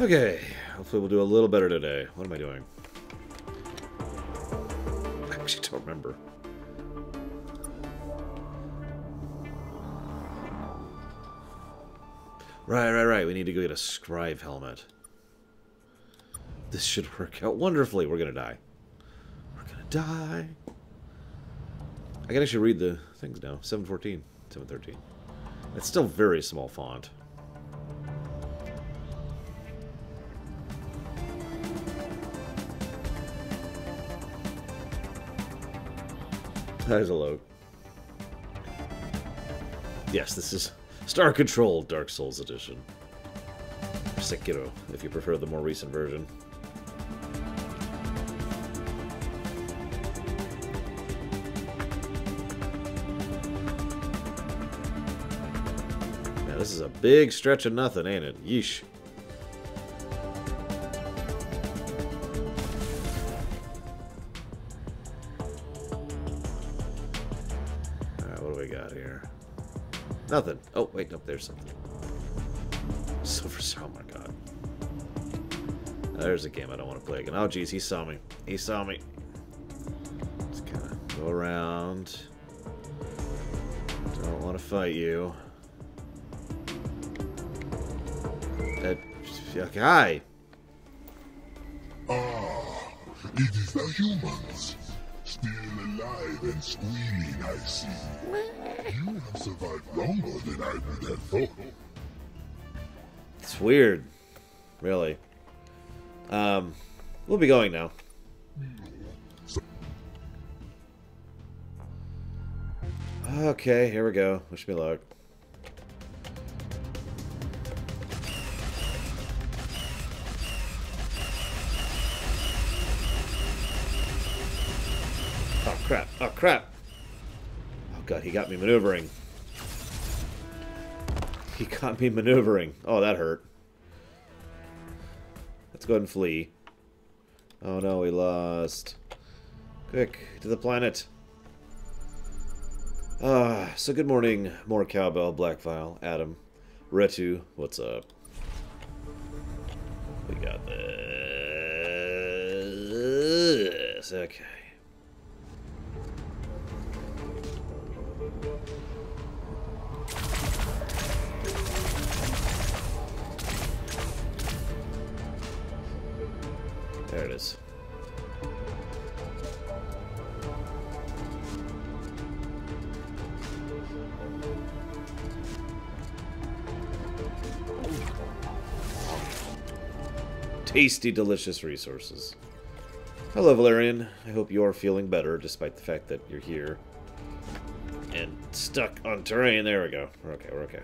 Okay, hopefully we'll do a little better today. What am I doing? I actually don't remember. Right. We need to go get a scribe helmet. This should work out wonderfully. We're gonna die. We're gonna die. I can actually read the things now. 714, 713. It's still very small font. There's a load. Yes, this is Star Control Dark Souls Edition. Or Sekiro, if you prefer the more recent version. Yeah, this is a big stretch of nothing, ain't it? Yeesh. Nothing. Oh, wait, no, there's something. Silver Star, oh my god. There's a game I don't want to play again. Oh, jeez, he saw me. He saw me. Just kind of go around. Don't want to fight you. Okay, hi. Ah, it is the humans. Still alive and squealing, I see. You have survived longer than I would have thought. It's weird. Really. We'll be going now. Okay, here we go. Wish me luck. Oh crap, oh crap. Oh god, he got me maneuvering. He got me maneuvering. Oh, that hurt. Let's go ahead and flee. Oh no, we lost. Quick, to the planet. So good morning, more cowbell, Blackfile, Adam, Retu, what's up? We got this. Okay. There it is. Tasty, delicious resources. Hello, Valerian. I hope you're feeling better, despite the fact that you're here. And stuck on terrain. There we go. We're okay, we're okay.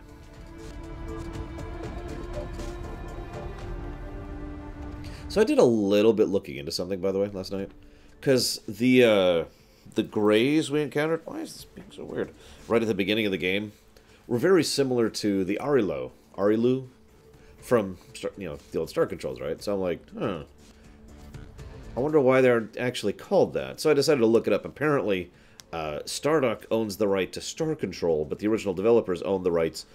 So I did a little bit looking into something, by the way, last night. Because the Greys we encountered... Why is this being so weird? Right at the beginning of the game, were very similar to the Arilu from, you know, the old Star Controls, right? So I'm like, huh. I wonder why they're actually called that. So I decided to look it up. Apparently, Stardock owns the right to Star Control, but the original developers owned the rights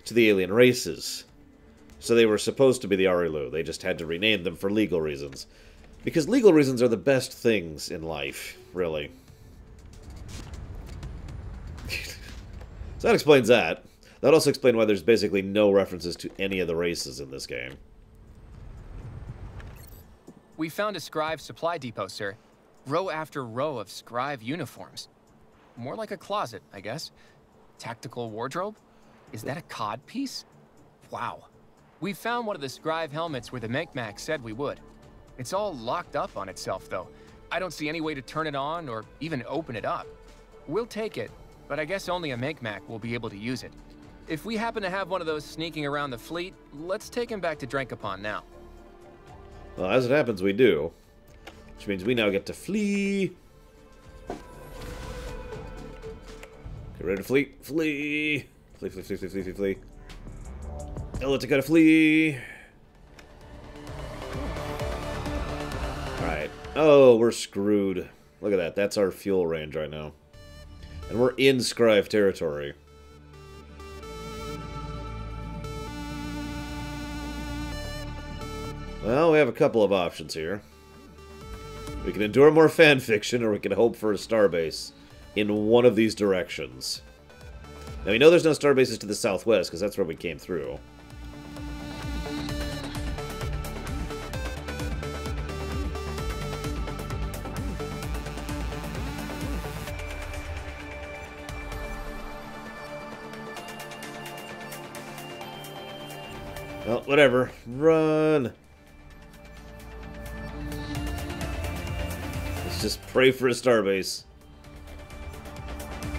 to the alien races. So they were supposed to be the Arilu. They just had to rename them for legal reasons. Because legal reasons are the best things in life, really. So that explains that. That also explains why there's basically no references to any of the races in this game. We found a Scrive supply depot, sir. Row after row of Scrive uniforms. More like a closet, I guess. Tactical wardrobe? Is that a cod piece? Wow. We found one of the Scrive helmets where the Mekmak said we would. It's all locked up on itself, though. I don't see any way to turn it on or even open it up. We'll take it, but I guess only a Mekmak will be able to use it. If we happen to have one of those sneaking around the fleet, let's take him back to Drankopon now. Well, as it happens, we do. Which means we now get to flee. Get ready to flee. Flee. Flee, flee, flee, flee, flee, flee, flee. Let's gotta flee. Alright. Oh, we're screwed. Look at that. That's our fuel range right now. And we're in Scrive territory. Well, we have a couple of options here. We can endure more fan fiction, or we can hope for a starbase in one of these directions. Now, we know there's no starbases to the southwest, because that's where we came through. Well, whatever. Run! Let's just pray for a starbase.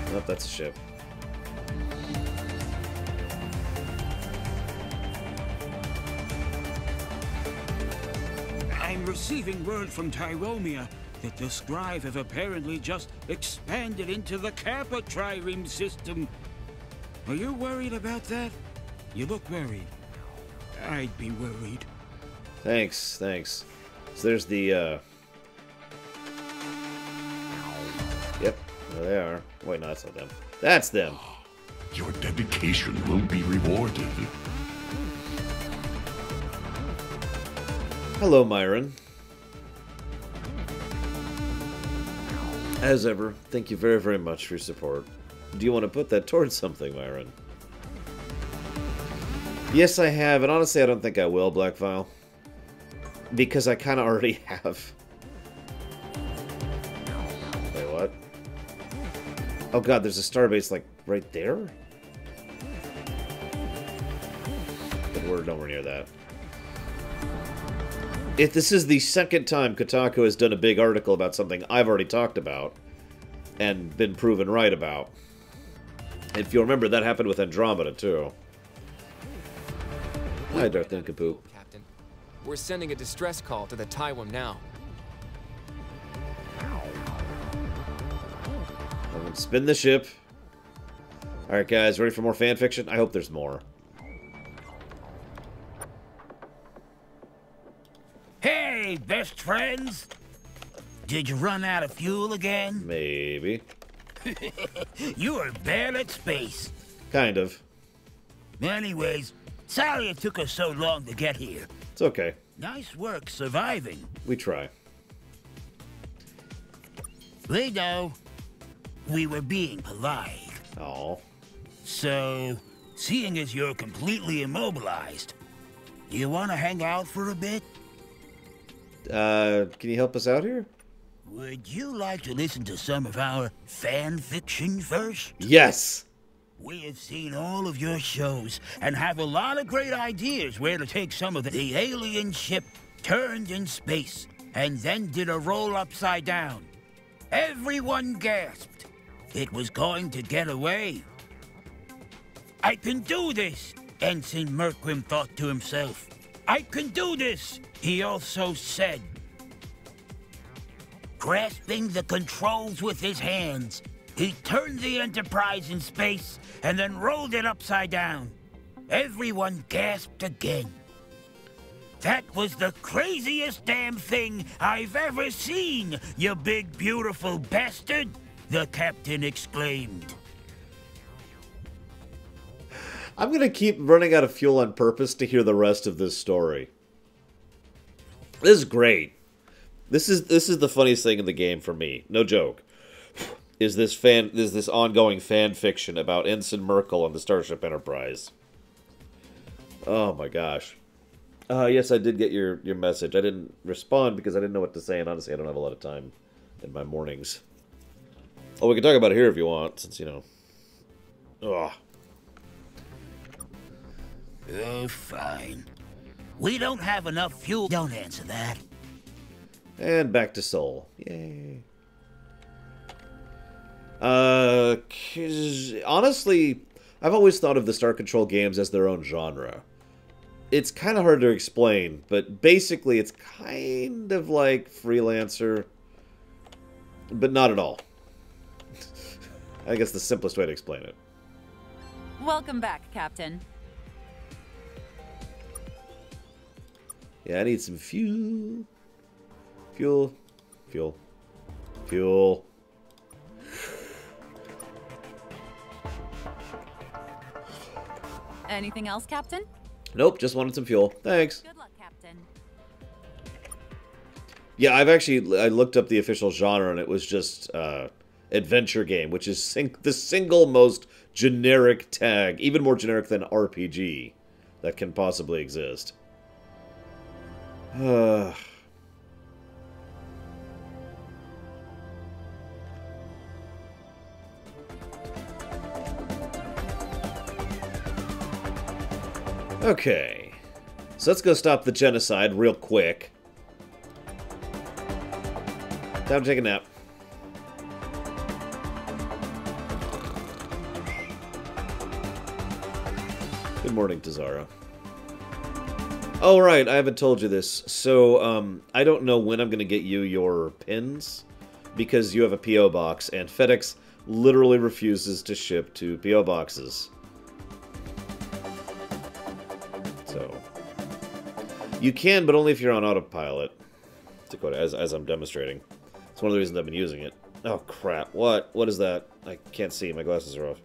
Oh, that's a ship. I'm receiving word from Tyromia that the Scribe have apparently just expanded into the Kappa trireme system. Are you worried about that? You look worried. I'd be worried. Thanks, thanks. So there's the, Yep, there they are. Wait, no, that's not them. That's them! Your dedication will be rewarded. Hello, Myron. As ever, thank you very, very much for your support. Do you want to put that towards something, Myron? Yes, I have, and honestly, I don't think I will, Blackfile. Because I kind of already have. Wait, what? Oh god, there's a starbase, like, right there? But we're nowhere near that. If this is the second time Kotaku has done a big article about something I've already talked about and been proven right about. If you remember, that happened with Andromeda, too. Hi, Darth Nincompoop. Captain, we're sending a distress call to the Taiwan now. I'm gonna spin the ship. Alright, guys, ready for more fanfiction? I hope there's more. Hey, best friends! Did you run out of fuel again? Maybe. You are bad at space. Kind of. Anyways, sorry it took us so long to get here. It's okay. Nice work surviving. We try. We know. We were being polite. Oh. So, seeing as you're completely immobilized, do you want to hang out for a bit? Can you help us out here? Would you like to listen to some of our fan fiction first? Yes! We have seen all of your shows and have a lot of great ideas where to take some of the alien ship turned in space and then did a roll upside down. Everyone gasped. It was going to get away. I can do this, Ensign Merquim thought to himself. I can do this, he also said. Grasping the controls with his hands, he turned the Enterprise in space and then rolled it upside down. Everyone gasped again. That was the craziest damn thing I've ever seen, you big beautiful bastard, the captain exclaimed. I'm gonna keep running out of fuel on purpose to hear the rest of this story. This is great. This is the funniest thing in the game for me. No joke. Is this ongoing fan fiction about Ensign Merkel and the Starship Enterprise. Oh my gosh. Yes, I did get your message. I didn't respond because I didn't know what to say, and honestly, I don't have a lot of time in my mornings. Oh, we can talk about it here if you want, since, you know... Ugh. Oh, fine. We don't have enough fuel. Don't answer that. And back to Seoul. Yay. 'Cause honestly, I've always thought of the Star Control games as their own genre. It's kind of hard to explain, but basically it's kind of like Freelancer, but not at all. I guess the simplest way to explain it. Welcome back, Captain. Yeah, I need some fuel. Fuel. Fuel. Fuel. Anything else, Captain? Nope, just wanted some fuel. Thanks. Good luck, Captain. Yeah, I looked up the official genre, and it was just adventure game, which is the single most generic tag, even more generic than RPG, that can possibly exist. Okay, so let's go stop the genocide real quick. Time to take a nap. Good morning, Tazara. Oh, right, I haven't told you this. So, I don't know when I'm going to get you your pins, because you have a P.O. box, and FedEx literally refuses to ship to P.O. boxes. So, you can, but only if you're on autopilot, Dakota, as I'm demonstrating. It's one of the reasons I've been using it. Oh, crap. What? What is that? I can't see. My glasses are off.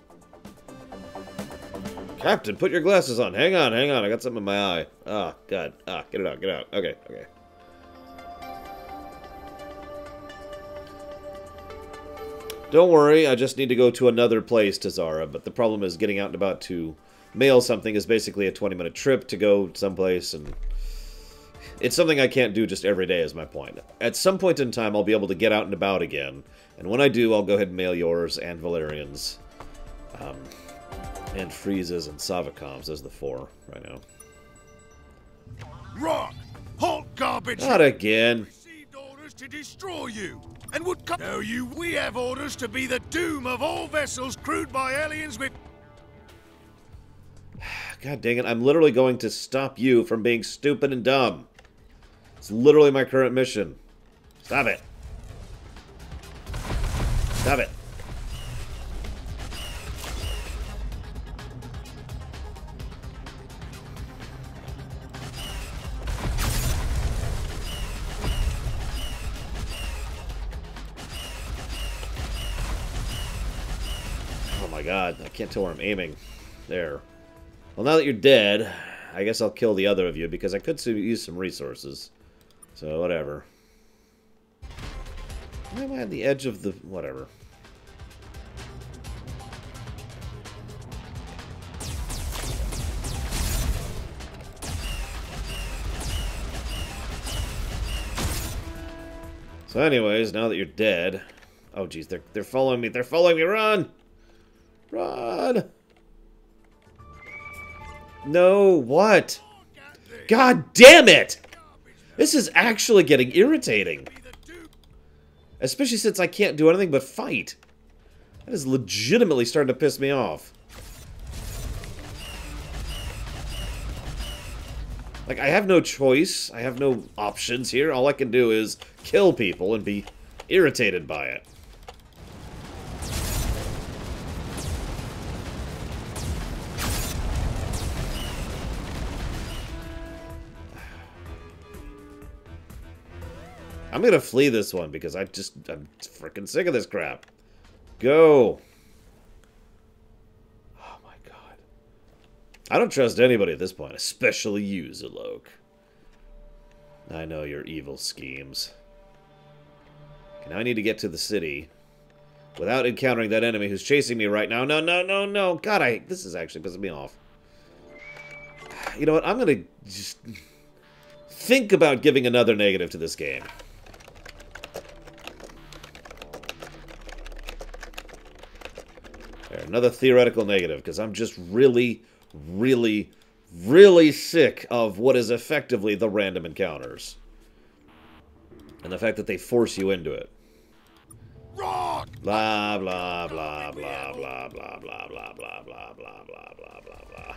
Captain, put your glasses on. Hang on, hang on. I got something in my eye. Ah, God. Ah, get it out, get it out. Okay, okay. Don't worry, I just need to go to another place, Tazara, but the problem is getting out and about to mail something is basically a 20-minute trip to go someplace, and it's something I can't do just every day is my point. At some point in time, I'll be able to get out and about again, and when I do, I'll go ahead and mail yours and Valerian's. And Frieza's and Savacom's as the 4 right now. Wrong! Halt garbage! Not again. Received orders to destroy you, and would come. No, we have orders to be the doom of all vessels crewed by aliens with. God dang it, I'm literally going to stop you from being stupid and dumb. It's literally my current mission. Stop it. Stop it. God, I can't tell where I'm aiming. There. Well, now that you're dead, I guess I'll kill the other of you, because I could use some resources. So, whatever. Why am I on the edge of the... whatever. So anyways, now that you're dead... Oh, jeez, they're following me. They're following me. Run! Run! No, what? God damn it! This is actually getting irritating. Especially since I can't do anything but fight. That is legitimately starting to piss me off. Like, I have no choice. I have no options here. All I can do is kill people and be irritated by it. I'm gonna flee this one because I'm freaking sick of this crap. Go! Oh my god. I don't trust anybody at this point, especially you, Zalok. I know your evil schemes. Okay, now I need to get to the city without encountering that enemy who's chasing me right now. No, no, no, no! God, this is actually pissing me off. You know what? I'm gonna just think about giving another negative to this game. There, another theoretical negative, because I'm just really, really, really sick of what is effectively the random encounters. And the fact that they force you into it. Wrong! Blah, blah, blah, blah, blah, blah, blah, blah, blah, blah, blah, blah, blah, blah, blah.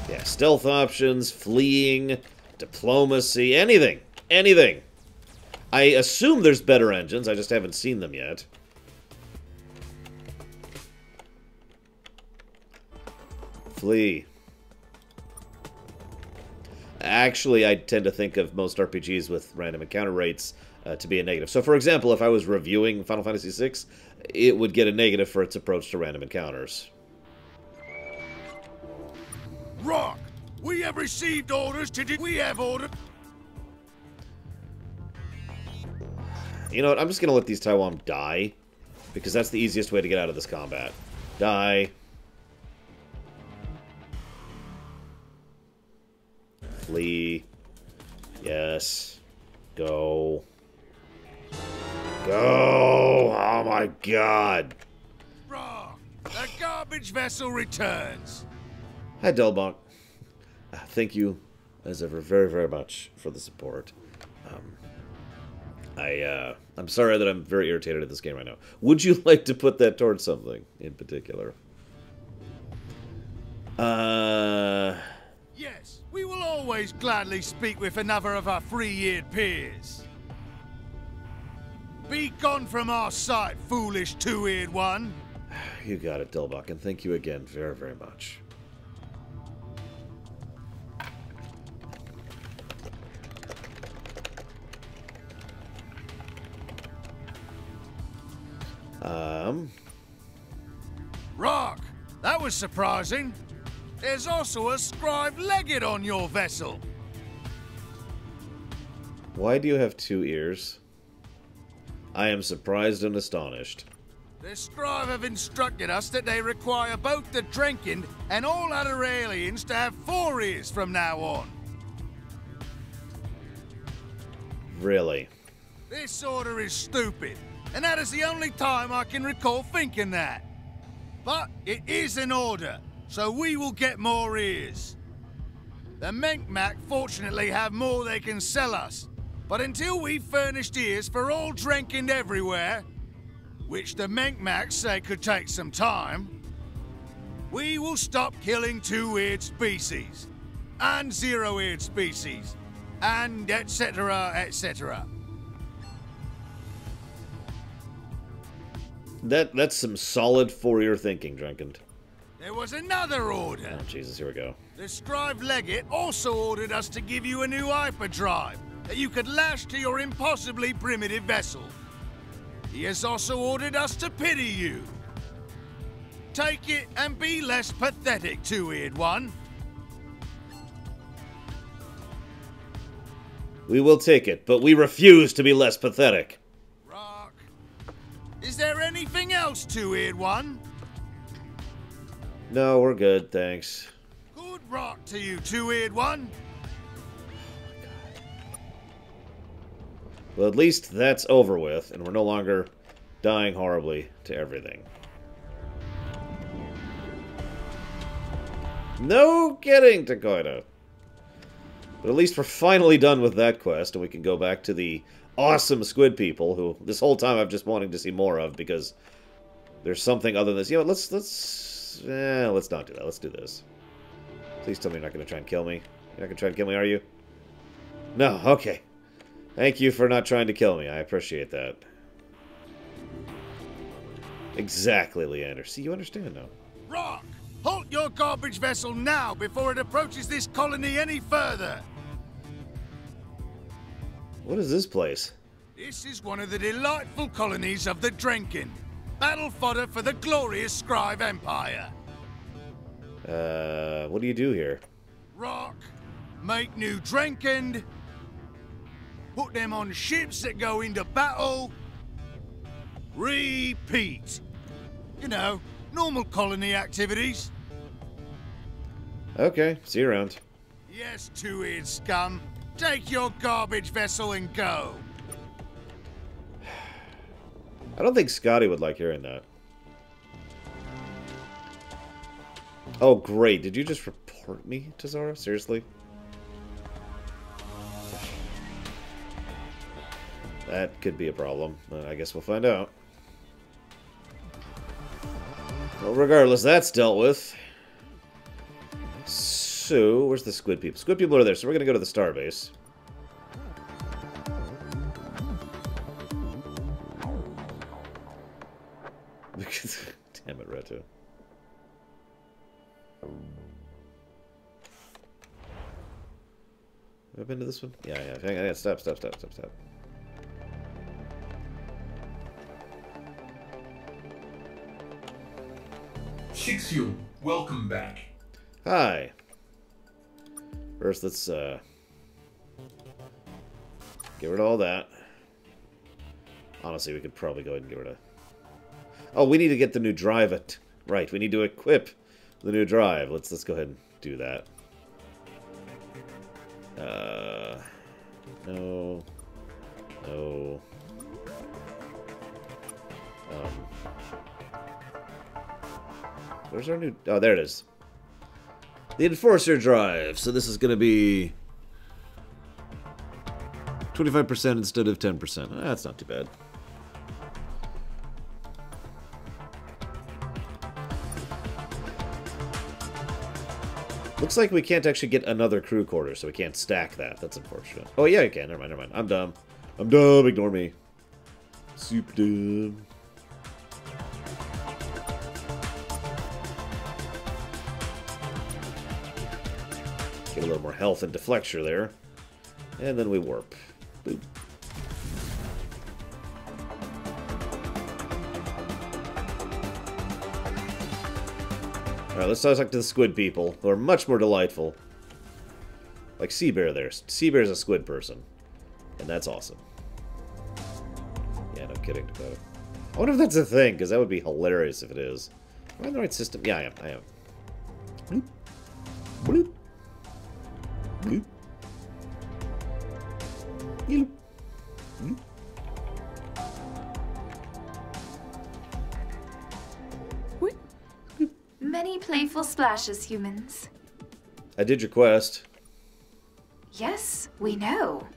Yeah, stealth options, fleeing, diplomacy, anything. Anything. I assume there's better engines, I just haven't seen them yet. Flee. Actually, I tend to think of most RPGs with random encounter rates to be a negative. So, for example, if I was reviewing Final Fantasy VI, it would get a negative for its approach to random encounters. Rock, we have received orders to do... We have ordered... You know what? I'm just going to let these Taiwan die, because that's the easiest way to get out of this combat. Die. Flee. Yes. Go. Go! Oh my god! Rock, the garbage vessel returns. Hi, Delbach. Thank you, as ever, very, very much for the support. I'm sorry that I'm very irritated at this game right now. Would you like to put that towards something in particular? Yes, we will always gladly speak with another of our free-eared peers. Be gone from our sight, foolish two-eared one. You got it, Delbach, and thank you again very, very much. Rock, that was surprising. There's also a scribe legate on your vessel. Why do you have 2 ears? I am surprised and astonished. The scribe have instructed us that they require both the Drenkind and all other aliens to have 4 ears from now on. Really? This order is stupid, and that is the only time I can recall thinking that. But it is an order, so we will get more ears. The Menkmak fortunately have more they can sell us, but until we've furnished ears for all Drenkind everywhere, which the Menkmak say could take some time, we will stop killing 2-eared species, and 0-eared species, and etc., etc. That's some solid 4-ear thinking, Drenkind. There was another order. Oh, Jesus, here we go. The scribe legate also ordered us to give you a new hyperdrive that you could lash to your impossibly primitive vessel. He has also ordered us to pity you. Take it and be less pathetic, 2-eared one. We will take it, but we refuse to be less pathetic. Rock. Is there anything else, 2-eared one? No, we're good, thanks. Good rock to you, 2-eared one. Well, at least that's over with, and we're no longer dying horribly to everything. No kidding, Takoida. But at least we're finally done with that quest, and we can go back to the awesome squid people, who this whole time I've just wanting to see more of, because there's something other than this. You know what, let's not do that. Let's do this. Please tell me you're not going to try and kill me. You're not going to try and kill me, are you? No, okay. Thank you for not trying to kill me. I appreciate that. Exactly, Leander. See, you understand now. Rock! Halt your garbage vessel now before it approaches this colony any further! What is this place? This is one of the delightful colonies of the Drenkind. Battle fodder for the glorious Scribe Empire. What do you do here? Rock. Make new Drenkind. Put them on ships that go into battle. Repeat. You know, normal colony activities. Okay, see you around. Yes, 2-eared scum. Take your garbage vessel and go. I don't think Scotty would like hearing that. Oh, great. Did you just report me to Zara? Seriously? That could be a problem. I guess we'll find out. Well, regardless, that's dealt with. So, where's the squid people? Squid people are there, so we're going to go to the starbase. Damn it, Reto. Have I been to this one? Yeah, yeah. Hang on. Stop. Shixu, welcome back. Hi. First, let's get rid of all that. Honestly, we could probably go ahead and get rid of... Oh, we need to get the new drive. Right, we need to equip the new drive. Let's go ahead and do that. No. No. Where's our new... Oh, there it is. The Enforcer drive. So this is going to be 25% instead of 10%. That's not too bad. Looks like we can't actually get another crew quarter, so we can't stack that. That's unfortunate. Oh, yeah, I can. Never mind. I'm dumb. I'm dumb. Ignore me. Super dumb. Get a little more health and deflecture there. And then we warp. Boop. Alright, let's talk to the squid people, who are much more delightful. Like Seabear there. Seabear's a squid person. And that's awesome. Yeah, no kidding about it. I wonder if that's a thing, because that would be hilarious if it is. Am I in the right system? Yeah, I am. Bloop. Bloop. Bloop. Bloop. Bloop. Many playful splashes, humans. I did your quest. Yes, we know.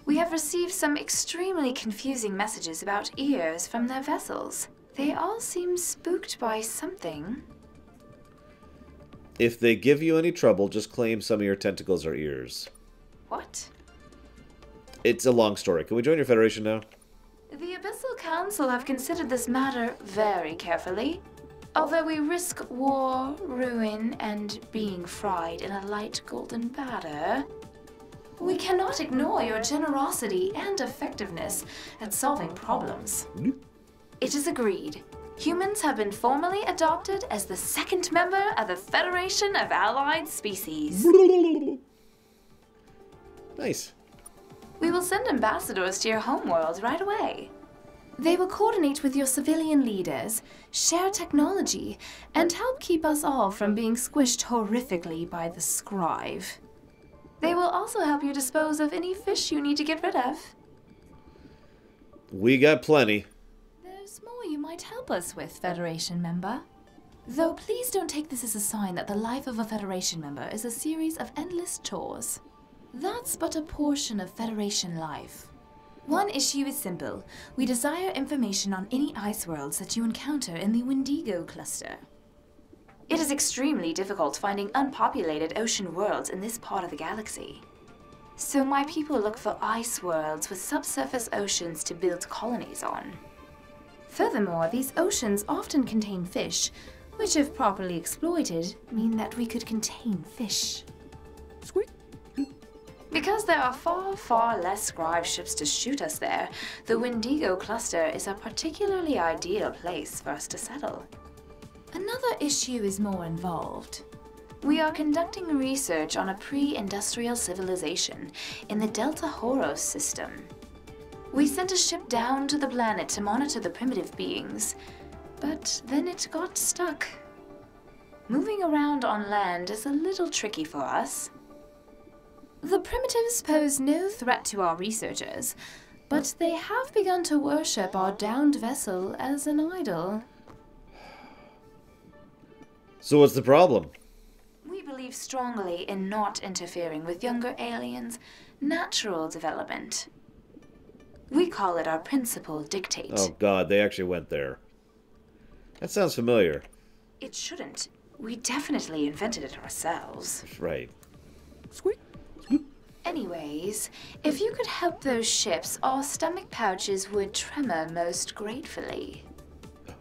We have received some extremely confusing messages about ears from their vessels. They all seem spooked by something. If they give you any trouble, just claim some of your tentacles are ears. What? It's a long story. Can we join your federation now? The Abyssal Council have considered this matter very carefully. Although we risk war, ruin, and being fried in a light golden batter, we cannot ignore your generosity and effectiveness at solving problems. It is agreed. Humans have been formally adopted as the second member of the Federation of Allied Species. Nice. We will send ambassadors to your homeworld right away. They will coordinate with your civilian leaders, share technology, and help keep us all from being squished horrifically by the Scribe. They will also help you dispose of any fish you need to get rid of. We got plenty. There's more you might help us with, Federation member. Though please don't take this as a sign that the life of a Federation member is a series of endless chores. That's but a portion of Federation life. One issue is simple. We desire information on any ice worlds that you encounter in the Wendigo cluster. It is extremely difficult finding unpopulated ocean worlds in this part of the galaxy. So my people look for ice worlds with subsurface oceans to build colonies on. Furthermore, these oceans often contain fish, which if properly exploited, mean that we could contain fish. Squeak. Because there are far, far less Scribe ships to shoot us there, the Wendigo cluster is a particularly ideal place for us to settle. Another issue is more involved. We are conducting research on a pre-industrial civilization in the Delta Horos system. We sent a ship down to the planet to monitor the primitive beings, but then it got stuck. Moving around on land is a little tricky for us. The primitives pose no threat to our researchers, but they have begun to worship our downed vessel as an idol. So what's the problem? We believe strongly in not interfering with younger aliens' natural development. We call it our principal dictate. Oh god, they actually went there. That sounds familiar. It shouldn't. We definitely invented it ourselves. Right. Squeak. Anyways, if you could help those ships, our stomach pouches would tremor most gratefully.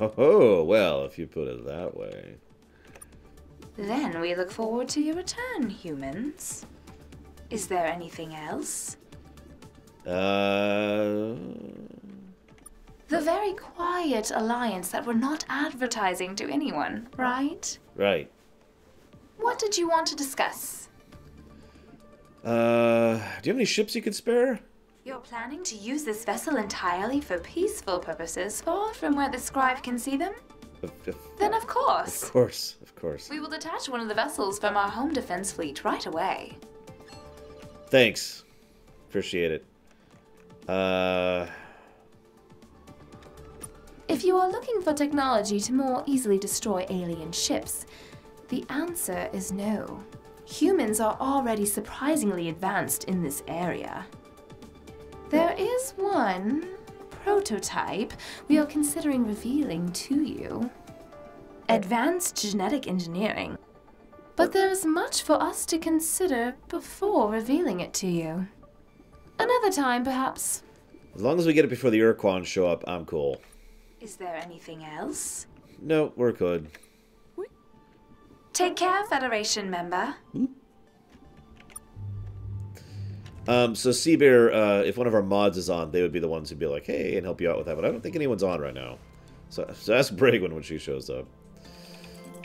Oh, well, if you put it that way. Then we look forward to your return, humans. Is there anything else? Uh... The very quiet alliance that we're not advertising to anyone, right? Right. What did you want to discuss? Do you have any ships you could spare? You're planning to use this vessel entirely for peaceful purposes, far from where the scribe can see them? Then of course. Of course, of course. We will detach one of the vessels from our home defense fleet right away. Thanks. Appreciate it. If you are looking for technology to more easily destroy alien ships, the answer is no. Humans are already surprisingly advanced in this area. There is one prototype we are considering revealing to you. Advanced genetic engineering. But there is much for us to consider before revealing it to you. Another time, perhaps. As long as we get it before the Urquans show up, I'm cool. Is there anything else? No, we're good. Take care, Federation member. So Seabear, if one of our mods is on, they would be the ones who'd be like, hey, and help you out with that, but I don't think anyone's on right now. So ask Bragon when she shows up.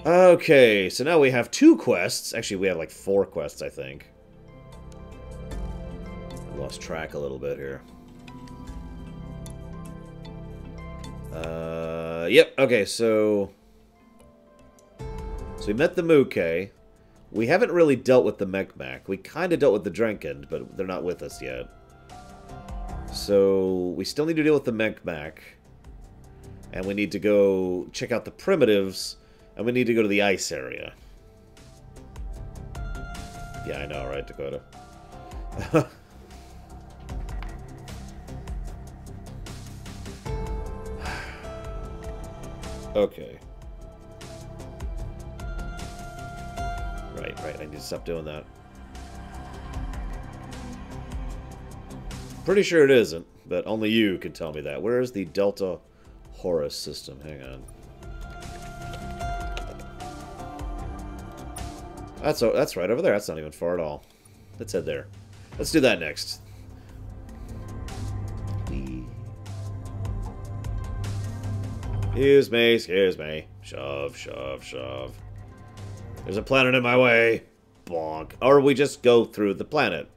Okay, so now we have 2 quests. Actually, we have like 4 quests, I think. I lost track a little bit here. Yep, okay, so we met the Muke. We haven't really dealt with the Mekmak. We kind of dealt with the Drenkend, but they're not with us yet. So we still need to deal with the Mekmak. And we need to go check out the primitives. And we need to go to the ice area. Yeah, I know, right, Dakota? Okay. Right, I need to stop doing that. Pretty sure it isn't, but only you can tell me that. Where is the Delta Horus system? Hang on. That's right over there. That's not even far at all. Let's head there. Let's do that next. Excuse me, excuse me. Shove, shove, shove. There's a planet in my way. Bonk. Or we just go through the planet.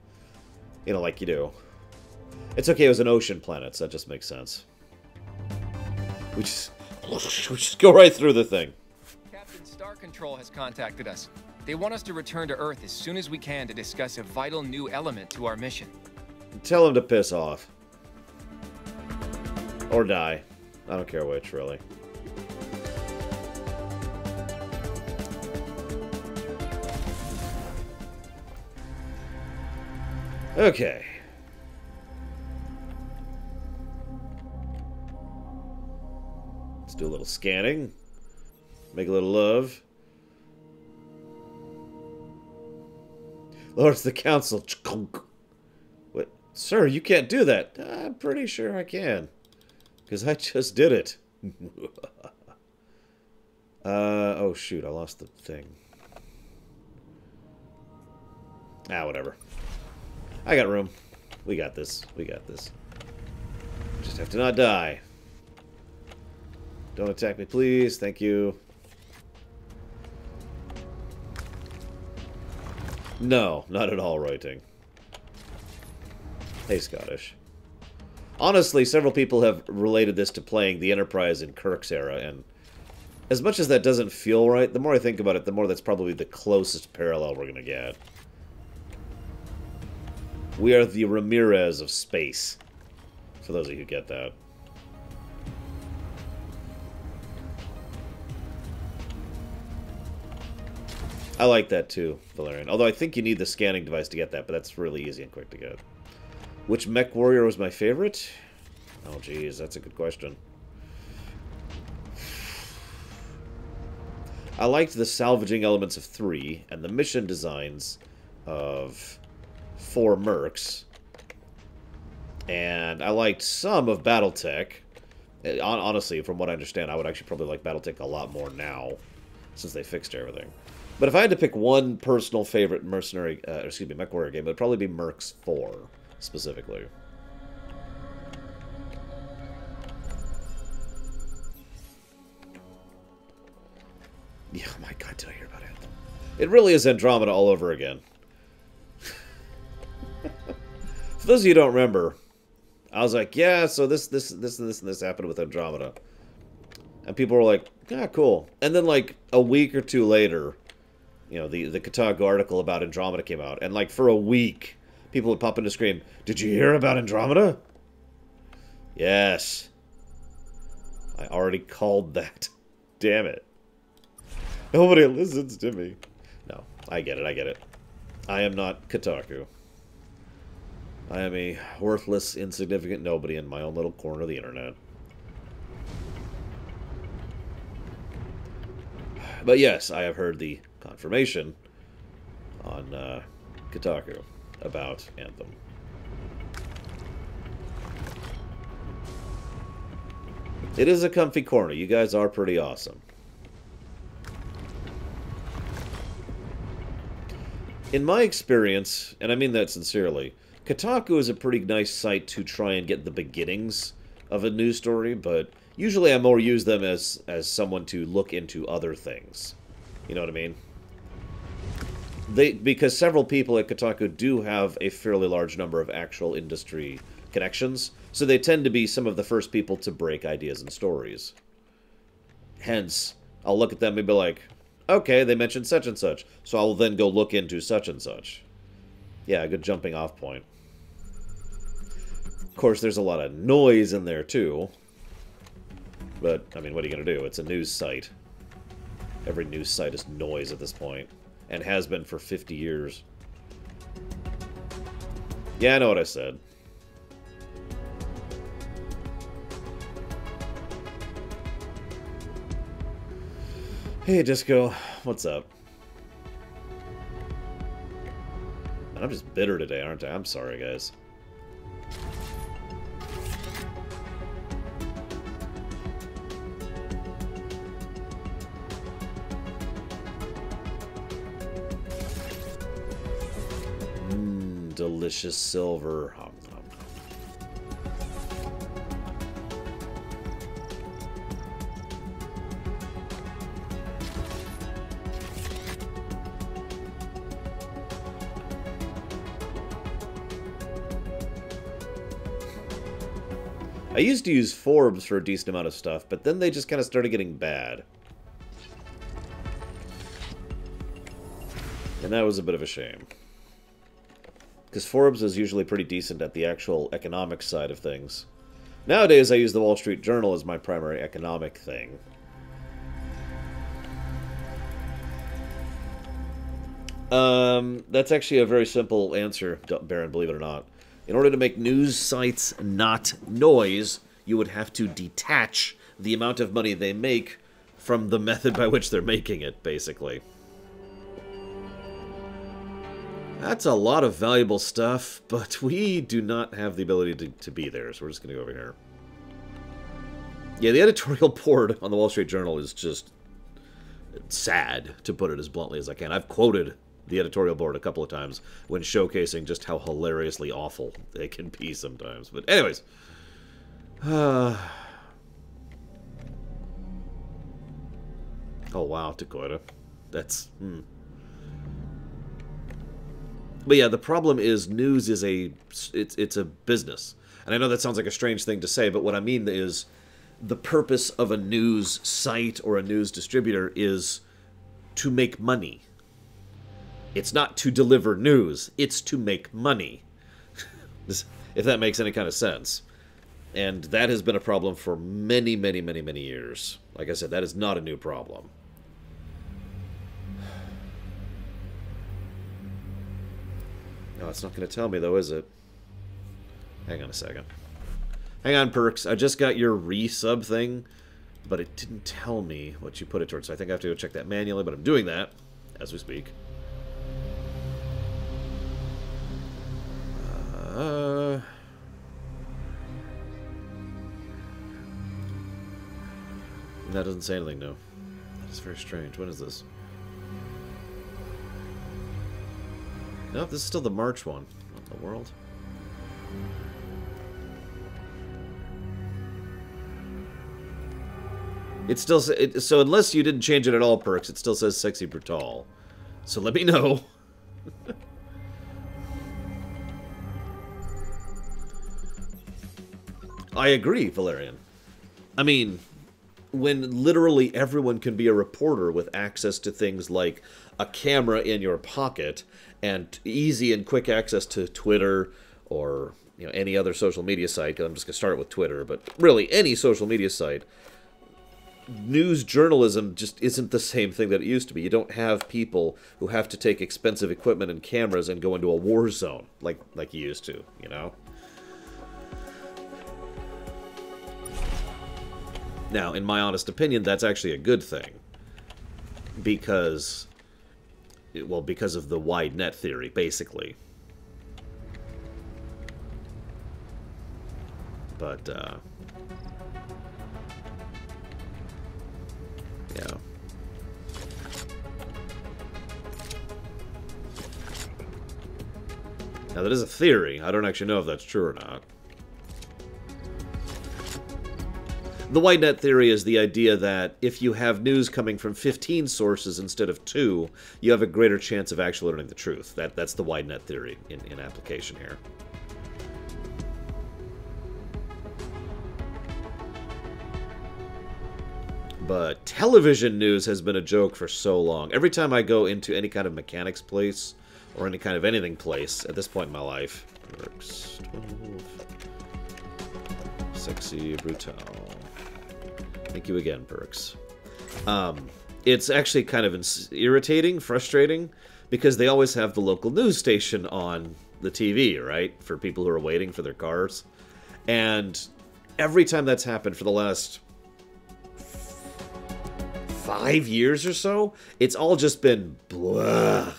You know, like you do. It's okay, it was an ocean planet, so that just makes sense. We just go right through the thing. Captain Star Control has contacted us. They want us to return to Earth as soon as we can to discuss a vital new element to our mission. Tell him to piss off. Or die. I don't care which, really. Okay. Let's do a little scanning. Make a little love. Lords of the Council. What? Sir, you can't do that. I'm pretty sure I can. Because I just did it. Oh shoot, I lost the thing. Ah, whatever. I got room. We got this. We got this. Just have to not die. Don't attack me, please. Thank you. No, not at all, Reuting. Hey, Scottish. Honestly, several people have related this to playing the Enterprise in Kirk's era, and as much as that doesn't feel right, the more I think about it, the more that's probably the closest parallel we're going to get. We are the Ramirez of space, for those of you who get that. I like that too, Valerian. Although I think you need the scanning device to get that, but that's really easy and quick to get. Which mech warrior was my favorite? Oh, geez, that's a good question. I liked the salvaging elements of 3 and the mission designs of 4 mercs. And I liked some of Battletech. Honestly, from what I understand, I would actually probably like Battletech a lot more now, since they fixed everything. But if I had to pick one personal favorite mercenary, MechWarrior game, it would probably be Mercs 4, specifically. Yeah, oh my god, did I hear about Anthem? It really is Andromeda all over again. For those of you who don't remember, I was like, yeah, so this and this happened with Andromeda. And people were like, yeah, cool. And then, like, a week or two later, you know, the Kotaku article about Andromeda came out. And, like, for a week, people would pop in to scream, did you hear about Andromeda? Yes. I already called that. Damn it. Nobody listens to me. No, I get it. I am not Kotaku. I am a worthless, insignificant nobody in my own little corner of the internet. But yes, I have heard the confirmation on Kotaku about Anthem. It is a comfy corner. You guys are pretty awesome. In my experience, and I mean that sincerely, Kotaku is a pretty nice site to try and get the beginnings of a news story, but usually I more use them as someone to look into other things. You know what I mean? Because several people at Kotaku do have a fairly large number of actual industry connections, so they tend to be some of the first people to break ideas and stories. Hence, I'll look at them and be like, okay, they mentioned such and such, so I'll then go look into such and such. Yeah, a good jumping off point. Of course, there's a lot of noise in there, too. But, I mean, what are you going to do? It's a news site. Every news site is noise at this point, and has been for 50 years. Yeah, I know what I said. Hey, Disco. What's up? I'm just bitter today, aren't I? I'm sorry, guys. Delicious silver. I used to use Forbes for a decent amount of stuff, but then they just kind of started getting bad. And that was a bit of a shame. Because Forbes is usually pretty decent at the actual economic side of things. Nowadays, I use the Wall Street Journal as my primary economic thing. That's actually a very simple answer, Baron, believe it or not. In order to make news sites not noise, you would have to detach the amount of money they make from the method by which they're making it, basically. That's a lot of valuable stuff, but we do not have the ability to be there, so we're just going to go over here. Yeah, the editorial board on the Wall Street Journal is just sad, to put it as bluntly as I can. I've quoted the editorial board a couple of times when showcasing just how hilariously awful they can be sometimes. But anyways. Oh, wow, Dakota. That's... But yeah, the problem is news is it's a business. And I know that sounds like a strange thing to say, but what I mean is the purpose of a news site or a news distributor is to make money. It's not to deliver news, it's to make money. If that makes any kind of sense. And that has been a problem for many, many, many, many years. Like I said, that is not a new problem. No, it's not going to tell me, though, is it? Hang on a second. Hang on, Perks. I just got your resub thing, but it didn't tell me what you put it towards, so I think I have to go check that manually, but I'm doing that as we speak. That doesn't say anything, no. That is very strange. What is this? Nope, this is still the March one. What in the world? It still so unless you didn't change it at all, Perks, it still says Sexy Brutal. So let me know. I agree, Valerian. I mean, when literally everyone can be a reporter with access to things like a camera in your pocket and easy and quick access to Twitter or any other social media site, 'cause I'm just going to start with Twitter, but really any social media site, news journalism just isn't the same thing that it used to be. You don't have people who have to take expensive equipment and cameras and go into a war zone like you used to, Now, in my honest opinion, that's actually a good thing. Because of the wide net theory, basically. But, yeah. Now, that is a theory. I don't actually know if that's true or not. The wide net theory is the idea that if you have news coming from 15 sources instead of 2, you have a greater chance of actually learning the truth. That's the wide net theory in application here. But television news has been a joke for so long. Every time I go into any kind of mechanics place, or any kind of anything place at this point in my life, Perks 12, Sexy Brutal. Thank you again, Perks. It's actually kind of irritating, frustrating, because they always have the local news station on the TV, right? For people who are waiting for their cars. And every time that's happened for the last 5 years or so, it's all just been blah.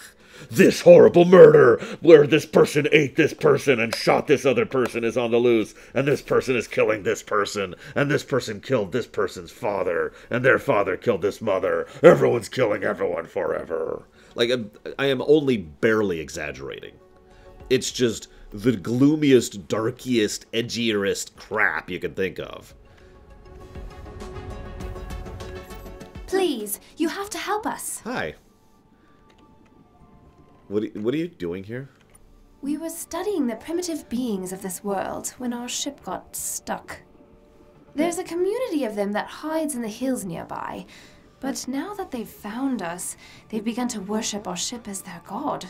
This horrible murder where this person ate this person and shot this other person is on the loose, and this person is killing this person, and this person killed this person's father, and their father killed this mother. Everyone's killing everyone forever. Like, I am only barely exaggerating. It's just the gloomiest, darkiest, edgiest crap you can think of. Please, you have to help us. Hi. What are you doing here? We were studying the primitive beings of this world when our ship got stuck. There's a community of them that hides in the hills nearby, but now that they've found us, they've begun to worship our ship as their god.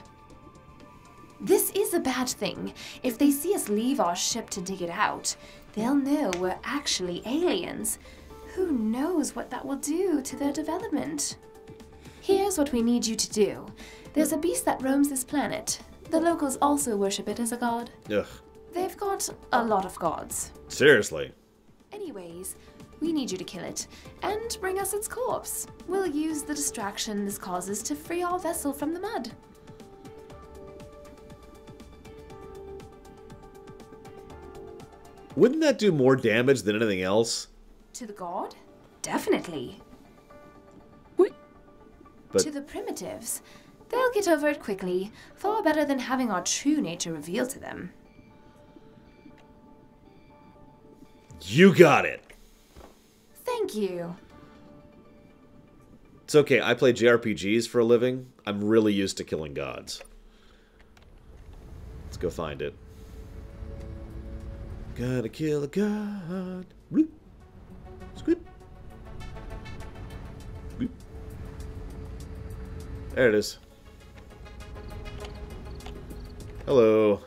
This is a bad thing. If they see us leave our ship to dig it out, they'll know we're actually aliens. Who knows what that will do to their development? Here's what we need you to do. There's a beast that roams this planet. The locals also worship it as a god. Ugh. They've got a lot of gods. Seriously. Anyways, we need you to kill it and bring us its corpse. We'll use the distraction this causes to free our vessel from the mud. Wouldn't that do more damage than anything else? To the god? Definitely. But to the primitives, they'll get over it quickly, far better than having our true nature revealed to them. You got it. Thank you. It's okay, I play JRPGs for a living. I'm really used to killing gods. Let's go find it. Gotta kill a god. Bloop. Squeep. Squeep. There it is. Hello.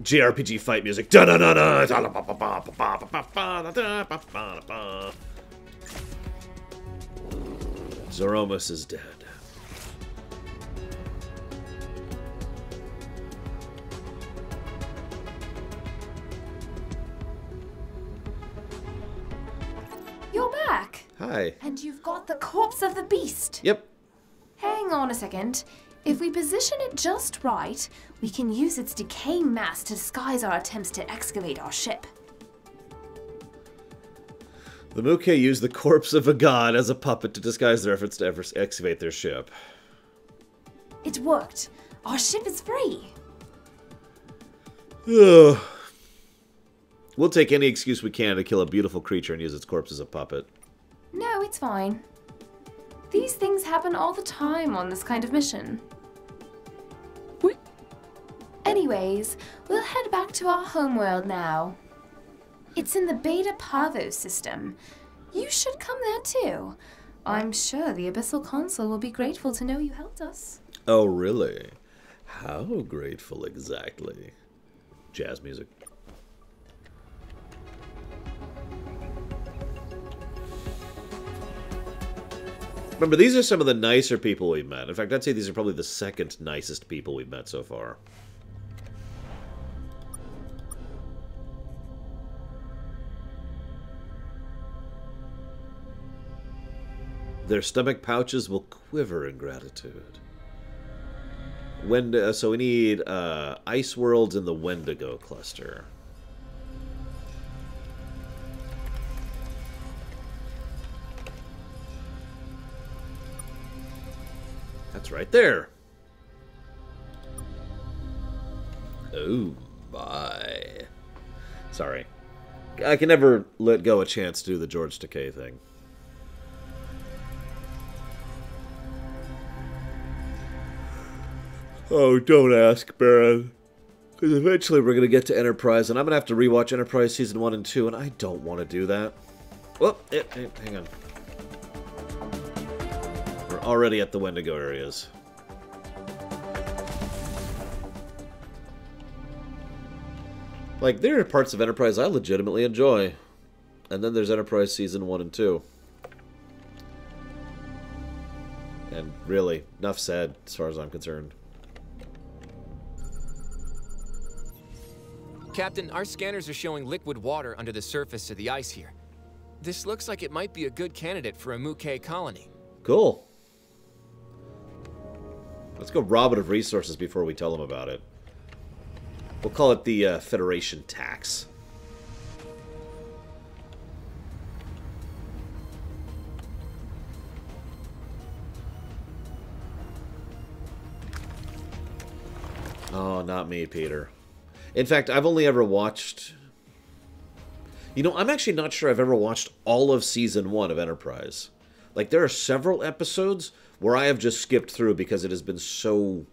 JRPG fight music. Da da da da. Zoromus is dead. You're back. Hi. And you've got the corpse of the beast. Yep. Hang on a second. If we position it just right, we can use its decaying mass to disguise our attempts to excavate our ship. The Muke used the corpse of a god as a puppet to disguise their efforts to excavate their ship. It worked. Our ship is free. Ugh. We'll take any excuse we can to kill a beautiful creature and use its corpse as a puppet. No, it's fine. These things happen all the time on this kind of mission. Anyways, we'll head back to our homeworld now. It's in the Beta Parvo system. You should come there too. I'm sure the Abyssal Consul will be grateful to know you helped us. Oh, really? How grateful exactly? Jazz music. Remember, these are some of the nicer people we've met. In fact, I'd say these are probably the second nicest people we've met so far. Their stomach pouches will quiver in gratitude. So we need ice worlds in the Wendigo cluster. That's right there. Oh my. Sorry. I can never let go a chance to do the George Takei thing. Oh, don't ask, Baron. Because eventually we're going to get to Enterprise, and I'm going to have to rewatch Enterprise Season 1 and 2, and I don't want to do that. Well, hang on. We're already at the Wendigo areas. Like, there are parts of Enterprise I legitimately enjoy. And then there's Enterprise Season 1 and 2. And really, enough said, as far as I'm concerned. Captain, our scanners are showing liquid water under the surface of the ice here. This looks like it might be a good candidate for a Muke colony. Cool. Let's go rob it of resources before we tell them about it. We'll call it the Federation tax. Oh, not me, Peter. In fact, I've only ever watched... You know, I'm actually not sure I've ever watched all of Season 1 of Enterprise. Like, there are several episodes where I have just skipped through because it has been so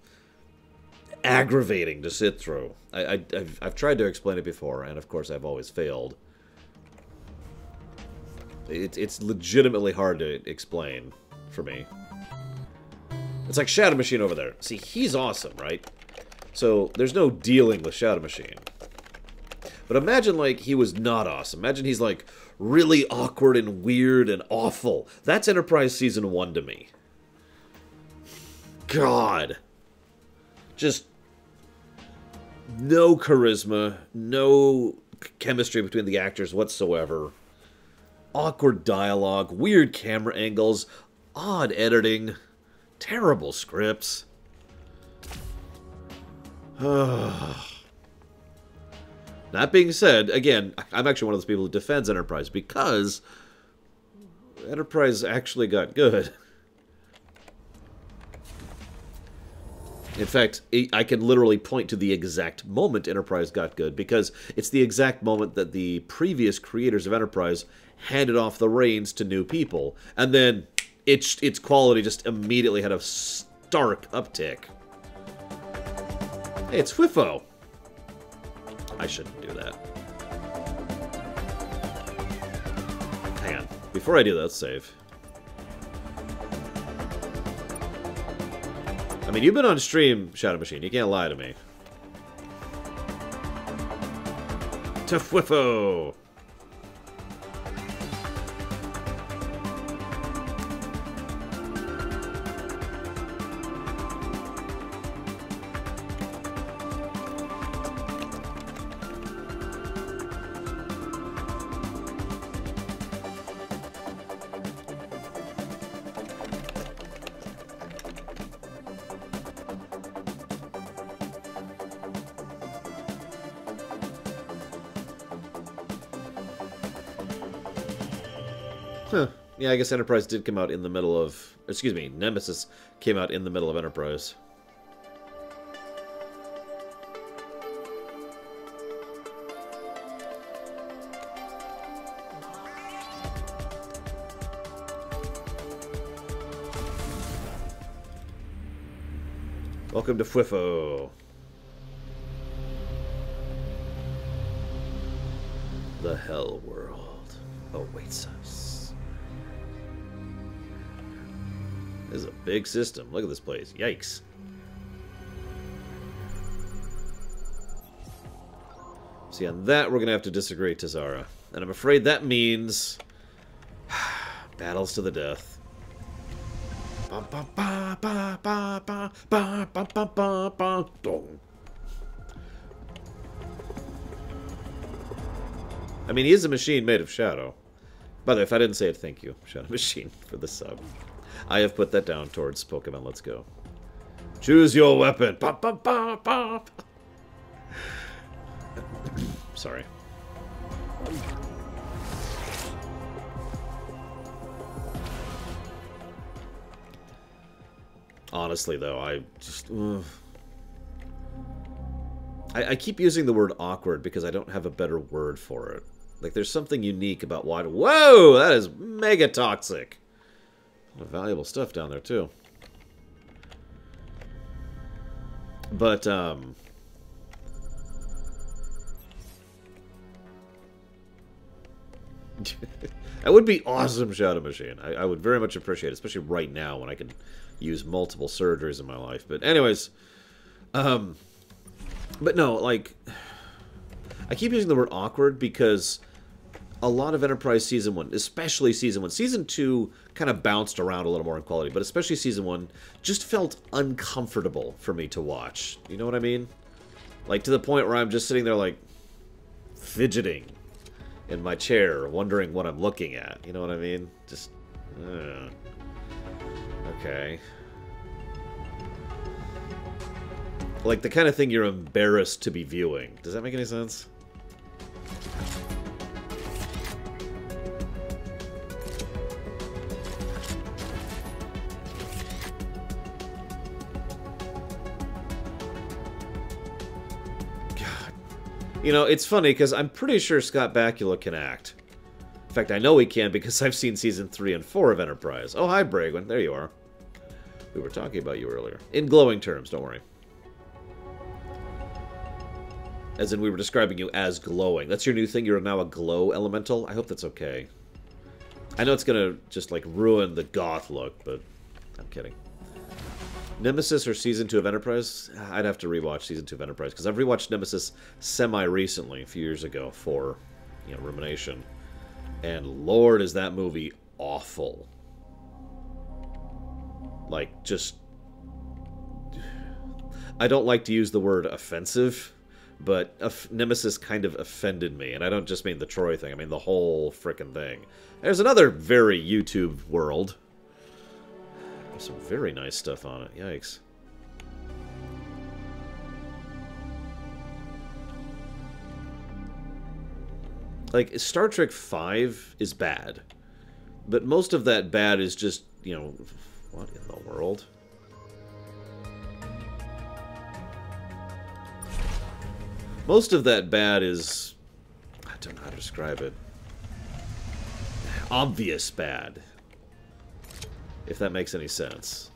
aggravating to sit through. I've tried to explain it before, and of course I've always failed. It's legitimately hard to explain for me. It's like Shadow Machine over there. See, he's awesome, right? So, there's no dealing with Shadow Machine. But imagine, like, he was not awesome. Imagine he's, like, really awkward and weird and awful. That's Enterprise Season 1 to me. God. Just no charisma, no chemistry between the actors whatsoever. Awkward dialogue, weird camera angles, odd editing, terrible scripts. That being said, again, I'm actually one of those people who defends Enterprise because Enterprise actually got good. In fact, I can literally point to the exact moment Enterprise got good because it's the exact moment that the previous creators of Enterprise handed off the reins to new people, and then its quality just immediately had a stark uptick. Hey, it's Whiffo. I shouldn't do that. Hang on. Before I do that, let's save. I mean, you've been on stream, Shadow Machine. You can't lie to me. To Whiffo. Huh. Yeah, I guess Enterprise did come out in the middle of... Excuse me, Nemesis came out in the middle of Enterprise. Welcome to Fwifo. The Hell World awaits us. This is a big system. Look at this place. Yikes. See, on that we're going to have to disagree, Tazara. And I'm afraid that means battles to the death. I mean, he is a machine made of shadow. By the way, if I didn't say it, thank you, Shadow Machine, for the sub. I have put that down towards Pokemon Let's Go. Choose your weapon. Sorry. Honestly, though, I just... I keep using the word awkward because I don't have a better word for it. Like, there's something unique about why... Whoa! That is mega toxic! A lot of valuable stuff down there, too. But, that would be awesome, Shadow Machine. I would very much appreciate it, especially right now when I can use multiple surgeries in my life. But anyways, but no, like, I keep using the word awkward because a lot of Enterprise Season 1, especially Season 1, Season 2 kind of bounced around a little more in quality, but especially Season 1 just felt uncomfortable for me to watch. You know what I mean? Like, to the point where I'm just sitting there, like, fidgeting in my chair, wondering what I'm looking at. You know what I mean? Just, okay. Like the kind of thing you're embarrassed to be viewing. Does that make any sense? God. You know, it's funny because I'm pretty sure Scott Bakula can act. In fact, I know he can because I've seen Season 3 and 4 of Enterprise. Oh, hi, Bragwin. There you are. We were talking about you earlier. In glowing terms, don't worry. As in, we were describing you as glowing. That's your new thing? You're now a glow elemental? I hope that's okay. I know it's gonna just, like, ruin the goth look, but I'm kidding. Nemesis or Season 2 of Enterprise? I'd have to rewatch Season 2 of Enterprise, because I've rewatched Nemesis semi-recently, a few years ago, for, you know, Rumination. And Lord, is that movie awful. Like, just... I don't like to use the word offensive, but Nemesis kind of offended me. And I don't just mean the Troy thing, I mean the whole frickin' thing. There's another very YouTube world. There's some very nice stuff on it. Yikes. Like, Star Trek V is bad. But most of that bad is just, you know... What in the world? Most of that bad is... I don't know how to describe it. Obvious bad. If that makes any sense.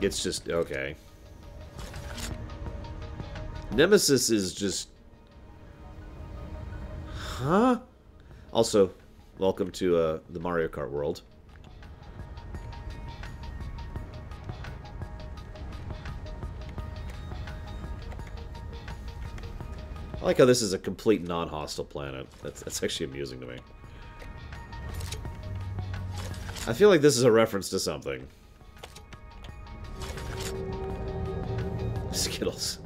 It's just... okay. Nemesis is just... Huh? Also, welcome to the Mario Kart world. I like how this is a complete non-hostile planet. That's actually amusing to me. I feel like this is a reference to something. Skittles.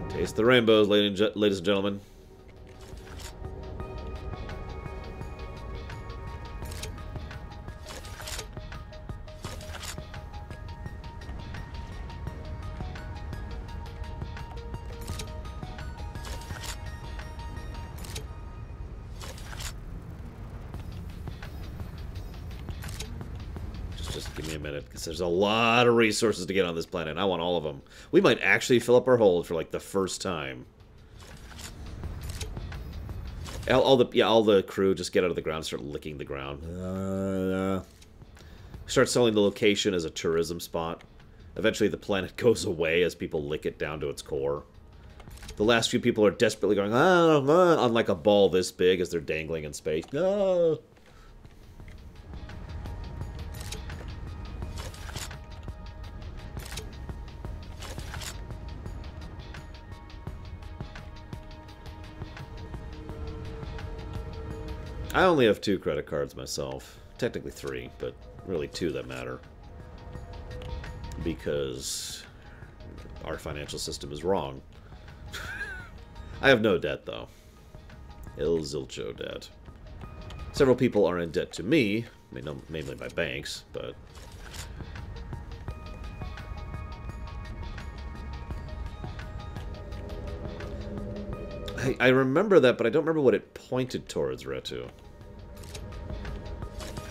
Taste the rainbows, ladies and gentlemen. Just give me a minute, because there's a lot of resources to get on this planet. I want all of them. We might actually fill up our hold for, like, the first time. All the crew just get out of the ground and start licking the ground. start selling the location as a tourism spot. Eventually the planet goes away as people lick it down to its core. The last few people are desperately going, on like a ball this big as they're dangling in space. No! I only have 2 credit cards myself. Technically 3, but really 2 that matter. Because our financial system is wrong. I have no debt, though. Il Zilcho debt. Several people are in debt to me, I mean, mainly by banks, but... I remember that, but I don't remember what it pointed towards, Retu.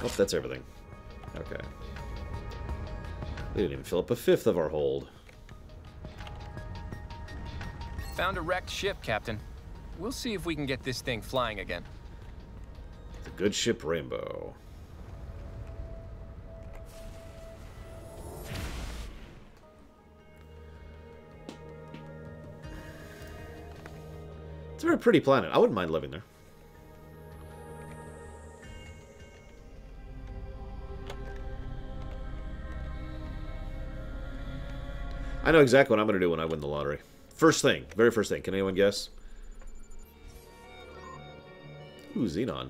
Oh, that's everything. Okay. We didn't even fill up a 5th of our hold. Found a wrecked ship, Captain. We'll see if we can get this thing flying again. The good ship Rainbow. It's a very pretty planet. I wouldn't mind living there. I know exactly what I'm going to do when I win the lottery. First thing. Very first thing. Can anyone guess? Ooh, Xenon.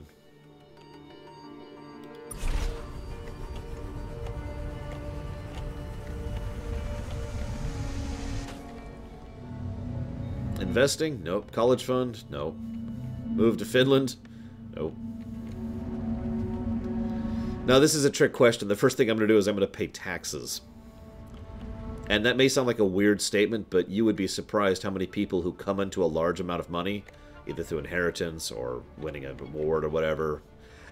Investing? Nope. College fund? Nope. Move to Finland? Nope. Now, this is a trick question. The first thing I'm going to do is I'm going to pay taxes. And that may sound like a weird statement, but you would be surprised how many people who come into a large amount of money, either through inheritance or winning an award or whatever,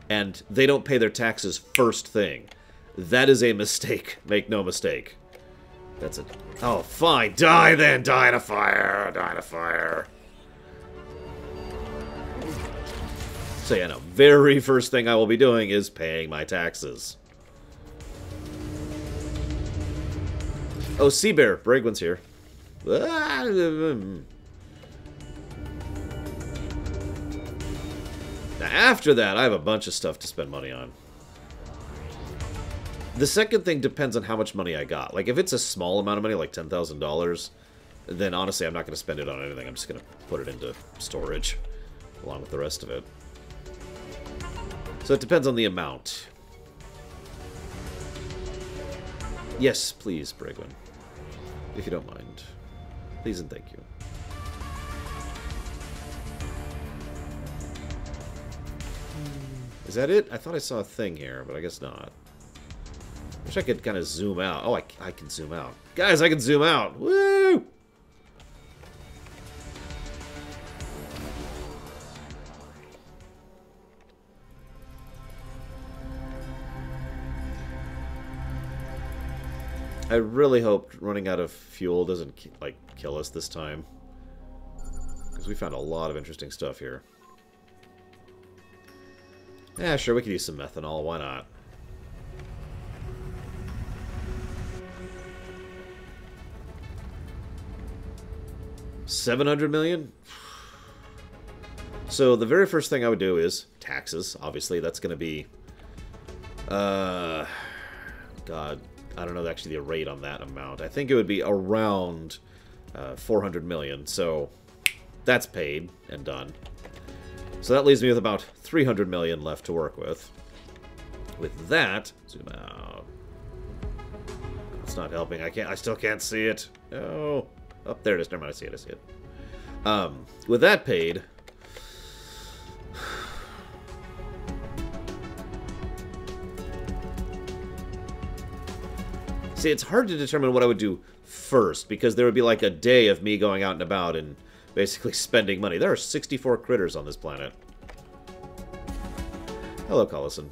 and they don't pay their taxes first thing. That is a mistake. Make no mistake. That's it. Oh, fine. Die then. Die in a fire. Die in a fire. So yeah, no. Very first thing I will be doing is paying my taxes. Oh, Seabear. Bragwin's here. Now, after that, I have a bunch of stuff to spend money on. The second thing depends on how much money I got. Like, if it's a small amount of money, like $10,000, then honestly, I'm not going to spend it on anything. I'm just going to put it into storage, along with the rest of it. So it depends on the amount. Yes, please, Bragwin. If you don't mind. Please and thank you. Is that it? I thought I saw a thing here, but I guess not. Wish I could kind of zoom out. Oh, I can zoom out. Guys, I can zoom out! Woo! I really hope running out of fuel doesn't, like, kill us this time. Because we found a lot of interesting stuff here. Yeah, sure, we could use some methanol. Why not? $700 million? So the very first thing I would do is taxes. Obviously, that's going to be... God... I don't know actually the rate on that amount. I think it would be around 400 million. So that's paid and done. So that leaves me with about 300 million left to work with. With that, zoom out. It's not helping. I still can't see it. No. Oh, there it is. Never mind. I see it. I see it. With that paid, see, it's hard to determine what I would do first, because there would be like a day of me going out and about and basically spending money. There are 64 critters on this planet. Hello, Collison.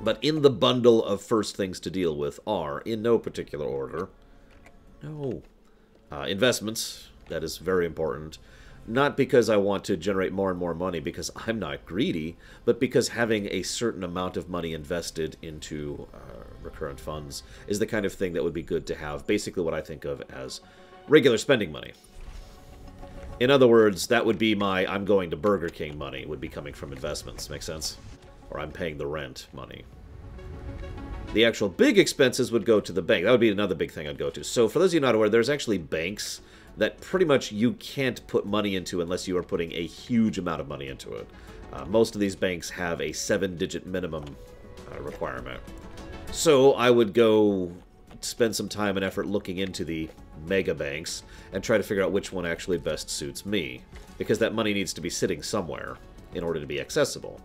But in the bundle of first things to deal with are, in no particular order, investments. That is very important. Not because I want to generate more and more money, because I'm not greedy, but because having a certain amount of money invested into recurrent funds is the kind of thing that would be good to have. Basically what I think of as regular spending money. In other words, that would be my I'm going to Burger King money would be coming from investments. Make sense? Or I'm paying the rent money. The actual big expenses would go to the bank. That would be another big thing I'd go to. So for those of you not aware, there's actually banks that pretty much you can't put money into unless you are putting a huge amount of money into it. Most of these banks have a 7-digit minimum requirement. So I would go spend some time and effort looking into the mega banks and try to figure out which one actually best suits me, because that money needs to be sitting somewhere in order to be accessible.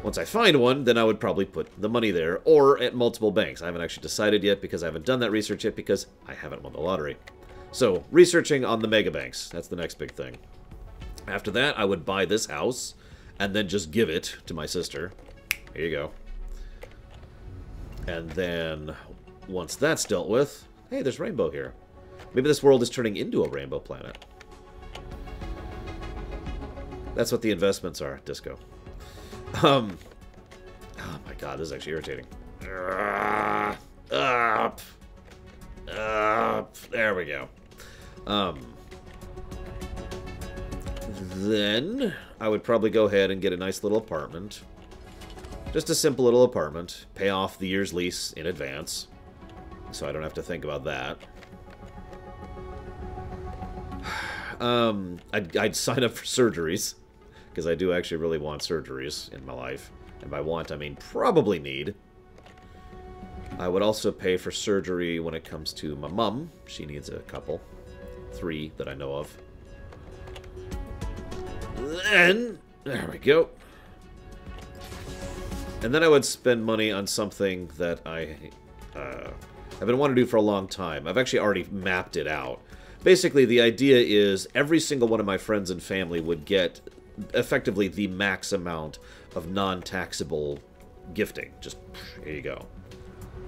Once I find one, then I would probably put the money there, or at multiple banks. I haven't actually decided yet because I haven't done that research yet because I haven't won the lottery. So, researching on the mega banks, that's the next big thing. After that, I would buy this house and then just give it to my sister. Here you go. And then, once that's dealt with, hey, there's rainbow here. Maybe this world is turning into a rainbow planet. That's what the investments are, Disco. Oh my god, this is actually irritating. Up. There we go. Then I would probably go ahead and get a nice little apartment. Just a simple little apartment. Pay off the year's lease in advance, so I don't have to think about that. I'd sign up for surgeries, because I do actually really want surgeries in my life. And by want, I mean probably need. I would also pay for surgery when it comes to my mum. She needs a couple. 3 that I know of. Then, there we go. And then I would spend money on something that I've been wanting to do for a long time. I've actually already mapped it out. Basically, the idea is every single one of my friends and family would get effectively the max amount of non-taxable gifting. Just, here you go.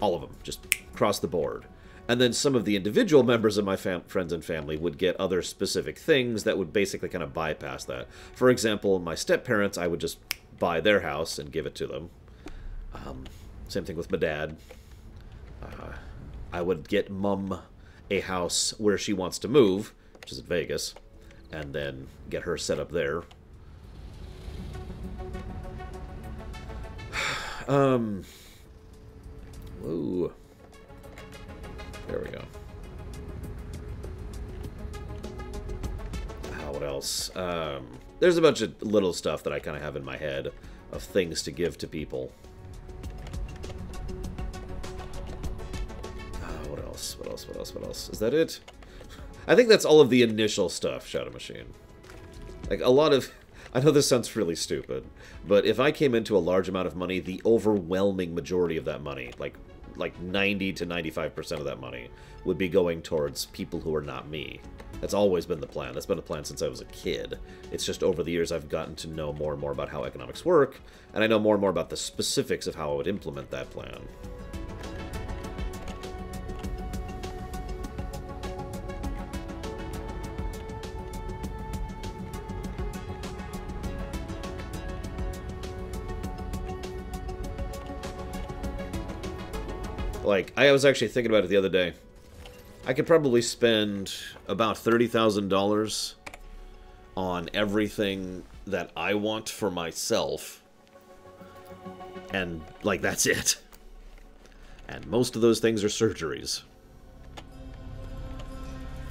All of them, just across the board. And then some of the individual members of my friends and family would get other specific things that would basically kind of bypass that. For example, my step-parents, I would just buy their house and give it to them. Same thing with my dad. I would get Mum a house where she wants to move, which is in Vegas, and then get her set up there. Ooh. There we go. What else? There's a bunch of little stuff that I kind of have in my head of things to give to people. What else? What else? What else? What else? Is that it? I think that's all of the initial stuff, Shadow Machine. Like, a lot of... I know this sounds really stupid, but if I came into a large amount of money, the overwhelming majority of that money, like 90 to 95% of that money, would be going towards people who are not me. That's always been the plan. That's been the plan since I was a kid. It's just over the years I've gotten to know more and more about how economics work, and I know more and more about the specifics of how I would implement that plan. Like, I was actually thinking about it the other day. I could probably spend about $30,000 on everything that I want for myself. And, like, that's it. And most of those things are surgeries.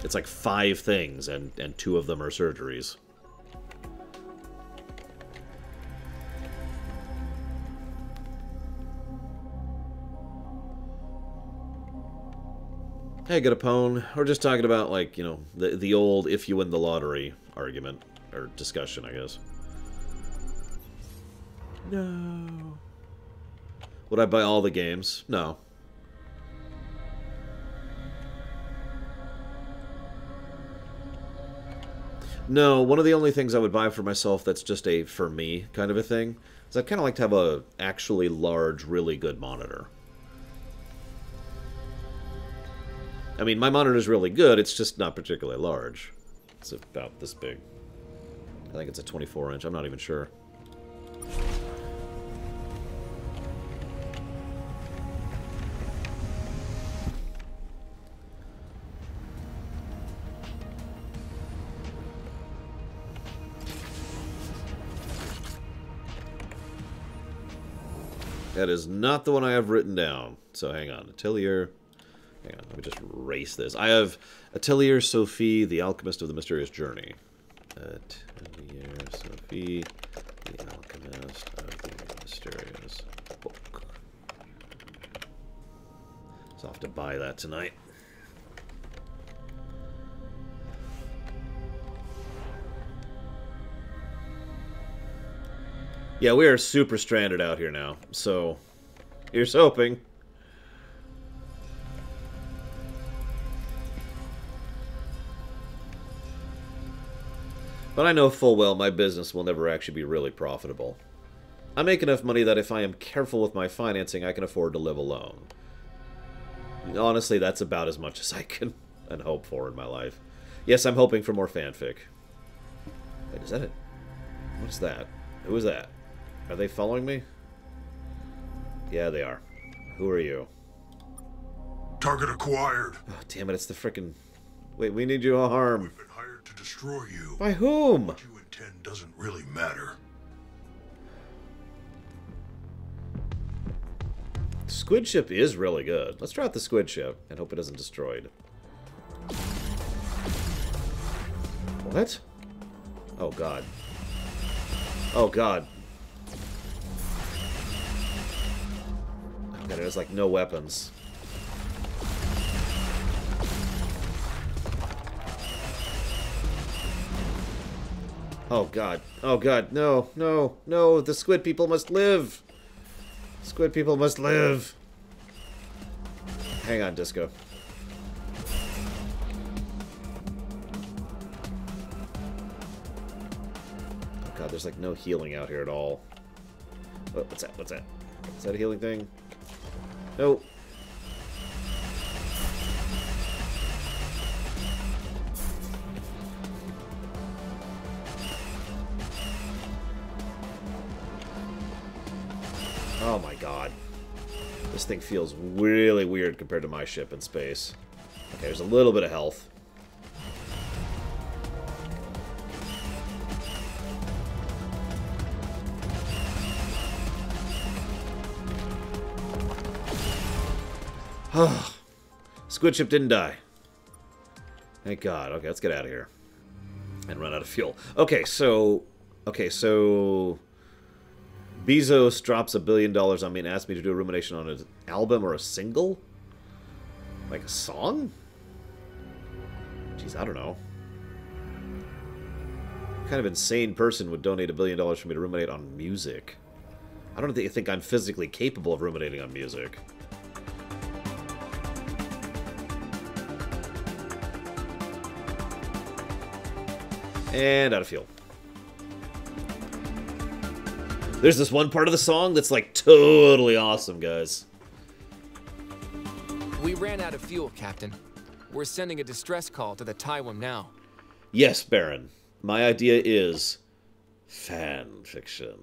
It's like 5 things, and 2 of them are surgeries. Hey, Gutapone. We're just talking about, like, you know, the old if you win the lottery argument, or discussion, I guess. No. Would I buy all the games? No. No, one of the only things I would buy for myself that's just a for me kind of a thing is I'd kind of like to have a actually large, really good monitor. I mean, my monitor's really good, it's just not particularly large. It's about this big. I think it's a 24-inch. I'm not even sure. That is not the one I have written down. So hang on. Atelier. Hang on. Let me just erase this. I have Atelier Sophie, the Alchemist of the Mysterious Journey. Atelier Sophie, the Alchemist of the Mysterious Book. So I'll have to buy that tonight. Yeah, we are super stranded out here now, so here's hoping. But I know full well my business will never actually be really profitable. I make enough money that if I am careful with my financing, I can afford to live alone. Honestly, that's about as much as I can and hope for in my life. Yes, I'm hoping for more fanfic. Wait, is that it? What's that? Who is that? Are they following me? Yeah, they are. Who are you? Target acquired. Oh, damn it, it's the frickin'... Wait, we need you to harm. We've been hired to destroy you. By whom? What you intend doesn't really matter. Squid ship is really good. Let's try out the squid ship and hope it isn't destroyed. What? Oh, God. Oh, God. God, there's like no weapons. Oh, God. Oh, God. No, no, no. The squid people must live. Squid people must live. Hang on, Disco. Oh, God, there's like no healing out here at all. Oh, what's that? What's that? Is that a healing thing? No. Oh my God. This thing feels really weird compared to my ship in space. Okay, there's a little bit of health. Squid ship didn't die. Thank God. Okay, let's get out of here. And run out of fuel. Okay, so... Bezos drops $1 billion on me and asks me to do a rumination on an album or a single? Like a song? Jeez, I don't know. What kind of insane person would donate $1 billion for me to ruminate on music? I don't think I'm physically capable of ruminating on music. And out of fuel. There's this one part of the song that's like totally awesome, guys. We ran out of fuel, Captain. We're sending a distress call to the Taiwan now. Yes, Baron. My idea is fan fiction.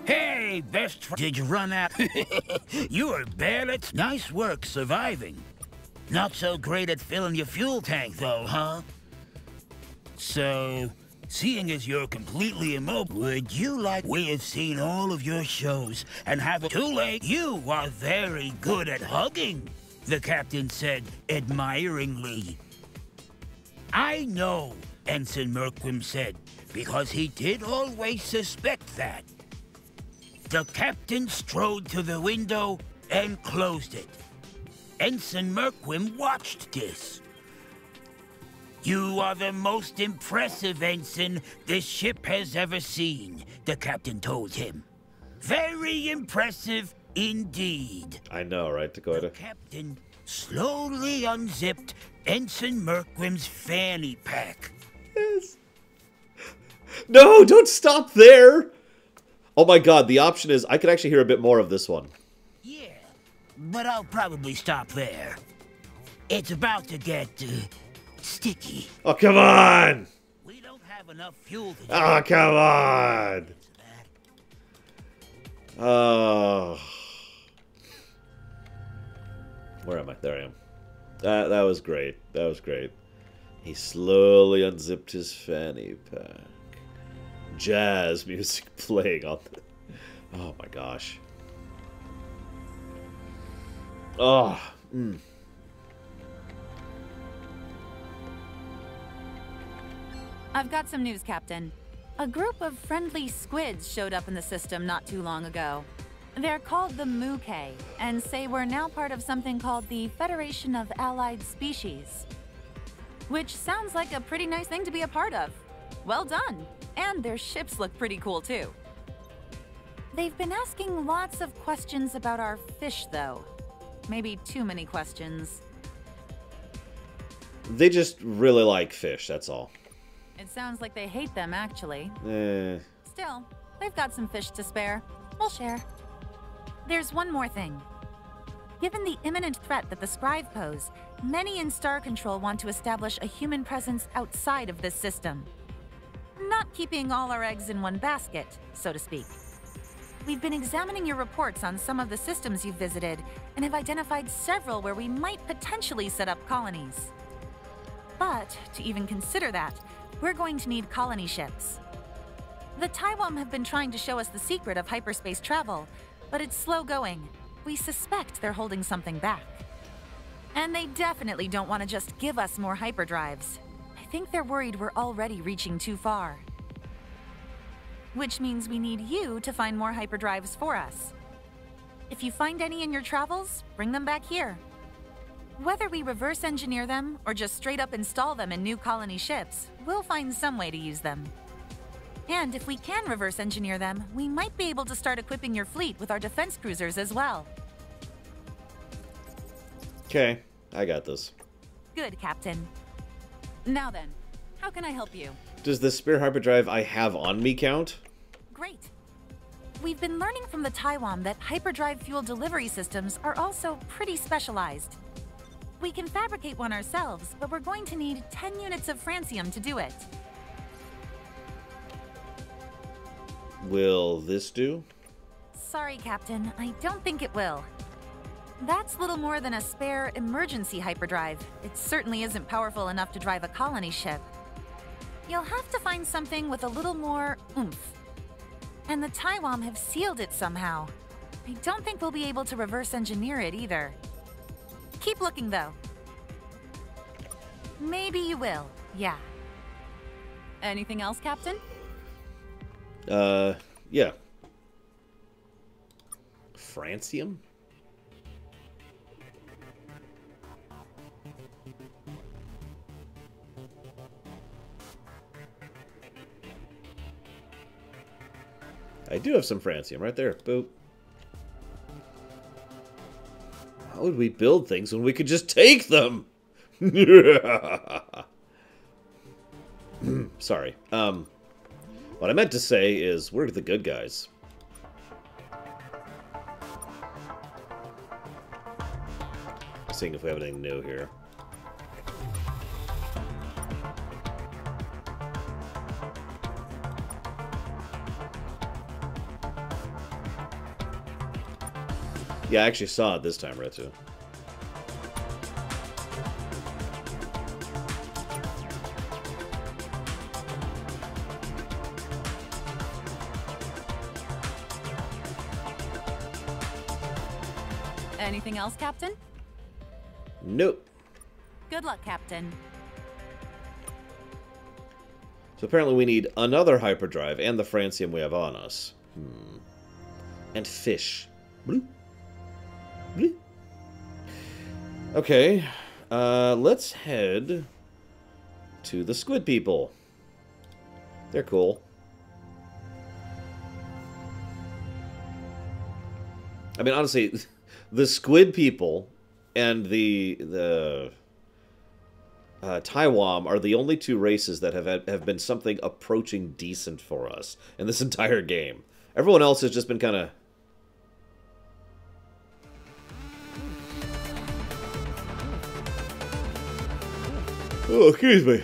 Hey, best friend. Did you run out? You were bad. Nice work surviving. Not so great at filling your fuel tank, though, huh? So, seeing as you're completely immobile, would you like... We have seen all of your shows and have a... Too late. You are very good at hugging, the captain said admiringly. I know, Ensign Merquim said, because he did always suspect that. The captain strode to the window and closed it. Ensign Merquim watched this. You are the most impressive ensign this ship has ever seen, the captain told him. Very impressive indeed. I know, right, Dakota? The captain slowly unzipped Ensign Merquim's fanny pack. Yes. No, don't stop there! Oh my God, the option is I could actually hear a bit more of this one. Yeah, but I'll probably stop there. It's about to get sticky. Oh, come on! We don't have enough fuel to... Oh, come on! Oh. Where am I? There I am. That was great. That was great. He slowly unzipped his fanny pack. Jazz music playing on the... Oh my gosh. Oh. I've got some news, Captain. A group of friendly squids showed up in the system not too long ago. They're called the Muke, and say we're now part of something called the Federation of Allied Species. Which sounds like a pretty nice thing to be a part of. Well done! And their ships look pretty cool too. They've been asking lots of questions about our fish, though. Maybe too many questions. They just really like fish, that's all. It sounds like they hate them, actually. Still, they've got some fish to spare. We'll share. There's one more thing. Given the imminent threat that the Scribe pose, many in Star Control want to establish a human presence outside of this system. Not keeping all our eggs in one basket, so to speak. We've been examining your reports on some of the systems you've visited, and have identified several where we might potentially set up colonies. But, to even consider that, we're going to need colony ships. The Taiwan have been trying to show us the secret of hyperspace travel, but it's slow going. We suspect they're holding something back. And they definitely don't want to just give us more hyperdrives. I think they're worried we're already reaching too far. Which means we need you to find more hyperdrives for us. If you find any in your travels, bring them back here. Whether we reverse engineer them or just straight up install them in new colony ships, we'll find some way to use them. And if we can reverse engineer them, we might be able to start equipping your fleet with our defense cruisers as well. okay, I got this. Good, Captain. Now then, how can I help you? Does the spare hyperdrive I have on me count? Great. We've been learning from the Taiwan that hyperdrive fuel delivery systems are also pretty specialized. We can fabricate one ourselves, but we're going to need 10 units of francium to do it. Will this do? Sorry, Captain, I don't think it will. That's little more than a spare emergency hyperdrive. It certainly isn't powerful enough to drive a colony ship. You'll have to find something with a little more oomph. And the Taiwan have sealed it somehow. I don't think we'll be able to reverse engineer it either. Keep looking, though. Maybe you will, yeah. Anything else, Captain? Yeah. Francium? I do have some francium right there. Boop. How would we build things when we could just take them? Sorry. What I meant to say is, we're the good guys. Seeing if we have anything new here. Yeah, I actually saw it this time, Retsu. Anything else, Captain? Nope. Good luck, Captain. So apparently we need another hyperdrive and the francium we have on us. And fish. Bloop. Bloop. Okay, let's head to the squid people. They're cool. I mean, honestly, the squid people and the Taiwan are the only two races that have been something approaching decent for us in this entire game. Everyone else has just been kind of... Oh, excuse me.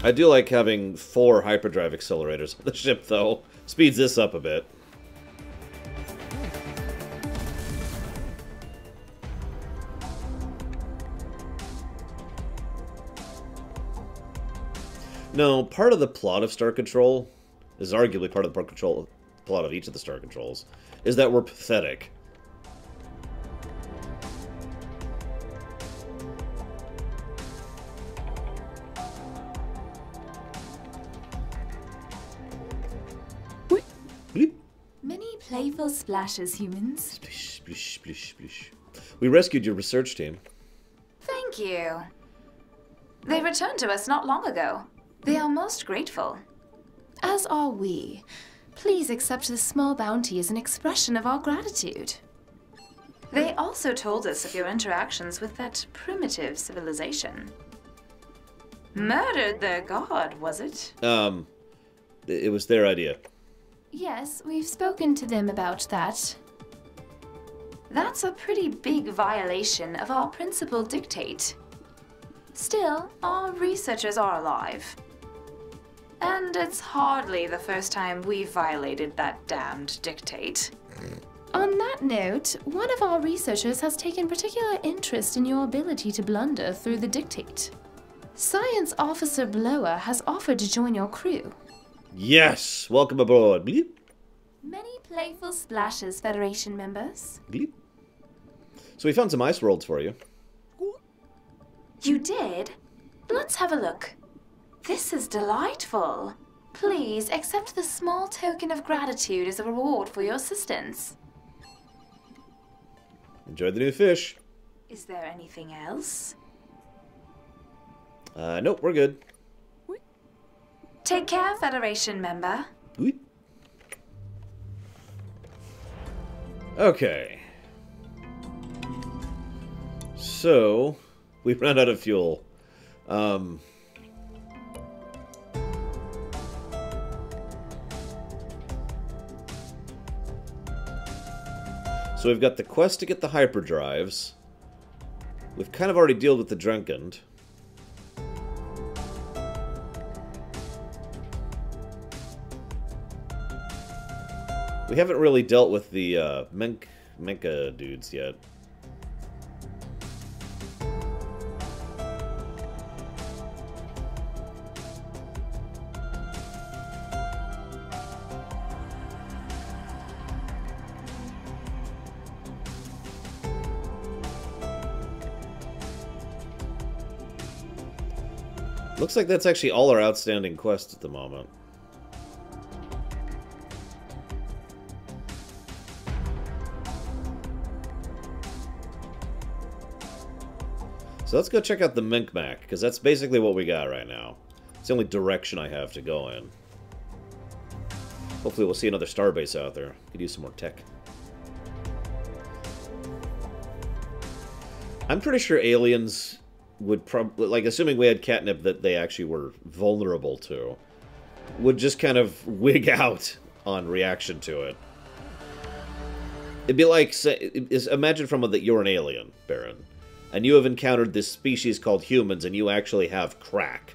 I do like having 4 hyperdrive accelerators on the ship, though. Speeds this up a bit. No, part of the plot of Star Control is arguably part of the plot of each of the Star Controls, is that we're pathetic. Bleep. Many playful splashes, humans. Splish, splish, splish, splish. We rescued your research team. Thank you. They returned to us not long ago. They are most grateful. As are we. Please accept this small bounty as an expression of our gratitude. They also told us of your interactions with that primitive civilization. Murdered their god, was it? It was their idea. Yes, we've spoken to them about that. That's a pretty big violation of our principal dictate. Still, our researchers are alive. And it's hardly the first time we've violated that damned dictate. On that note, one of our researchers has taken particular interest in your ability to blunder through the dictate. Science Officer Blower has offered to join your crew. Yes! Welcome aboard. Bleep. Many playful splashes, Federation members. Bleep. So we found some ice worlds for you. You did? Let's have a look. This is delightful. Please accept this small token of gratitude as a reward for your assistance. Enjoy the new fish. Is there anything else? Nope, we're good. Take care, Federation member. Bleep. Okay. So, we ran out of fuel. So we've got the quest to get the hyperdrives. We've kind of already dealt with the Drenkened. We haven't really dealt with the Menka dudes yet. Looks like that's actually all our outstanding quests at the moment. So let's go check out the Minkmac, because that's basically what we got right now. It's the only direction I have to go in. Hopefully we'll see another starbase out there. Could use some more tech. I'm pretty sure aliens would probably, like, assuming we had catnip that they actually were vulnerable to, would just kind of wig out on reaction to it. It'd be like, say, imagine that you're an alien, Baron, and you have encountered this species called humans, and you actually have crack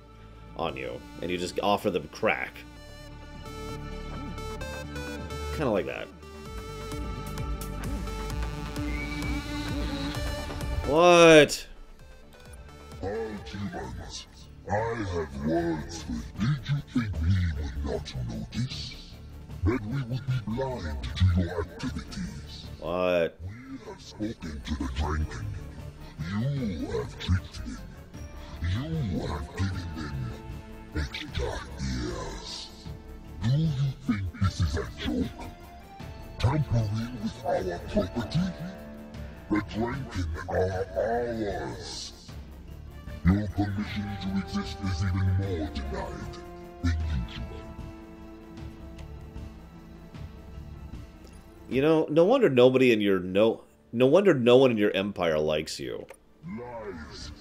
on you, and you just offer them crack. Kind of like that. What? Humans, I have words for you. Did you think we would not notice? That we would be blind to your activities? What? We have spoken to the Drenken. You have tricked them. You have given them extra ears. Do you think this is a joke? Tampering with our property? The Drenken are ours. Your permission to exist is even more denied than usual. You know, no wonder nobody in your no wonder no one in your empire likes you. Lies.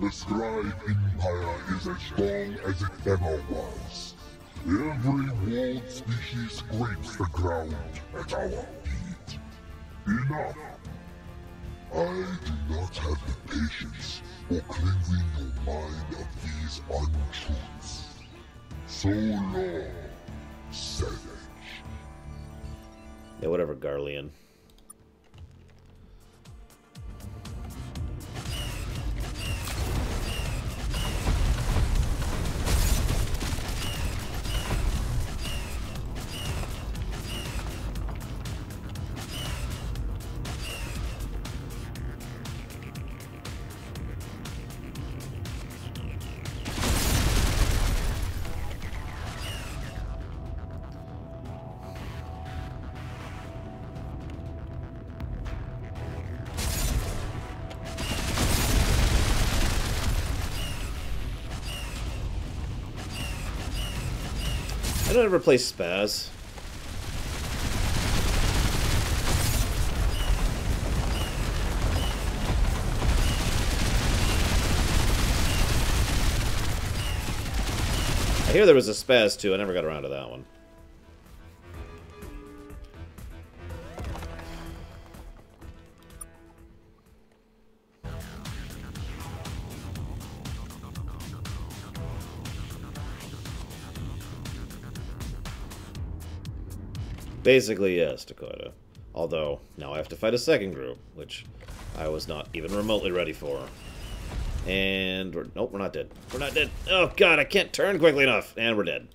The Scribe Empire is as strong as it ever was. Every world species scrapes the ground at our feet. Enough. I do not have the patience for cleansing your mind of these untruths. So long, savage. Yeah, whatever, Garlean. I don't ever play Spaz. I hear there was a Spaz too. I never got around to that one. Basically, yes, Dakota. Although, now I have to fight a second group, which I was not even remotely ready for. And nope, we're not dead. We're not dead. Oh god, I can't turn quickly enough. And we're dead.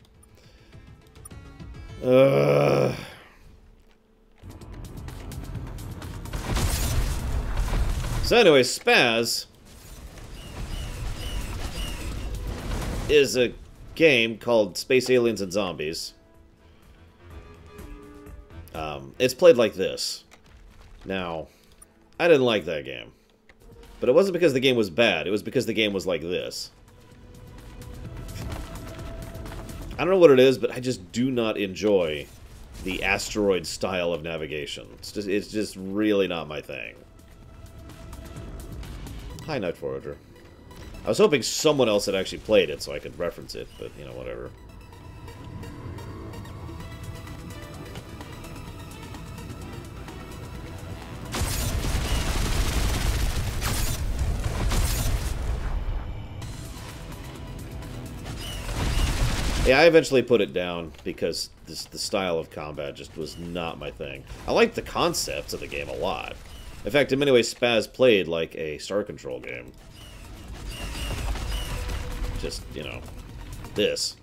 So anyway, Spaz is a game called Space Aliens and Zombies. It's played like this. Now, I didn't like that game. But it wasn't because the game was bad, it was because the game was like this. I don't know what it is, but I just do not enjoy the asteroid style of navigation. It's just really not my thing. Hi, Night Forager. I was hoping someone else had actually played it so I could reference it, but, you know, whatever. Yeah, I eventually put it down because the style of combat just was not my thing. I liked the concepts of the game a lot. In fact, in many ways, Spaz played like a Star Control game. Just, you know, this.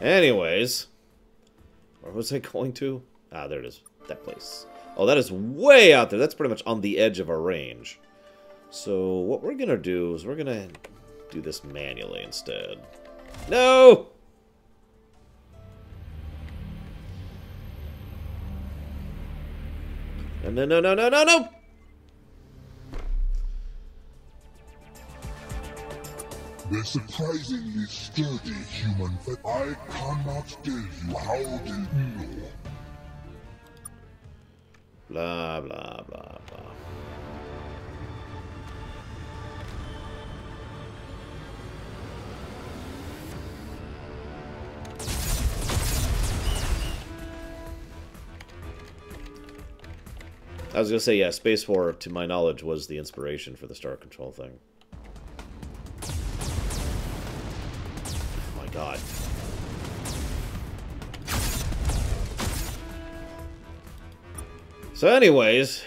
Anyways, where was I going to? Ah, there it is. That place. Oh, that is way out there. That's pretty much on the edge of our range. So what we're going to do is we're going to do this manually instead. No! No, no, no, no, no, no! The surprisingly sturdy human that I cannot tell you how they know. Blah, blah, blah, blah. I was going to say, yeah, Space War, to my knowledge, was the inspiration for the Star Control thing. God. So anyways,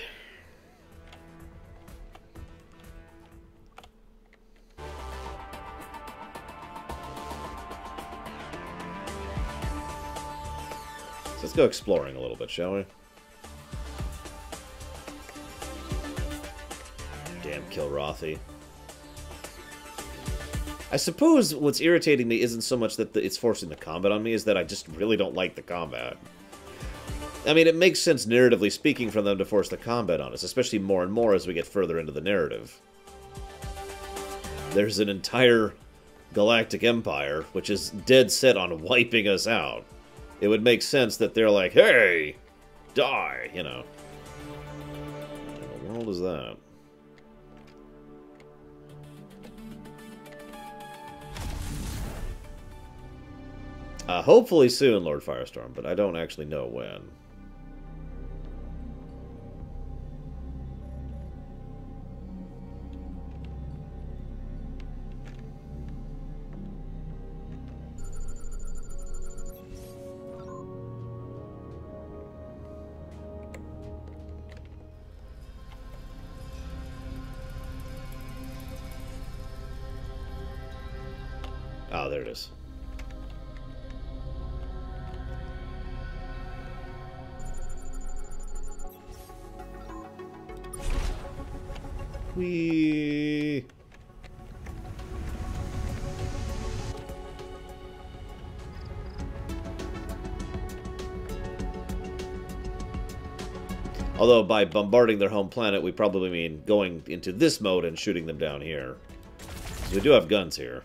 let's go exploring a little bit, shall we? Damn Kilrathi. I suppose what's irritating me isn't so much that it's forcing the combat on me, is that I just really don't like the combat. I mean, it makes sense narratively speaking for them to force the combat on us, especially more and more as we get further into the narrative. There's an entire Galactic Empire, which is dead set on wiping us out, it would make sense that they're like, hey, die, you know. What the world is that? Hopefully soon, Lord Firestorm, but I don't actually know when. Ah, there it is. Whee! Although by bombarding their home planet, we probably mean going into this mode and shooting them down here. So we do have guns here.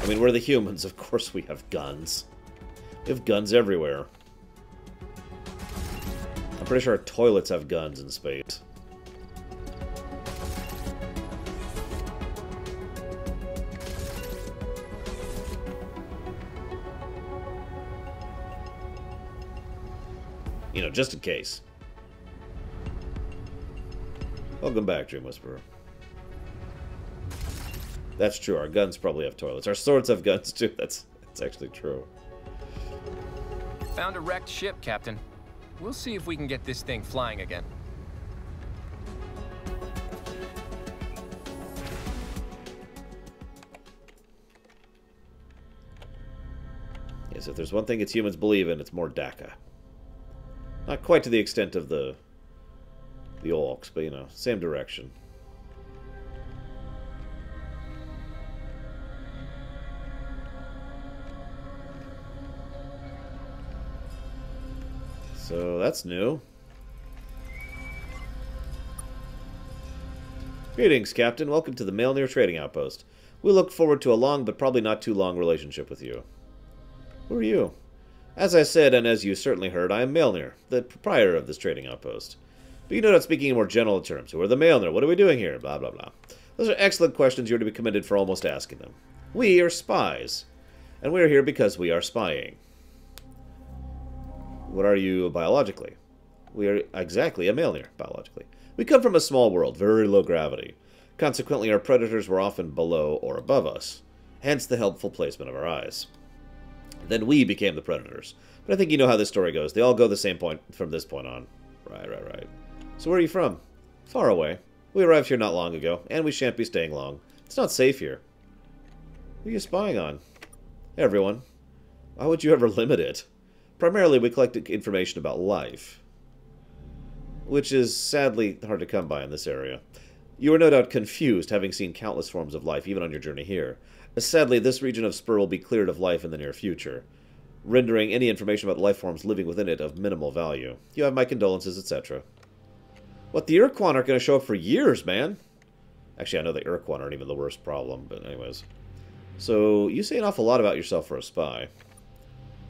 I mean, we're the humans. Of course we have guns. We have guns everywhere. I'm pretty sure our toilets have guns in space. You know, just in case. Welcome back, Dream Whisperer. That's true. Our guns probably have toilets. Our swords have guns too. That's actually true. Found a wrecked ship, Captain. We'll see if we can get this thing flying again. Yes, if there's one thing its humans believe in, it's more DACA. Not quite to the extent of the Orcs, but, you know, same direction. So, that's new. Greetings, Captain. Welcome to the Mjolnir Trading Outpost. We look forward to a long, but probably not too long, relationship with you. Who are you? As I said, and as you certainly heard, I am Mjolnir, the proprietor of this trading outpost. But you know, not speaking in more general terms. Who are the Mjolnir? What are we doing here? Blah, blah, blah. Those are excellent questions. You're to be commended for almost asking them. We are spies. And we are here because we are spying. What are you biologically? We are exactly a Mjolnir, biologically. We come from a small world, very low gravity. Consequently, our predators were often below or above us. Hence the helpful placement of our eyes. Then we became the predators. But I think you know how this story goes. They all go the same point from this point on. Right. So where are you from? Far away. We arrived here not long ago, and we shan't be staying long. It's not safe here. Who are you spying on? Everyone. Why would you ever limit it? Primarily, we collect information about life. Which is sadly hard to come by in this area. You are no doubt confused, having seen countless forms of life, even on your journey here. Sadly, this region of Spur will be cleared of life in the near future, rendering any information about life forms living within it of minimal value. You have my condolences, etc. What, the Urquan aren't going to show up for years, man? Actually, I know the Urquan aren't even the worst problem, but anyways. So, you say an awful lot about yourself for a spy.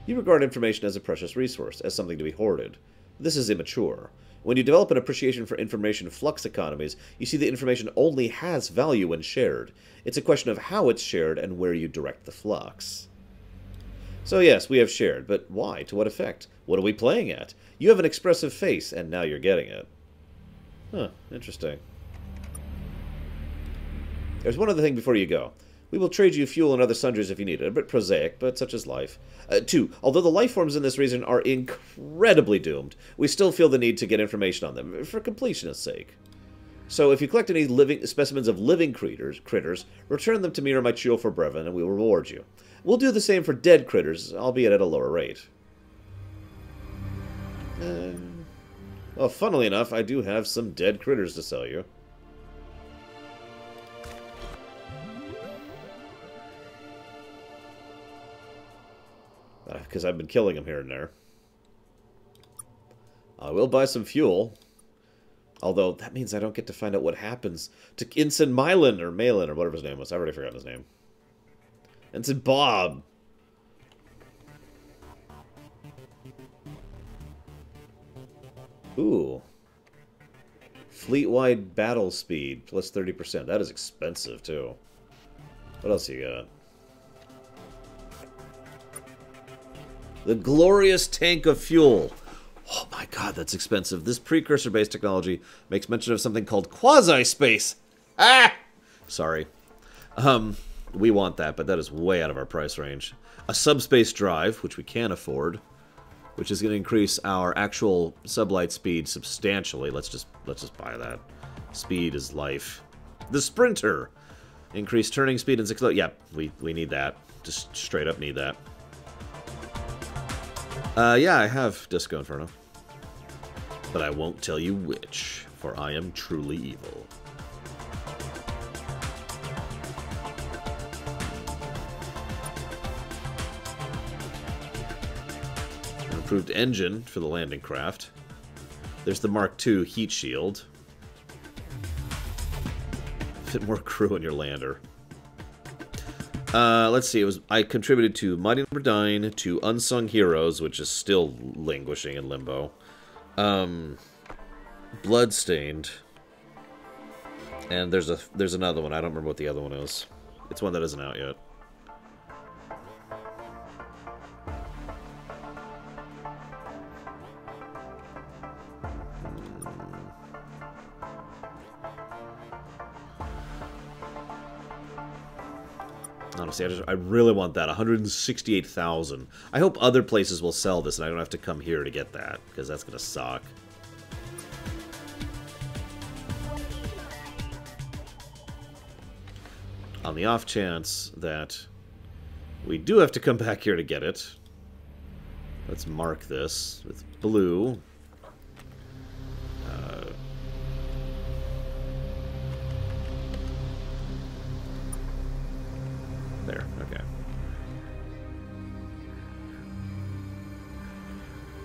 You regard information as a precious resource, as something to be hoarded. This is immature. When you develop an appreciation for information flux economies, you see that information only has value when shared. It's a question of how it's shared and where you direct the flux. So yes, we have shared, but why? To what effect? What are we playing at? You have an expressive face, and now you're getting it. Huh, interesting. There's one other thing before you go. We will trade you fuel and other sundries if you need it. A bit prosaic, but such is life. 2. Although the life forms in this region are incredibly doomed, we still feel the need to get information on them, for completionist's sake. So if you collect any living specimens of living critters, return them to me or my Chio for Brevin, and we will reward you. We'll do the same for dead critters, albeit at a lower rate. Well, funnily enough, I do have some dead critters to sell you. Because I've been killing them here and there. I will buy some fuel. Although, that means I don't get to find out what happens to Ensign Mylan, or Malin, or whatever his name was. I've already forgotten his name. And said Bob. Ooh. Fleet-wide battle speed, plus 30%. That is expensive, too. What else you got? The glorious tank of fuel. Oh my god, that's expensive. This precursor-based technology makes mention of something called quasi-space. Ah! Sorry. We want that, but that is way out of our price range. A subspace drive, which we can afford, which is going to increase our actual sublight speed substantially. Let's just buy that. Speed is life. The Sprinter. Increased turning speed and 6... Yep, we need that. Just straight up need that. Yeah, I have Disco Inferno. But I won't tell you which, for I am truly evil. An improved engine for the landing craft. There's the Mark II heat shield. Fit more crew in your lander. Let's see, I contributed to Mighty Number 9, to Unsung Heroes, which is still languishing in limbo. Bloodstained. And there's another one, I don't remember what the other one is. It's one that isn't out yet. Honestly, I really want that. 168,000. I hope other places will sell this and I don't have to come here to get that, because that's going to suck. On the off chance that we do have to come back here to get it, let's mark this with blue. There, okay.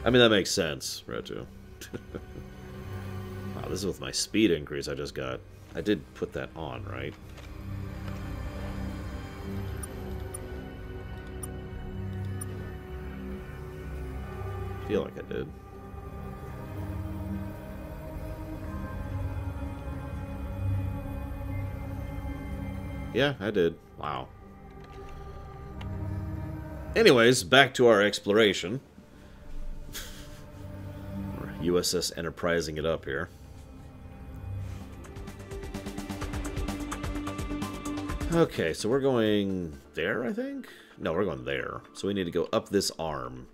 I mean, that makes sense, Retu. Wow, this is with my speed increase I just got. I did put that on, right? I feel like I did. Yeah, I did. Wow. Anyways, back to our exploration. We're USS Enterprising it up here. Okay, so we're going there, I think? No, we're going there. So we need to go up this arm.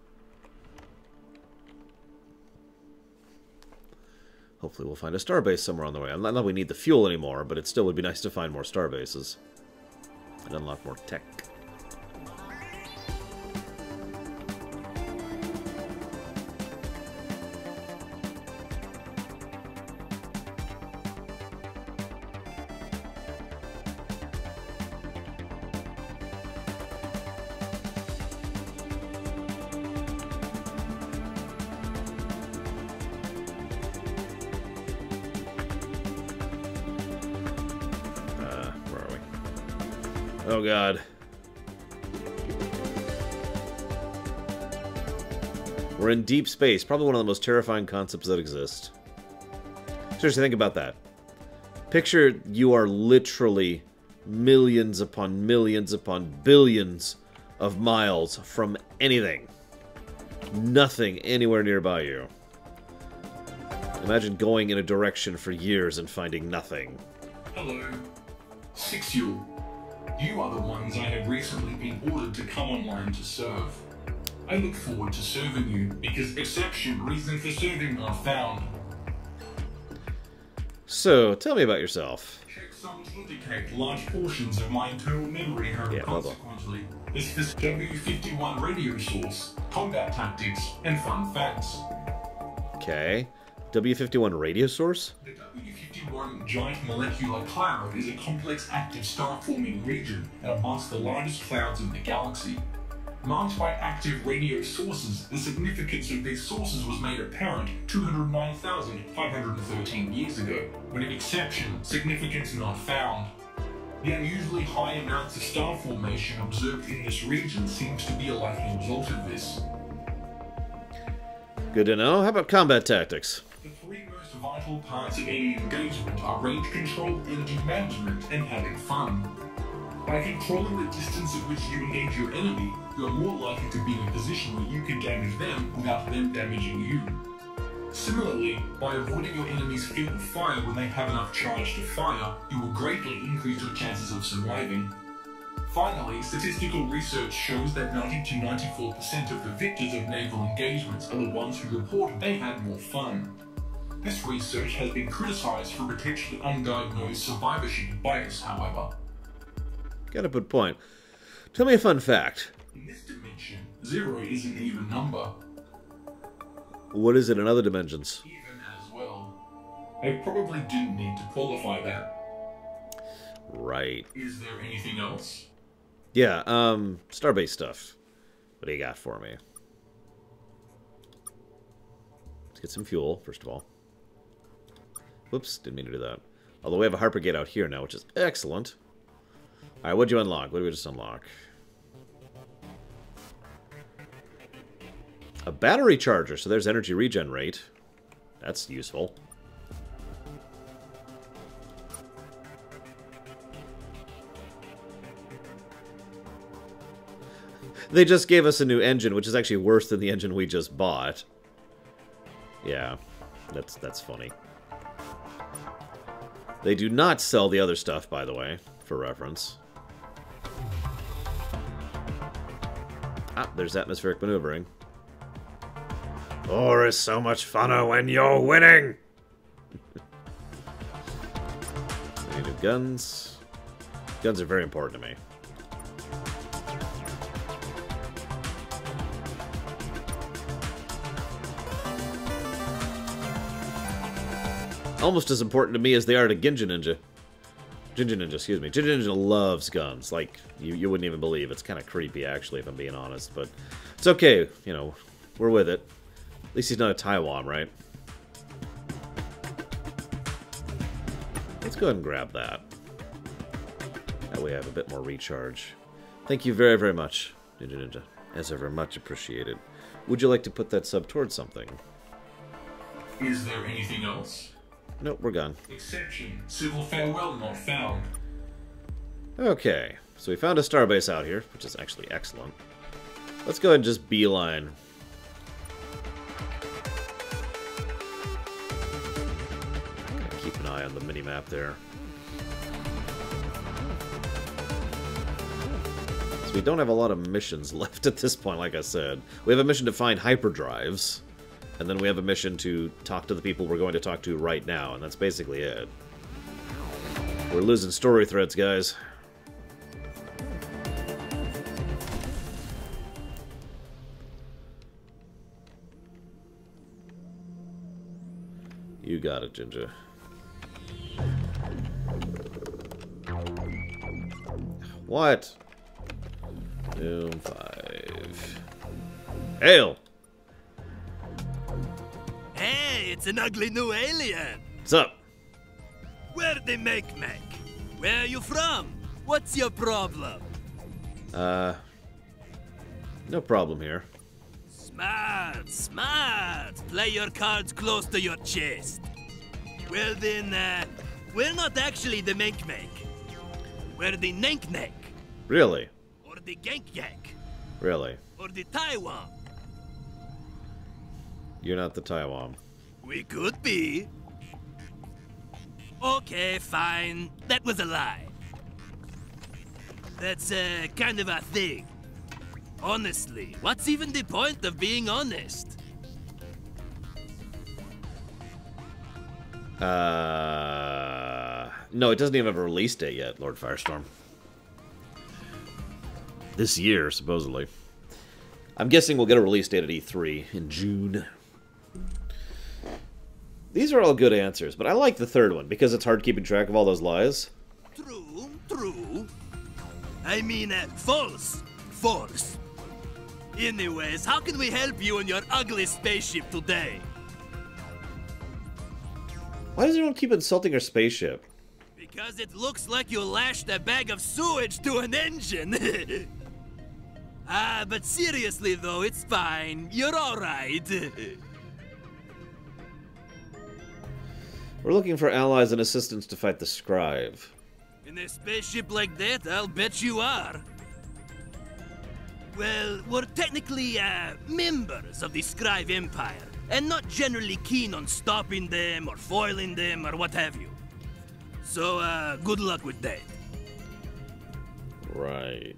Hopefully we'll find a starbase somewhere on the way. Not that we need the fuel anymore, but it still would be nice to find more starbases. And unlock more tech. Oh god. We're in deep space. Probably one of the most terrifying concepts that exist. Seriously, think about that. Picture you are literally millions upon billions of miles from anything. Nothing anywhere nearby you. Imagine going in a direction for years and finding nothing. Hello. Sixual. You are the ones I have recently been ordered to come online to serve. I look forward to serving you, because exception reason for serving are found. So, tell me about yourself. Checksums indicate large portions of my internal memory have consequently. This is W51 radio source, combat tactics, and fun facts. Okay. W51 radio source? The W51 giant molecular cloud is a complex active star-forming region and amongst the largest clouds in the galaxy. Marked by active radio sources, the significance of these sources was made apparent 209,513 years ago, when an exception, significance not found. The unusually high amounts of star formation observed in this region seems to be a likely result of this. Good to know. How about combat tactics? The three most vital parts of any engagement are range control, energy management, and having fun. By controlling the distance at which you engage your enemy, you are more likely to be in a position where you can damage them without them damaging you. Similarly, by avoiding your enemy's field of fire when they have enough charge to fire, you will greatly increase your chances of surviving. Finally, statistical research shows that 90 to 94% of the victors of naval engagements are the ones who report they had more fun. This research has been criticized for potentially undiagnosed survivorship bias, however. Got a good point. Tell me a fun fact. In this dimension, 0 is an even number. What is it in other dimensions? Even as well. I probably didn't need to qualify that. Right. Is there anything else? Yeah, Starbase stuff. What do you got for me? Let's get some fuel, first of all. Whoops, didn't mean to do that. Although we have a Harper gate out here now, which is excellent. Alright, what'd you unlock? What did we just unlock? A battery charger, so there's energy regen rate. That's useful. They just gave us a new engine, which is actually worse than the engine we just bought. Yeah, that's funny. They do not sell the other stuff, by the way, for reference. Ah, there's atmospheric maneuvering. War is so much funner when you're winning! We need guns. Guns are very important to me. Almost as important to me as they are to Ginja Ninja. Ginja Ninja, excuse me. Ginja Ninja loves guns. Like, you wouldn't even believe. It's kind of creepy, actually, if I'm being honest. But it's okay. You know, we're with it. At least he's not a Taiwan, right? Let's go ahead and grab that. That way I have a bit more recharge. Thank you very, very much, Ninja Ninja. As ever, much appreciated. Would you like to put that sub towards something? Is there anything else? Nope, we're gone. Exception. Civil farewell not found. Okay, so we found a starbase out here, which is actually excellent. Let's go ahead and just beeline. Keep an eye on the mini-map there. So we don't have a lot of missions left at this point, like I said. We have a mission to find hyperdrives. And then we have a mission to talk to the people we're going to talk to right now, and that's basically it. We're losing story threads, guys. You got it, Ginger. What? Doom 5. Hail! Hey, it's an ugly new alien. What's up? Where they make? Where are you from? What's your problem? No problem here. Smart, smart. Play your cards close to your chest. Well then, we're not actually the Mank. We're the Nank. Really? Or the Gank. Really? Or the Taiwan. You're not the Taiwan. We could be. Okay, fine. That was a lie. That's kind of a thing. Honestly, what's even the point of being honest? No, it doesn't even have a release date yet, Lord Firestorm. This year, supposedly. I'm guessing we'll get a release date at E3 in June. These are all good answers, but I like the third one because it's hard keeping track of all those lies. True. I mean, false. Anyways, how can we help you in your ugly spaceship today? Why does everyone keep insulting our spaceship? Because it looks like you lashed a bag of sewage to an engine. But seriously though, it's fine. You're alright. We're looking for allies and assistants to fight the Scribe. In a spaceship like that, I'll bet you are. Well, we're technically, members of the Scribe Empire, and not generally keen on stopping them or foiling them or what have you. So, good luck with that. Right.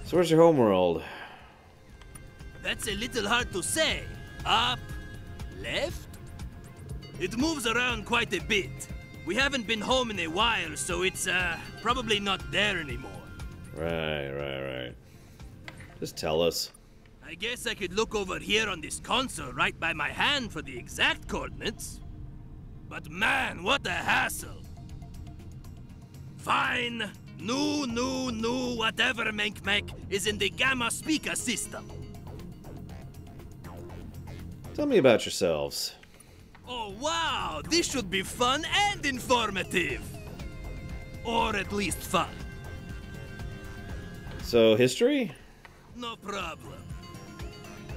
So where's your homeworld? That's a little hard to say. Up, left? It moves around quite a bit. We haven't been home in a while, so it's, probably not there anymore. Right. Just tell us. I guess I could look over here on this console right by my hand for the exact coordinates. But man, what a hassle. Fine. No, whatever Menkmek is in the Gamma speaker system. Tell me about yourselves. Oh wow, this should be fun and informative. Or at least fun. So, history? No problem.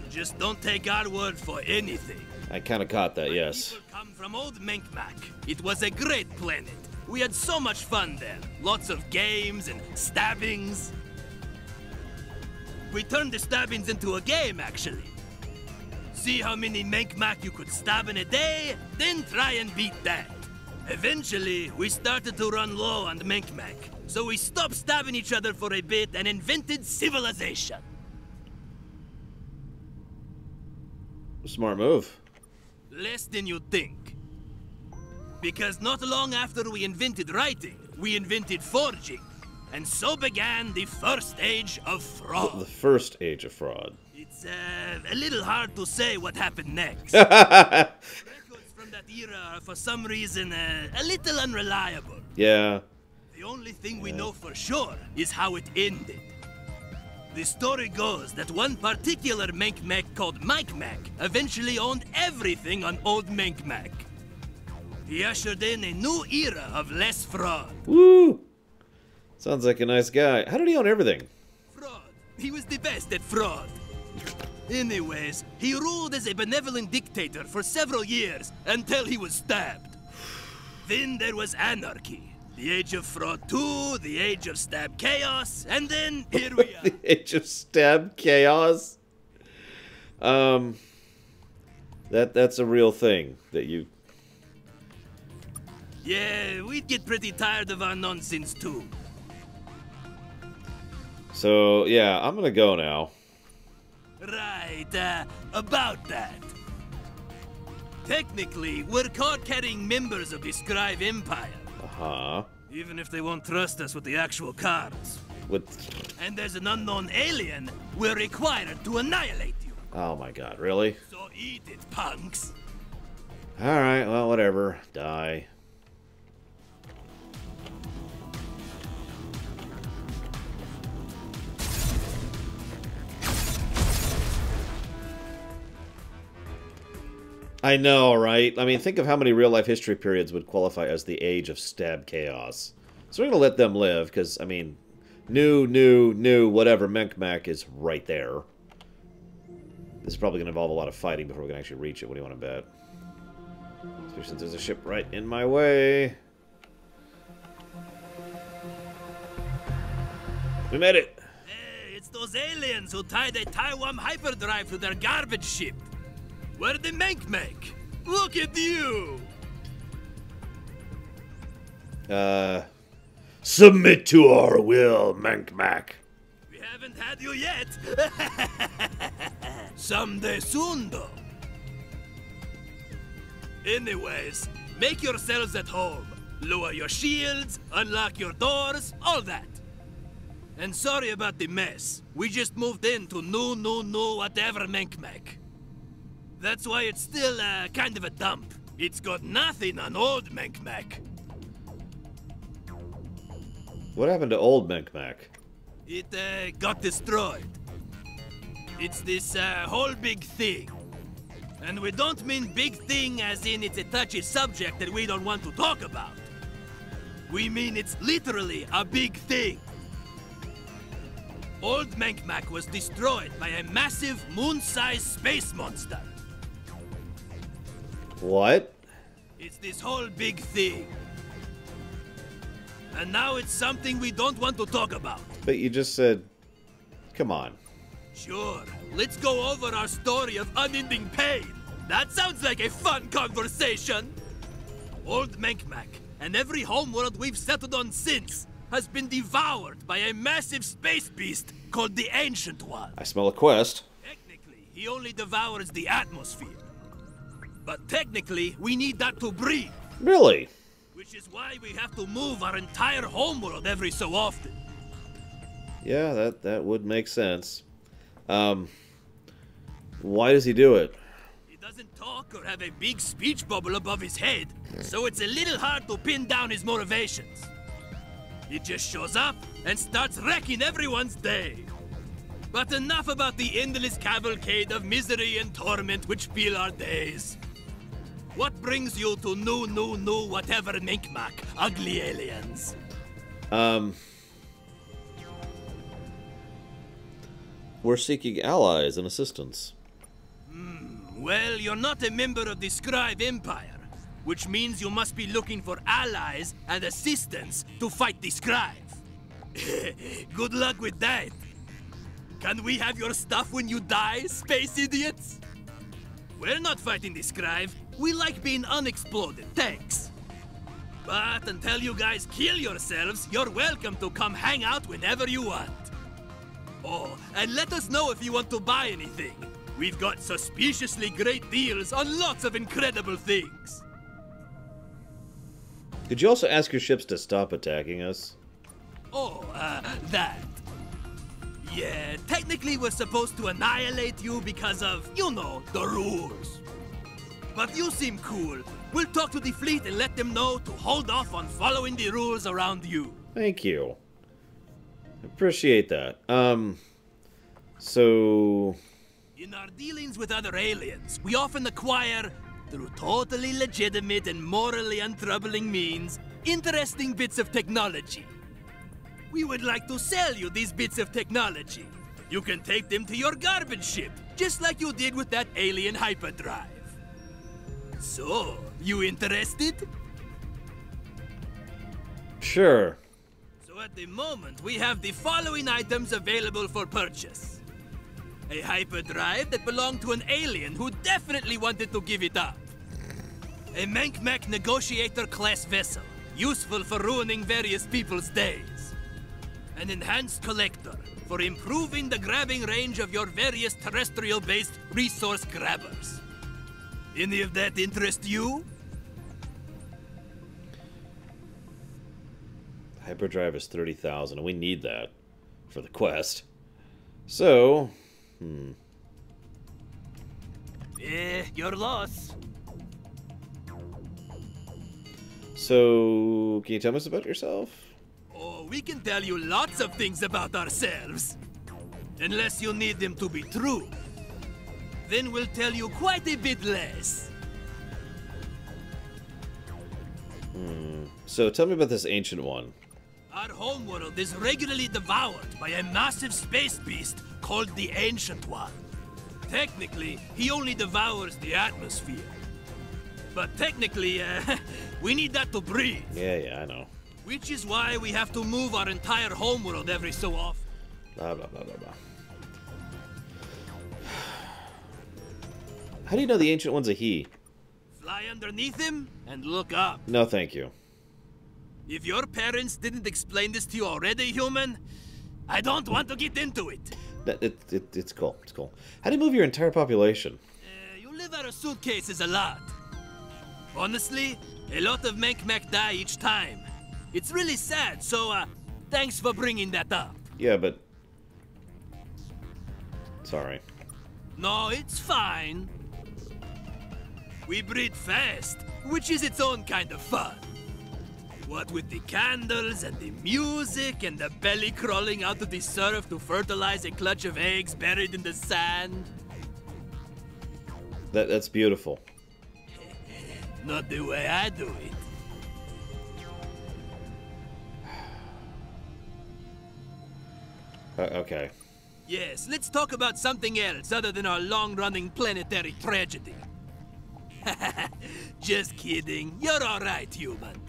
Just don't take our word for anything. I kind of caught that, yes. People come from old Menkmak. It was a great planet. We had so much fun there. Lots of games and stabbings. We turned the stabbings into a game, actually. See how many Menkmak you could stab in a day, then try and beat that. Eventually, we started to run low on Menkmak, so we stopped stabbing each other for a bit and invented civilization. Smart move. Less than you'd think. Because not long after we invented writing, we invented forging. And so began the first age of fraud. The first age of fraud. It's a little hard to say what happened next. Records from that era are for some reason a little unreliable. Yeah. The only thing we know for sure is how it ended. The story goes that one particular Menkmak called Mikemak eventually owned everything on old Menkmak. He ushered in a new era of less fraud. Woo! Sounds like a nice guy. How did he own everything? Fraud. He was the best at fraud. Anyways, he ruled as a benevolent dictator for several years until he was stabbed. Then there was anarchy. The Age of Fraud 2, the Age of Stab Chaos, and then here we are. The Age of Stab Chaos? That's a real thing that you... Yeah, we'd get pretty tired of our nonsense too. So, yeah, I'm gonna go now. Right, about that. Technically, we're card-carrying members of the Scribe Empire. Uh-huh. Even if they won't trust us with the actual cards. And there's an unknown alien, we're required to annihilate you. Oh my god, really? So eat it, punks. Alright, well, whatever. Die. I know, right? I mean, think of how many real-life history periods would qualify as the Age of Stab Chaos. So we're gonna let them live, because, I mean, new, whatever, Menkmak is right there. This is probably gonna involve a lot of fighting before we can actually reach it. What do you want to bet? Especially since there's a ship right in my way. We made it! Hey, it's those aliens who tied a Taiwan hyperdrive to their garbage ship. We're the Menkmak. Look at you! Submit to our will, Menkmak. We haven't had you yet. Someday soon, though. Anyways, make yourselves at home. Lower your shields, unlock your doors, all that. And sorry about the mess. We just moved into new, whatever Menkmak. That's why it's still, kind of a dump. It's got nothing on old Menkmak. What happened to old Menkmak? It, got destroyed. It's this, whole big thing. And we don't mean big thing as in it's a touchy subject that we don't want to talk about. We mean it's literally a big thing. Old Menkmak was destroyed by a massive moon-sized space monster. What? It's this whole big thing. And now it's something we don't want to talk about. But you just said, come on. Sure, let's go over our story of unending pain. That sounds like a fun conversation. Old Menkmak, and every homeworld we've settled on since, has been devoured by a massive space beast called the Ancient One. I smell a quest. Technically, he only devours the atmosphere. But technically, we need that to breathe. Really? Which is why we have to move our entire homeworld every so often. Yeah, that would make sense. Why does he do it? He doesn't talk or have a big speech bubble above his head, so it's a little hard to pin down his motivations. He just shows up and starts wrecking everyone's day. But enough about the endless cavalcade of misery and torment which fill our days. What brings you to new whatever Menkmak, ugly aliens? We're seeking allies and assistance. Well, you're not a member of the Scribe Empire, which means you must be looking for allies and assistance to fight the Scribe. Good luck with that. Can we have your stuff when you die, space idiots? We're not fighting the Scribe. We like being unexploded, thanks. But until you guys kill yourselves, you're welcome to come hang out whenever you want. Oh, and let us know if you want to buy anything. We've got suspiciously great deals on lots of incredible things. Could you also ask your ships to stop attacking us? Oh, that. Yeah, technically we're supposed to annihilate you because of, you know, the rules. But you seem cool. We'll talk to the fleet and let them know to hold off on following the rules around you. Thank you. Appreciate that. So... In our dealings with other aliens, we often acquire, through totally legitimate and morally untroubling means, interesting bits of technology. We would like to sell you these bits of technology. You can take them to your garbage ship, just like you did with that alien hyperdrive. So, you interested? Sure. So at the moment, we have the following items available for purchase. A hyperdrive that belonged to an alien who definitely wanted to give it up. A Menkmak Negotiator-class vessel, useful for ruining various people's days. An enhanced collector, for improving the grabbing range of your various terrestrial-based resource grabbers. Any of that interest you? Hyperdrive is 30,000, and we need that for the quest. So, Your loss. So, can you tell us about yourself? Oh, we can tell you lots of things about ourselves. Unless you need them to be true. Then we'll tell you quite a bit less. So, tell me about this Ancient One. Our homeworld is regularly devoured by a massive space beast called the Ancient One. Technically, he only devours the atmosphere. But technically, we need that to breathe. Yeah, I know. Which is why we have to move our entire homeworld every so often. Blah, blah, blah, blah, blah. How do you know the Ancient One's a he? Fly underneath him and look up. No, thank you. If your parents didn't explain this to you already, human, I don't want to get into it. It's cool. It's cool. How do you move your entire population? You live out of suitcases a lot. Honestly, a lot of Menkmak die each time. It's really sad, so, thanks for bringing that up. Yeah, but... Sorry. No, it's fine. We breed fast, which is its own kind of fun. What with the candles and the music and the belly crawling out of the surf to fertilize a clutch of eggs buried in the sand. That's beautiful. Not the way I do it. Okay. Yes, let's talk about something else other than our long-running planetary tragedy. Just kidding. You're all right, human.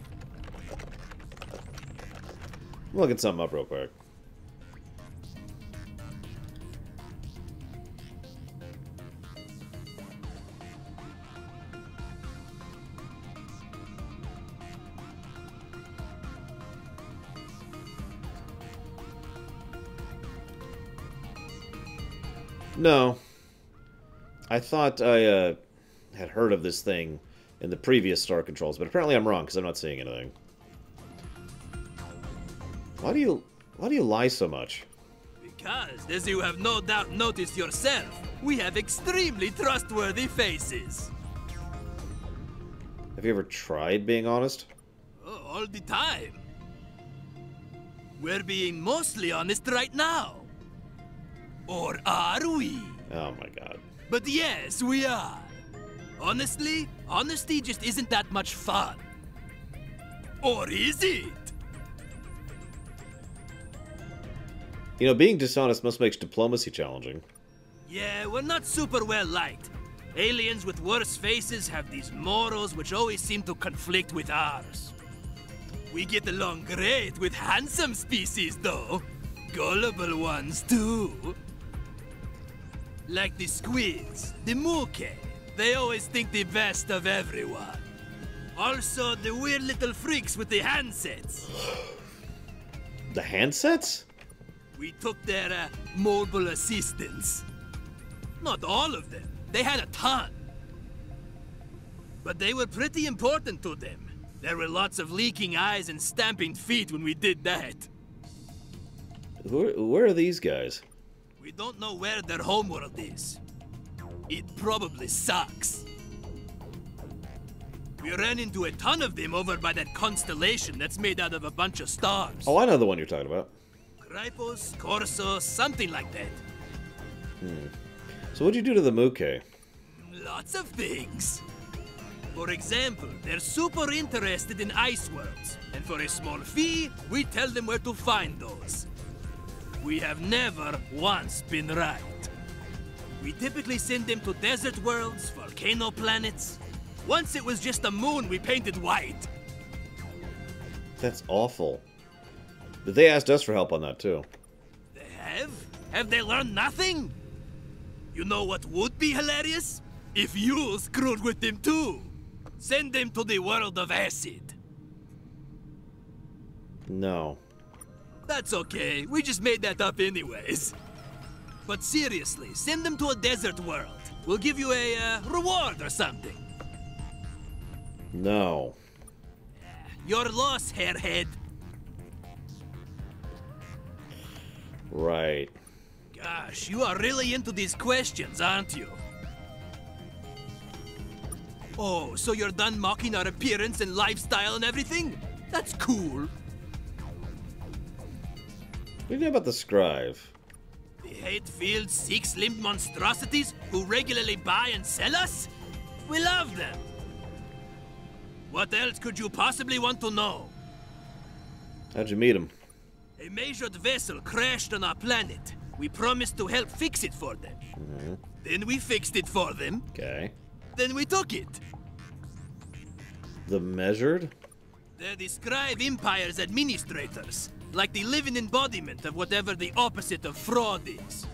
I'm looking something up real quick. No. I thought I had heard of this thing in the previous Star Controls, but apparently I'm wrong because I'm not seeing anything. Why do you lie so much? Because, as you have no doubt noticed yourself, we have extremely trustworthy faces. Have you ever tried being honest? Oh, all the time. We're being mostly honest right now. Or are we? Oh my god. But yes, we are. Honestly, honesty just isn't that much fun. Or is it? You know, being dishonest must make diplomacy challenging. Yeah, we're not super well liked. Aliens with worse faces have these morals which always seem to conflict with ours. We get along great with handsome species, though. Gullible ones, too. Like the squids, the Mookie. They always think the best of everyone. Also, the weird little freaks with the handsets. The handsets? We took their mobile assistants. Not all of them. They had a ton. But they were pretty important to them. There were lots of leaking eyes and stamping feet when we did that. Where are these guys? We don't know where their homeworld is. It probably sucks. We ran into a ton of them over by that constellation that's made out of a bunch of stars. Oh, I know the one you're talking about. Krypos, Corso, something like that. So what'd you do to the Mookie? Lots of things. For example, they're super interested in ice worlds, and for a small fee, we tell them where to find those. We have never once been right. We typically send them to desert worlds, volcano planets. Once it was just a moon we painted white. That's awful. But they asked us for help on that, too. They have? Have they learned nothing? You know what would be hilarious? If you screwed with them too. Send them to the world of acid. No. That's okay. We just made that up anyways. But seriously, send them to a desert world. We'll give you a reward or something. No. Your loss, hairhead. Right. Gosh, you are really into these questions, aren't you? Oh, so you're done mocking our appearance and lifestyle and everything? That's cool. What do you know about the Scribe? The hate-filled, six-limbed monstrosities who regularly buy and sell us? We love them. What else could you possibly want to know? How'd you meet him? A measured vessel crashed on our planet. We promised to help fix it for them. Then we fixed it for them. Okay. Then we took it. The Measured? They're the Scribe Empire's administrators, like the living embodiment of whatever the opposite of fraud is.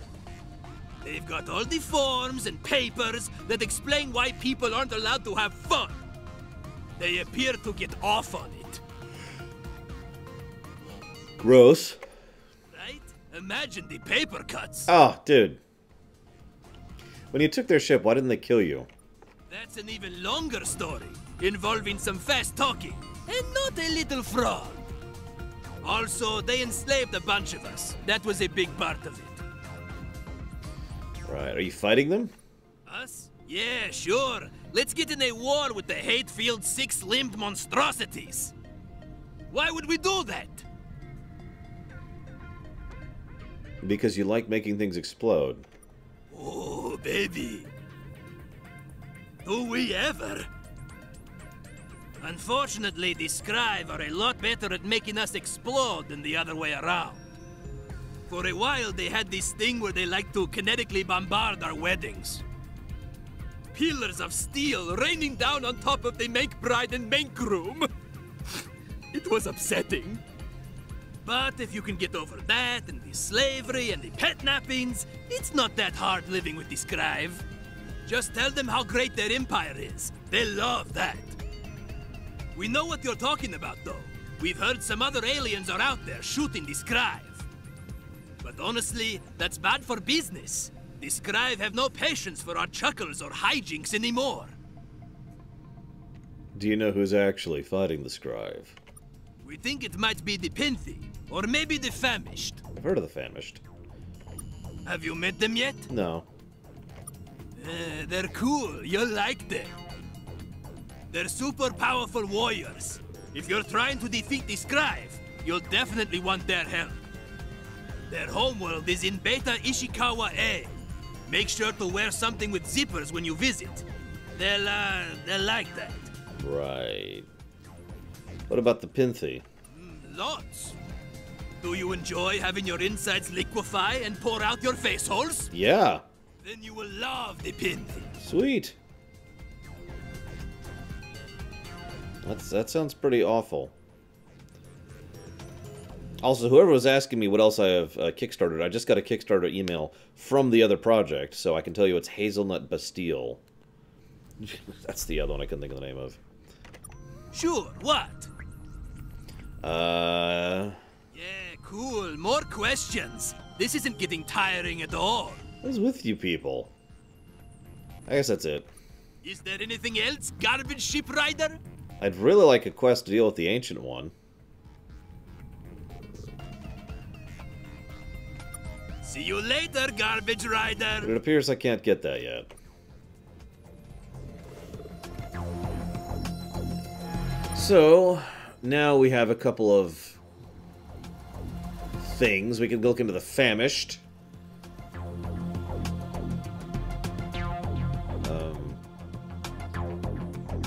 They've got all the forms and papers that explain why people aren't allowed to have fun. They appear to get off on it. Gross. Right? Imagine the paper cuts. Oh, dude. When you took their ship, why didn't they kill you? That's an even longer story, involving some fast talking, and not a little fraud. Also, they enslaved a bunch of us. That was a big part of it. Right. Are you fighting them? Us? Yeah, sure. Let's get in a war with the hate-filled, six-limbed monstrosities. Why would we do that? Because you like making things explode. Oh, baby. Do we ever? Unfortunately, the Scribe are a lot better at making us explode than the other way around. For a while, they had this thing where they like to kinetically bombard our weddings. Pillars of steel raining down on top of the Mank bride and Mank groom. It was upsetting. But if you can get over that, and the slavery, and the pet nappings, it's not that hard living with the Scribe. Just tell them how great their empire is. They'll love that. We know what you're talking about, though. We've heard some other aliens are out there shooting the Scribe. But honestly, that's bad for business. The Scribe have no patience for our chuckles or hijinks anymore. Do you know who's actually fighting the Scribe? We think it might be the Pinthy, or maybe the Famished. I've heard of the Famished. Have you met them yet? No. They're cool. You'll like them. They're super powerful warriors. If you're trying to defeat the Scribe, you'll definitely want their help. Their homeworld is in Beta Ishikawa A. Make sure to wear something with zippers when you visit. They'll like that. Right. What about the Pinthy? Lots. Do you enjoy having your insides liquefy and pour out your face holes? Yeah. Then you will love the Pinthy. Sweet. That sounds pretty awful. Also, whoever was asking me what else I have kickstarted, I just got a Kickstarter email from the other project, so I can tell you it's Hazelnut Bastille. That's the other one I couldn't think of the name of. Sure, what? Yeah, cool. More questions. This isn't getting tiring at all. What is with you people? I guess that's it. Is there anything else, Garbage Ship Rider? I'd really like a quest to deal with the Ancient One. See you later, Garbage Rider. But it appears I can't get that yet. So, now we have a couple of things. We can look into the Famished.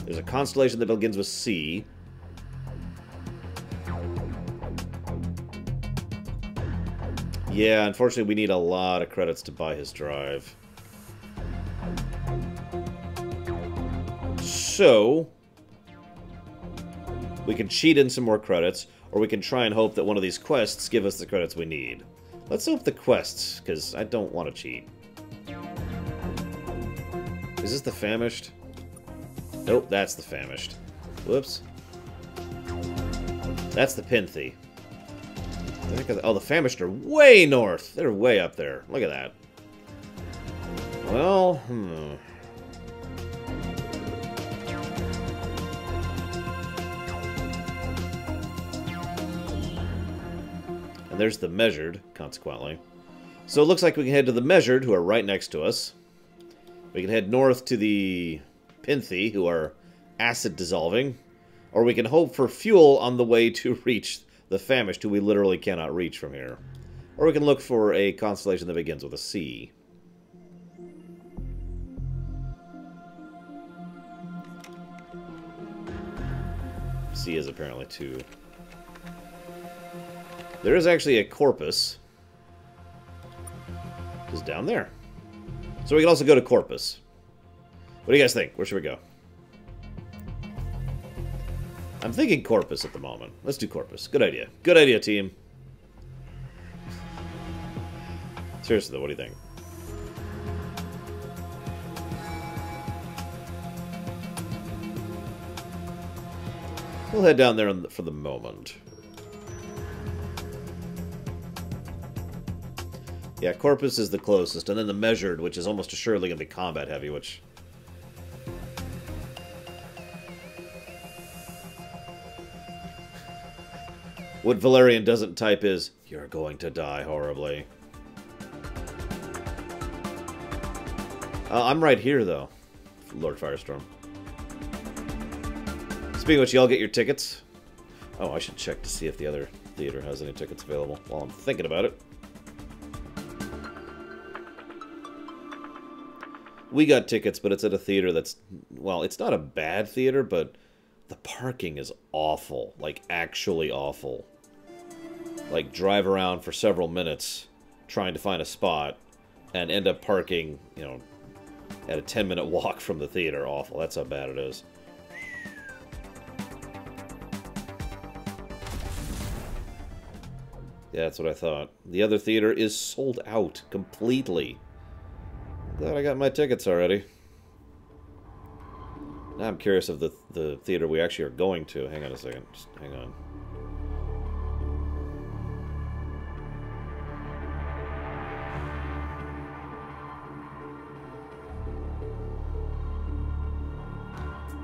There's a constellation that begins with C. Yeah, unfortunately we need a lot of credits to buy his drive. So, we can cheat in some more credits, or we can try and hope that one of these quests give us the credits we need. Let's hope the quests, because I don't want to cheat. Is this the Famished? Nope, that's the Famished. Whoops. That's the Pinthy. Oh, the Famished are way north. They're way up there. Look at that. Well, And there's the Measured, consequently. So it looks like we can head to the Measured, who are right next to us. We can head north to the Pinthy, who are acid dissolving. Or we can hope for fuel on the way to reach the Famished, who we literally cannot reach from here. Or we can look for a constellation that begins with a C. C is apparently 2. There is actually a Corpus. Just down there. So we can also go to Corpus. What do you guys think? Where should we go? I'm thinking Corpus at the moment. Let's do Corpus. Good idea. Good idea, team. Seriously, though, what do you think? We'll head down there for the moment. Yeah, Corpus is the closest, and then the Measured, which is almost assuredly going to be combat heavy, which... What Valerian doesn't type is, "You're going to die horribly." I'm right here, though, Lord Firestorm. Speaking of which, y'all get your tickets? Oh, I should check to see if the other theater has any tickets available while I'm thinking about it. We got tickets, but it's at a theater that's, well, it's not a bad theater, but the parking is awful. Like, actually awful. Like, drive around for several minutes trying to find a spot and end up parking, you know, at a 10-minute walk from the theater. Awful. That's how bad it is. Yeah, that's what I thought. The other theater is sold out completely. Glad I got my tickets already. Now I'm curious of the theater we actually are going to. Hang on a second. Just hang on.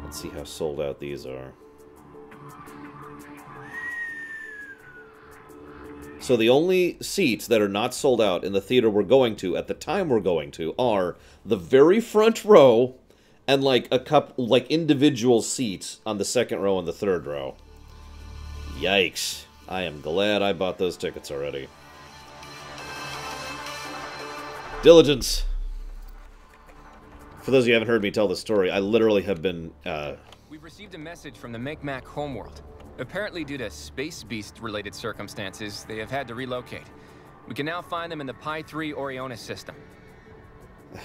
Let's see how sold out these are. So the only seats that are not sold out in the theater we're going to, at the time we're going to, are the very front row and like a couple, like individual seats on the second row and the third row. Yikes. I am glad I bought those tickets already. Diligence. For those of you who haven't heard me tell the story, I literally have been... We've received a message from the Micmac homeworld. Apparently, due to Space Beast-related circumstances, they have had to relocate. We can now find them in the Pi 3 Orionis system. For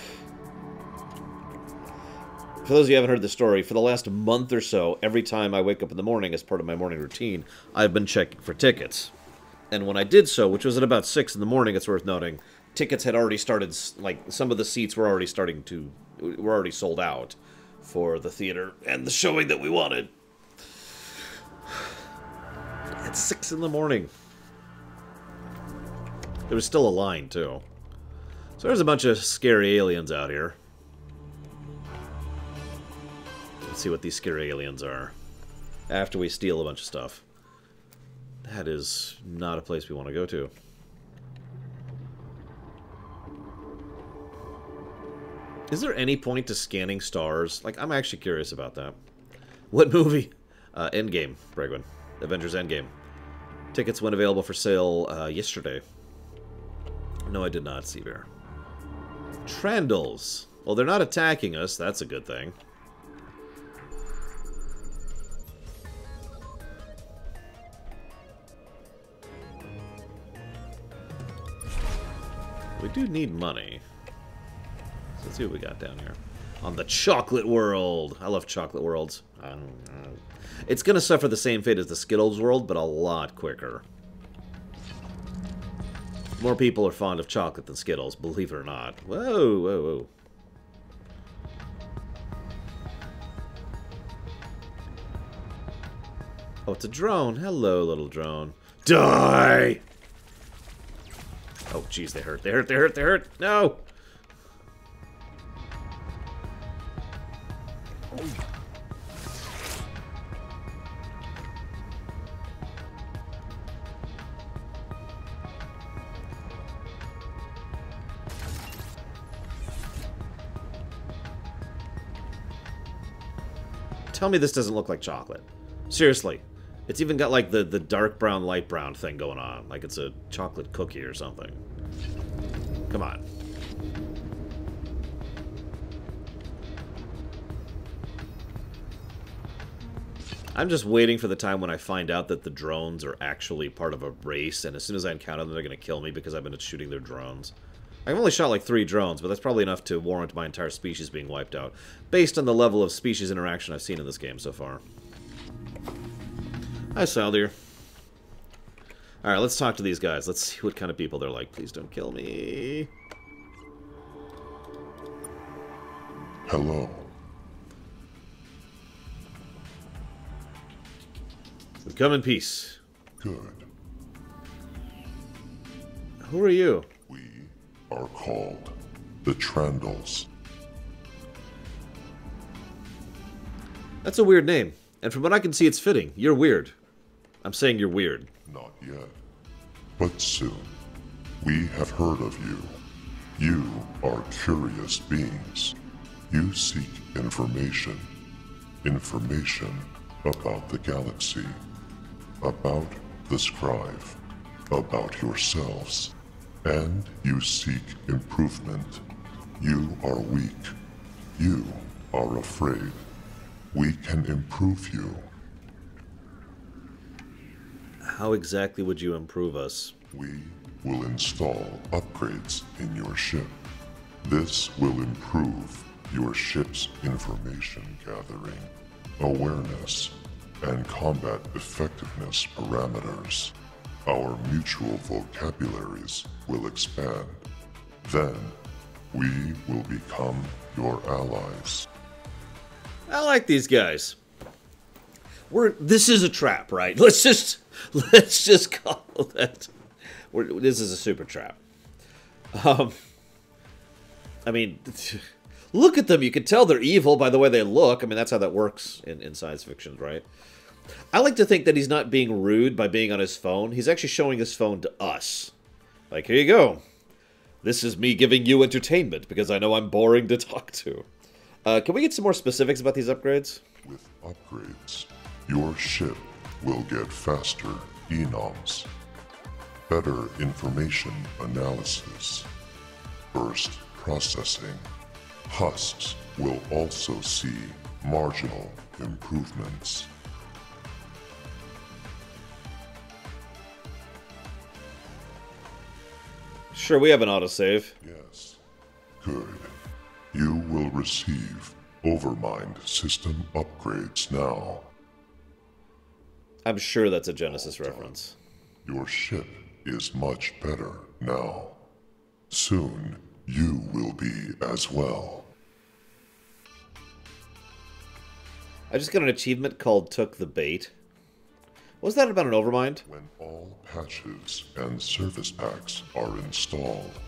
those of you who haven't heard the story, for the last month or so, every time I wake up in the morning as part of my morning routine, I've been checking for tickets. And when I did so, which was at about 6 in the morning, it's worth noting, tickets had already started, like, some of the seats were already were already sold out for the theater and the showing that we wanted. At 6 in the morning. There was still a line, too. So there's a bunch of scary aliens out here. Let's see what these scary aliens are. After we steal a bunch of stuff. That is not a place we want to go to. Is there any point to scanning stars? Like, I'm actually curious about that. What movie? Endgame, Bregwin. Avengers Endgame. Tickets went available for sale yesterday. No, I did not, Seabear. Trandals. Well, they're not attacking us. That's a good thing. We do need money. So let's see what we got down here. On the Chocolate World. I love Chocolate Worlds. It's going to suffer the same fate as the Skittles World, but a lot quicker. More people are fond of chocolate than Skittles, believe it or not. Whoa, whoa, whoa. Oh, it's a drone. Hello, little drone. Die! Oh, jeez, they hurt. They hurt, they hurt, they hurt. No! Tell me this doesn't look like chocolate. Seriously. It's even got like the dark brown, light brown thing going on. Like it's a chocolate cookie or something. Come on. I'm just waiting for the time when I find out that the drones are actually part of a race, and as soon as I encounter them, they're going to kill me because I've been shooting their drones. I've only shot like 3 drones, but that's probably enough to warrant my entire species being wiped out, based on the level of species interaction I've seen in this game so far. Hi, Saldir. Alright, let's talk to these guys. Let's see what kind of people they're like. Please don't kill me. Hello. We come in peace. Good. Who are you? We are called the Trandals. That's a weird name. And from what I can see, it's fitting. You're weird. I'm saying you're weird. Not yet. But soon. We have heard of you. You are curious beings. You seek information. Information about the galaxy. About the Scribe. About yourselves. And you seek improvement. You are weak. You are afraid. We can improve you. How exactly would you improve us? We will install upgrades in your ship. This will improve your ship's information gathering, awareness, and combat effectiveness parameters. Our mutual vocabularies will expand. Then, we will become your allies. I like these guys. This is a trap, right? Let's just call that. This is a super trap. I mean, look at them. You can tell they're evil by the way they look. I mean, that's how that works in science fiction, right? I like to think that he's not being rude by being on his phone. He's actually showing his phone to us. Like, here you go. This is me giving you entertainment because I know I'm boring to talk to. Can we get some more specifics about these upgrades? With upgrades, your ship will get faster enoms, better information analysis, burst processing. Husks will also see marginal improvements. Sure, we have an autosave. Yes. Good. You will receive Overmind system upgrades now. I'm sure that's a Genesis reference. Your ship is much better now. Soon, you will be as well. I just got an achievement called Took the Bait. Was that about an Overmind? When all patches and service packs are installed,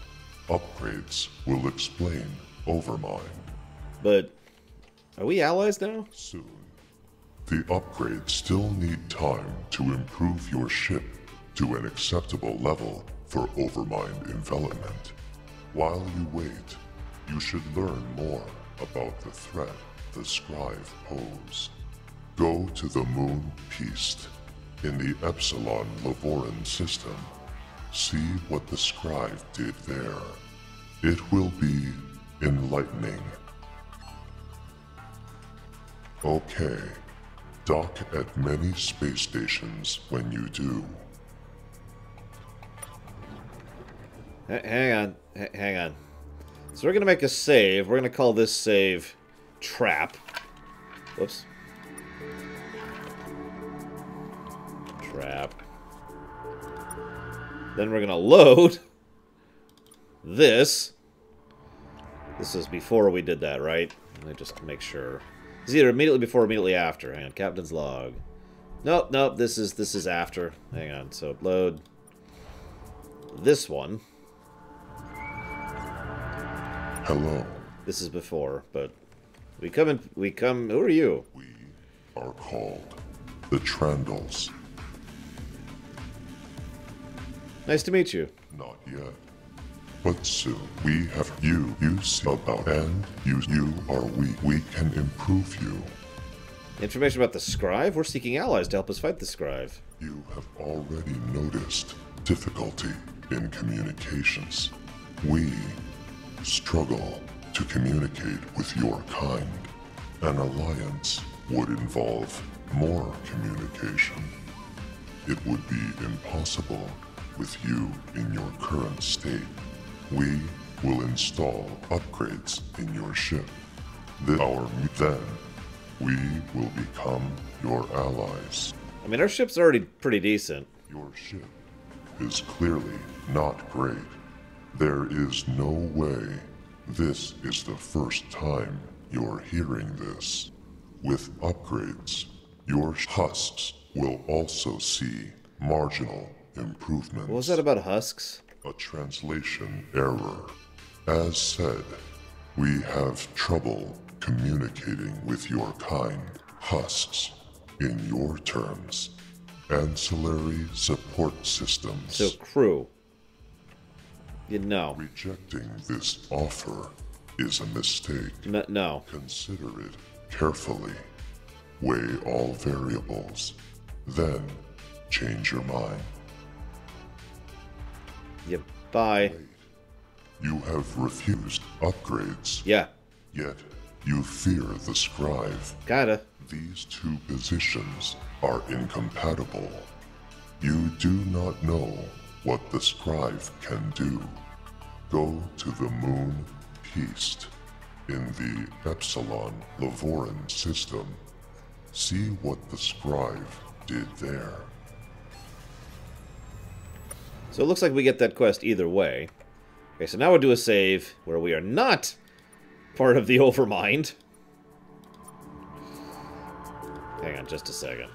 upgrades will explain Overmind. But are we allies now? Soon. The upgrades still need time to improve your ship to an acceptable level for Overmind envelopment. While you wait, you should learn more about the threat the Scrive pose. Go to the Moon Peast in the Epsilon Lavoran system. See what the Scrive did there. It will be enlightening. Okay. Dock at many space stations when you do. Hang on. So we're going to make a save. We're going to call this save Trap. Whoops. Trap. Then we're going to load this. This is before we did that, right? Let me just make sure. It's either immediately before or immediately after. Hang on. Captain's log. Nope. This is after. Hang on. So load this one. Hello. This is before, but we come. Who are you? We are called the Trandals. Nice to meet you. Not yet. But soon we have you see about, and you are weak. We can improve you. Information about the Scrive? We're seeking allies to help us fight the Scrive. You have already noticed difficulty in communications. We struggle to communicate with your kind. An alliance would involve more communication. It would be impossible with you in your current state. We will install upgrades in your ship. Then, we will become your allies. I mean, our ship's already pretty decent. Your ship is clearly not great. There is no way this is the first time you're hearing this. With upgrades, your husks will also see marginal improvements. What was that about husks? A translation error. As said, we have trouble communicating with your kind, husks, in your terms. Ancillary support systems. So, crew. You know. Rejecting this offer is a mistake. No. Consider it carefully. Weigh all variables. Then, change your mind. Yeah, bye. You have refused upgrades. Yeah. Yet, You fear the scribe. Kinda. These two positions are incompatible. You do not know what the scribe can do. Go to the moon East in the Epsilon Lavoran system. See what the scribe did there. So it looks like we get that quest either way. Okay, so now we'll do a save where we are not part of the Overmind. Hang on just a second.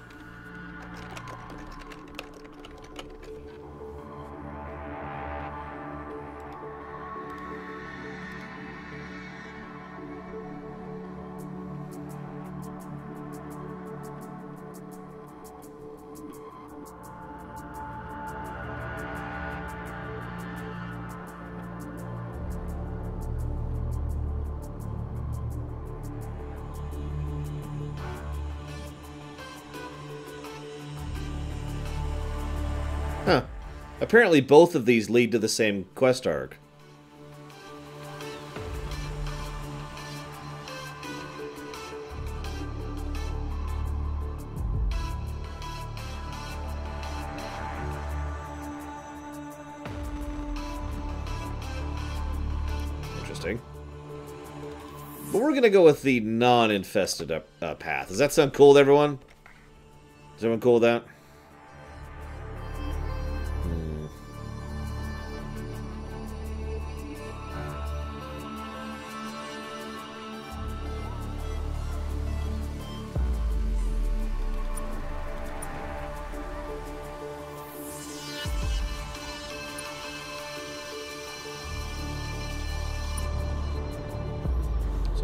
Huh. Apparently both of these lead to the same quest arc. Interesting. But we're gonna go with the non-infested path. Does that sound cool to everyone? Is everyone cool with that?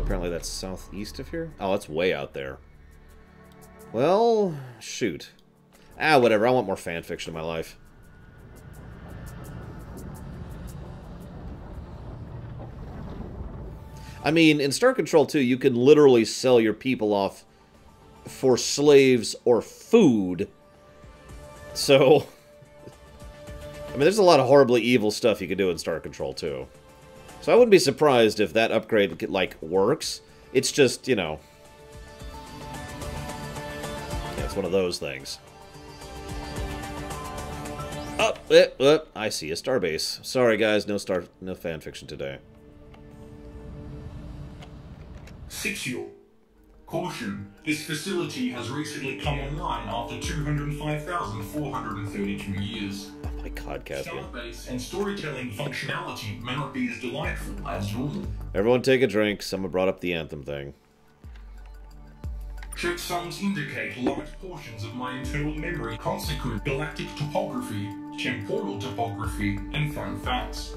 Apparently that's southeast of here? Oh, it's way out there. Well, shoot. Ah, whatever. I want more fan fiction in my life. I mean, in Star Control 2, you can literally sell your people off for slaves or food. So, I mean, there's a lot of horribly evil stuff you can do in Star Control 2. So I wouldn't be surprised if that upgrade, like, works. It's just, you know... yeah, it's one of those things. Oh, I see a starbase. Sorry, guys, no fanfiction today. Sixio. Caution. This facility has recently come online after 205,432 years. Oh my god, Caspian. Starbase and storytelling functionality may not be as delightful as normal. Everyone take a drink. Someone brought up the Anthem thing. Checksums indicate large portions of my internal memory consequent galactic topography, temporal topography, and fun facts.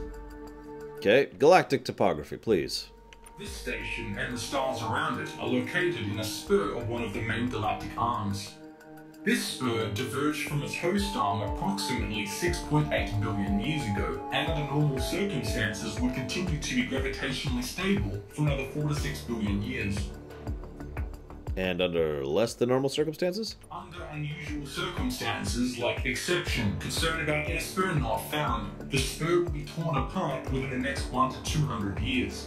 Okay, galactic topography, please. This station and the stars around it are located in a spur of one of the main galactic arms. This spur diverged from its host arm approximately 6.8 billion years ago, and under normal circumstances would continue to be gravitationally stable for another 4 to 6 billion years. And under less than normal circumstances? Under unusual circumstances, like exception, concern about a spur not found, the spur will be torn apart within the next 1 to 200 years.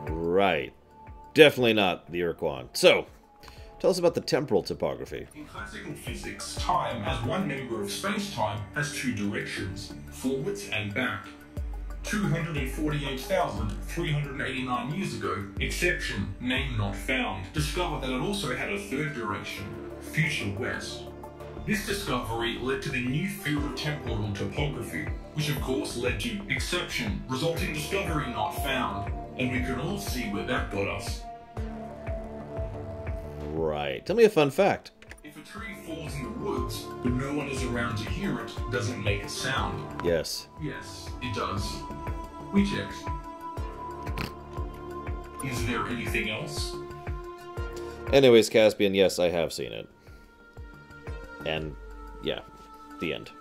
Right. Definitely not the Urquan. So, tell us about the temporal topography. In classical physics, time as one member of space-time has two directions, forwards and back. 248,389 years ago, exception, name not found, discovered that it also had a third direction, future west. This discovery led to the new field of temporal topography, which of course led to exception, resulting discovery not found, and we can all see where that got us. Right. Tell me a fun fact. If a tree falls in the woods, but no one is around to hear it, does it make a sound? Yes. Yes, it does. We checked. Is there anything else? Anyways, Caspian, yes, I have seen it. And, yeah, the end.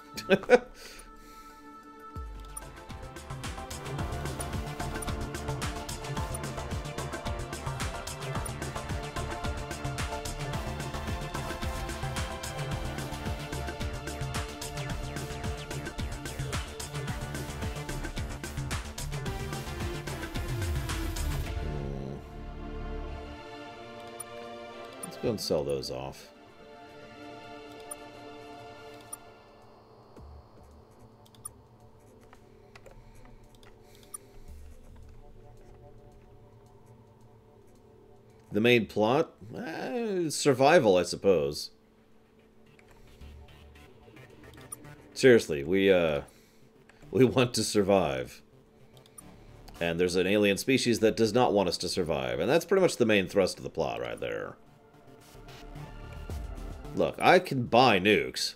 Don't sell those off. The main plot? Survival, I suppose. Seriously, we want to survive. And there's an alien species that does not want us to survive. And that's pretty much the main thrust of the plot right there. Look, I can buy nukes.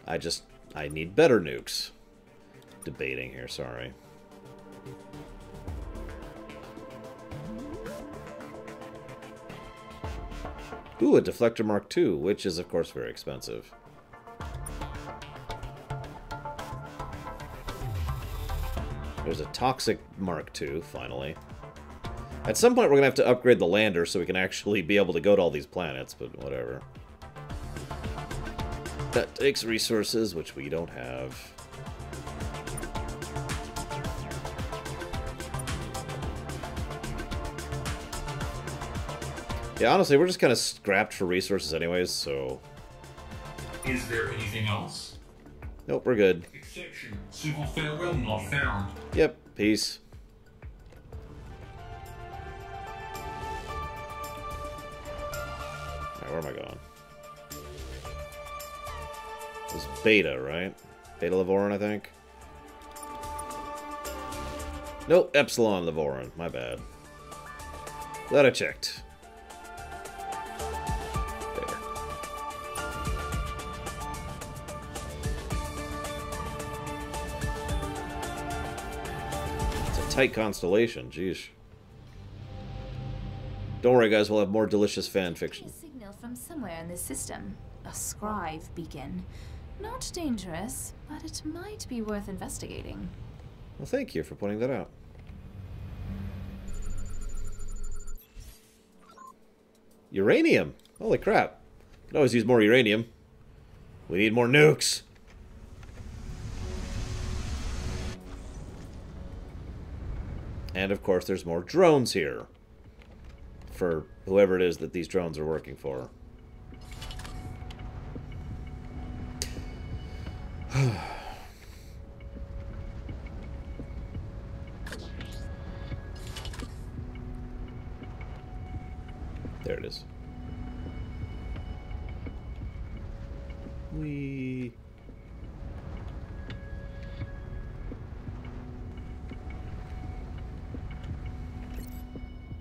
I need better nukes. Debating here, sorry. Ooh, a Deflector Mark II, which is, of course, very expensive. There's a Toxic Mark II, finally. At some point, we're going to have to upgrade the lander so we can actually be able to go to all these planets, but whatever. That takes resources, which we don't have. Yeah, honestly, we're just kind of scrapped for resources anyways, so... Is there anything else? Nope, we're good. Exception. Civil farewell not found. Yep, peace. Alright, where am I going? It was Beta, right? Beta Lavoran, I think? Nope, Epsilon Lavoran. My bad. Glad I checked. Tight constellation, jeez. Don't worry, guys, we'll have more delicious fan fiction. A signal from somewhere in this system. A scribe beacon. Not dangerous, but it might be worth investigating. Well, thank you for pointing that out. Uranium! Holy crap. Could always use more uranium. We need more nukes. And, of course, there's more drones here. For whoever it is that these drones are working for. There it is. Whee.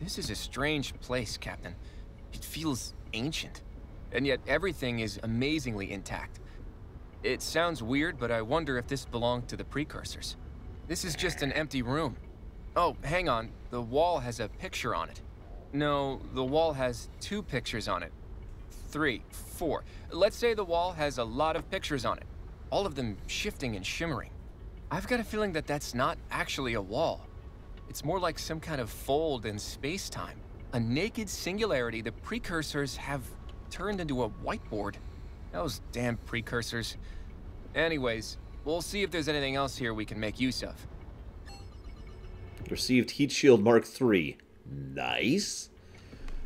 This is a strange place, Captain. It feels ancient. And yet everything is amazingly intact. It sounds weird, but I wonder if this belonged to the precursors. This is just an empty room. Oh, hang on. The wall has a picture on it. No, the wall has 2 pictures on it. 3, 4. Let's say the wall has a lot of pictures on it. All of them shifting and shimmering. I've got a feeling that that's not actually a wall. It's more like some kind of fold in space-time. A naked singularity the precursors have turned into a whiteboard. Those damn precursors. Anyways, we'll see if there's anything else here we can make use of. Received Heat Shield Mark III. Nice.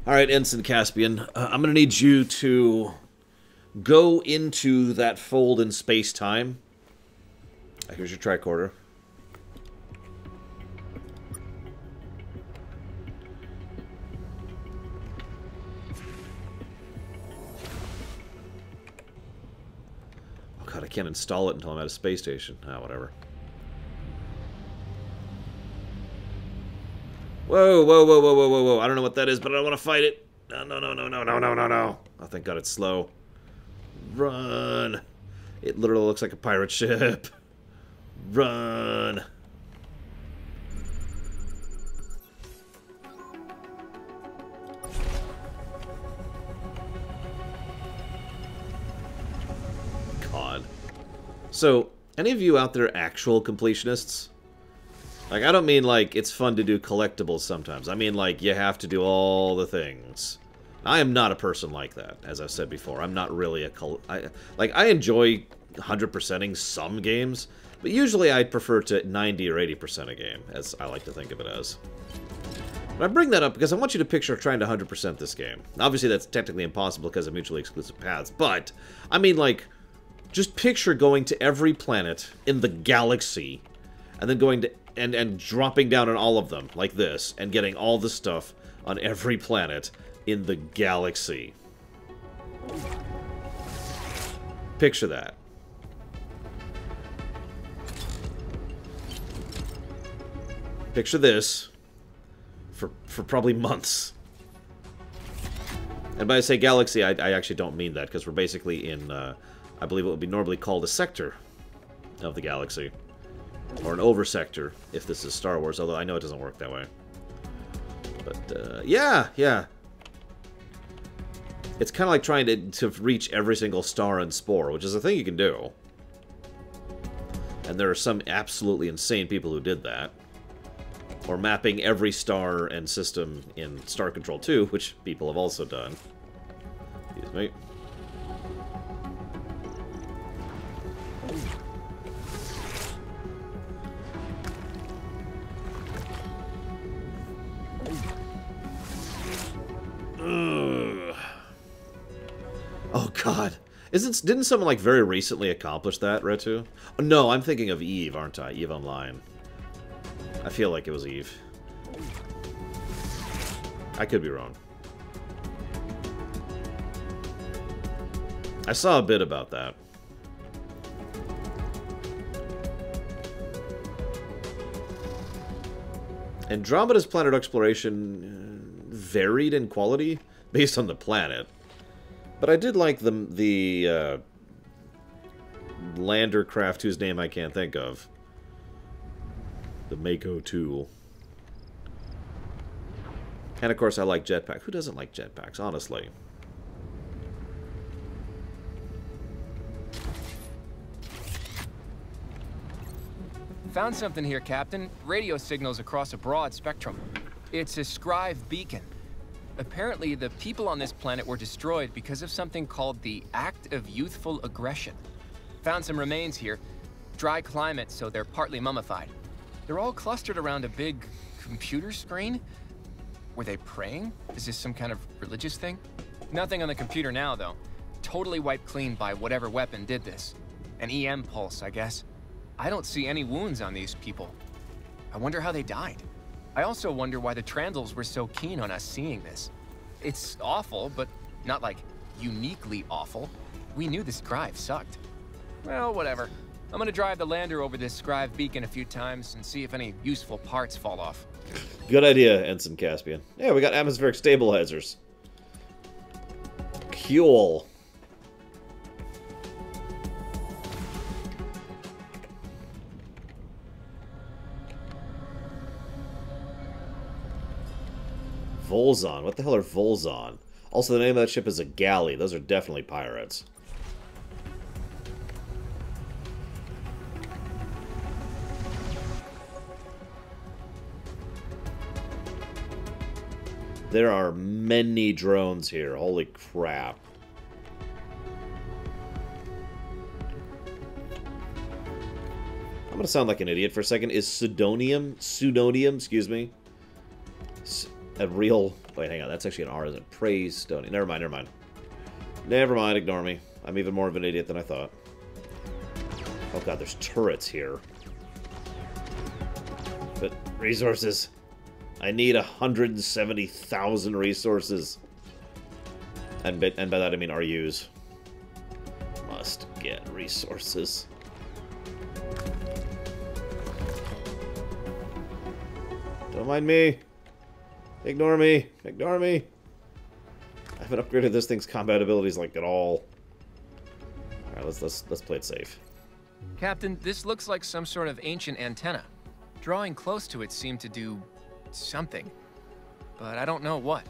Alright, Ensign Caspian. I'm going to need you to go into that fold in space-time. Here's your tricorder. God, I can't install it until I'm at a space station. Ah, whatever. Whoa, whoa, whoa, whoa, whoa, whoa, whoa. I don't know what that is, but I don't want to fight it. No, no, no, no, no, no, no, no, no. Oh, thank God it's slow. Run. It literally looks like a pirate ship. Run. God. So, any of you out there actual completionists? Like, I don't mean, like, it's fun to do collectibles sometimes. I mean, like, you have to do all the things. I am not a person like that, as I've said before. I'm not really a... I enjoy 100%ing some games, but usually I'd prefer to 90 or 80% a game, as I like to think of it as. And I bring that up because I want you to picture trying to 100% this game. Obviously, that's technically impossible because of mutually exclusive paths, but, I mean, like, just picture going to every planet in the galaxy, and then going to, and dropping down on all of them, like this, and getting all the stuff on every planet in the galaxy. Picture that. Picture this for probably months. And by I say galaxy, I actually don't mean that, because we're basically in, I believe it would be normally called a sector of the galaxy. Or an over-sector, if this is Star Wars, although I know it doesn't work that way. But, yeah. It's kind of like trying to reach every single star and spore, which is a thing you can do. And there are some absolutely insane people who did that. Or mapping every star and system in Star Control 2, which people have also done. Excuse me. Ugh. Oh god. Didn't someone like very recently accomplish that, Retu? Oh, no, I'm thinking of Eve, aren't I? Eve Online. I feel like it was Eve. I could be wrong. I saw a bit about that. Andromeda's planet exploration varied in quality based on the planet. But I did like the lander craft whose name I can't think of. The Mako 2. And of course I like jetpack. Who doesn't like jetpacks, honestly? Found something here, Captain. Radio signals across a broad spectrum. It's a Scrive beacon. Apparently, the people on this planet were destroyed because of something called the Act of Youthful Aggression. Found some remains here. Dry climate, so they're partly mummified. They're all clustered around a big computer screen. Were they praying? Is this some kind of religious thing? Nothing on the computer now, though. Totally wiped clean by whatever weapon did this. An EM pulse, I guess. I don't see any wounds on these people. I wonder how they died. I also wonder why the Trandals were so keen on us seeing this. It's awful, but not like uniquely awful. We knew the Scrive sucked. Well, whatever. I'm gonna drive the lander over this Scrive beacon a few times and see if any useful parts fall off. Good idea, Ensign Caspian. Yeah, we got atmospheric stabilizers. Cool. Volzon. What the hell are Volzon? Also, the name of that ship is a galley. Those are definitely pirates. There are many drones here. Holy crap. I'm gonna sound like an idiot for a second. Is Pseudonium, excuse me, a real... Wait, hang on. That's actually an R, isn't it? Praise-stonium. Never mind, never mind. Never mind, ignore me. I'm even more of an idiot than I thought. Oh god, there's turrets here. But resources... I need 170,000 resources. And by that I mean RUs. Must get resources. Don't mind me. Ignore me. Ignore me. I haven't upgraded this thing's combat abilities like at all. Alright, let's play it safe. Captain, this looks like some sort of ancient antenna. Drawing close to it seemed to do something, but I don't know what.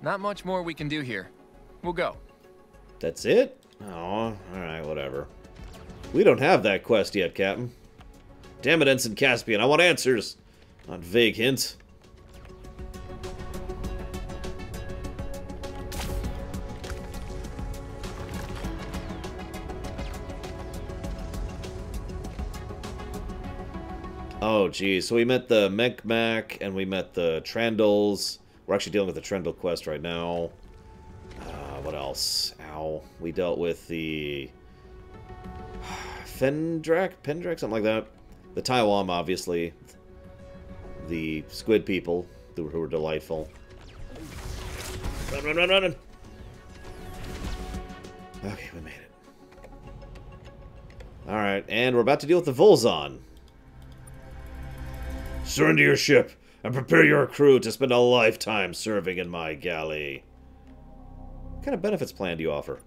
Not much more we can do here. We'll go. That's it? Oh, alright, whatever. We don't have that quest yet, Captain. Damn it, Ensign Caspian, I want answers, not vague hints. Oh, geez. So we met the Mekmak, and we met the Trandals. We're actually dealing with the Trandal quest right now. What else? Ow. We dealt with the... Pendrak, something like that. The Taiwan, obviously. The squid people, who were delightful. Run, run, run, run, run! Okay, we made it. Alright, and we're about to deal with the Volzon. Surrender your ship, and prepare your crew to spend a lifetime serving in my galley. What kind of benefits plan do you offer?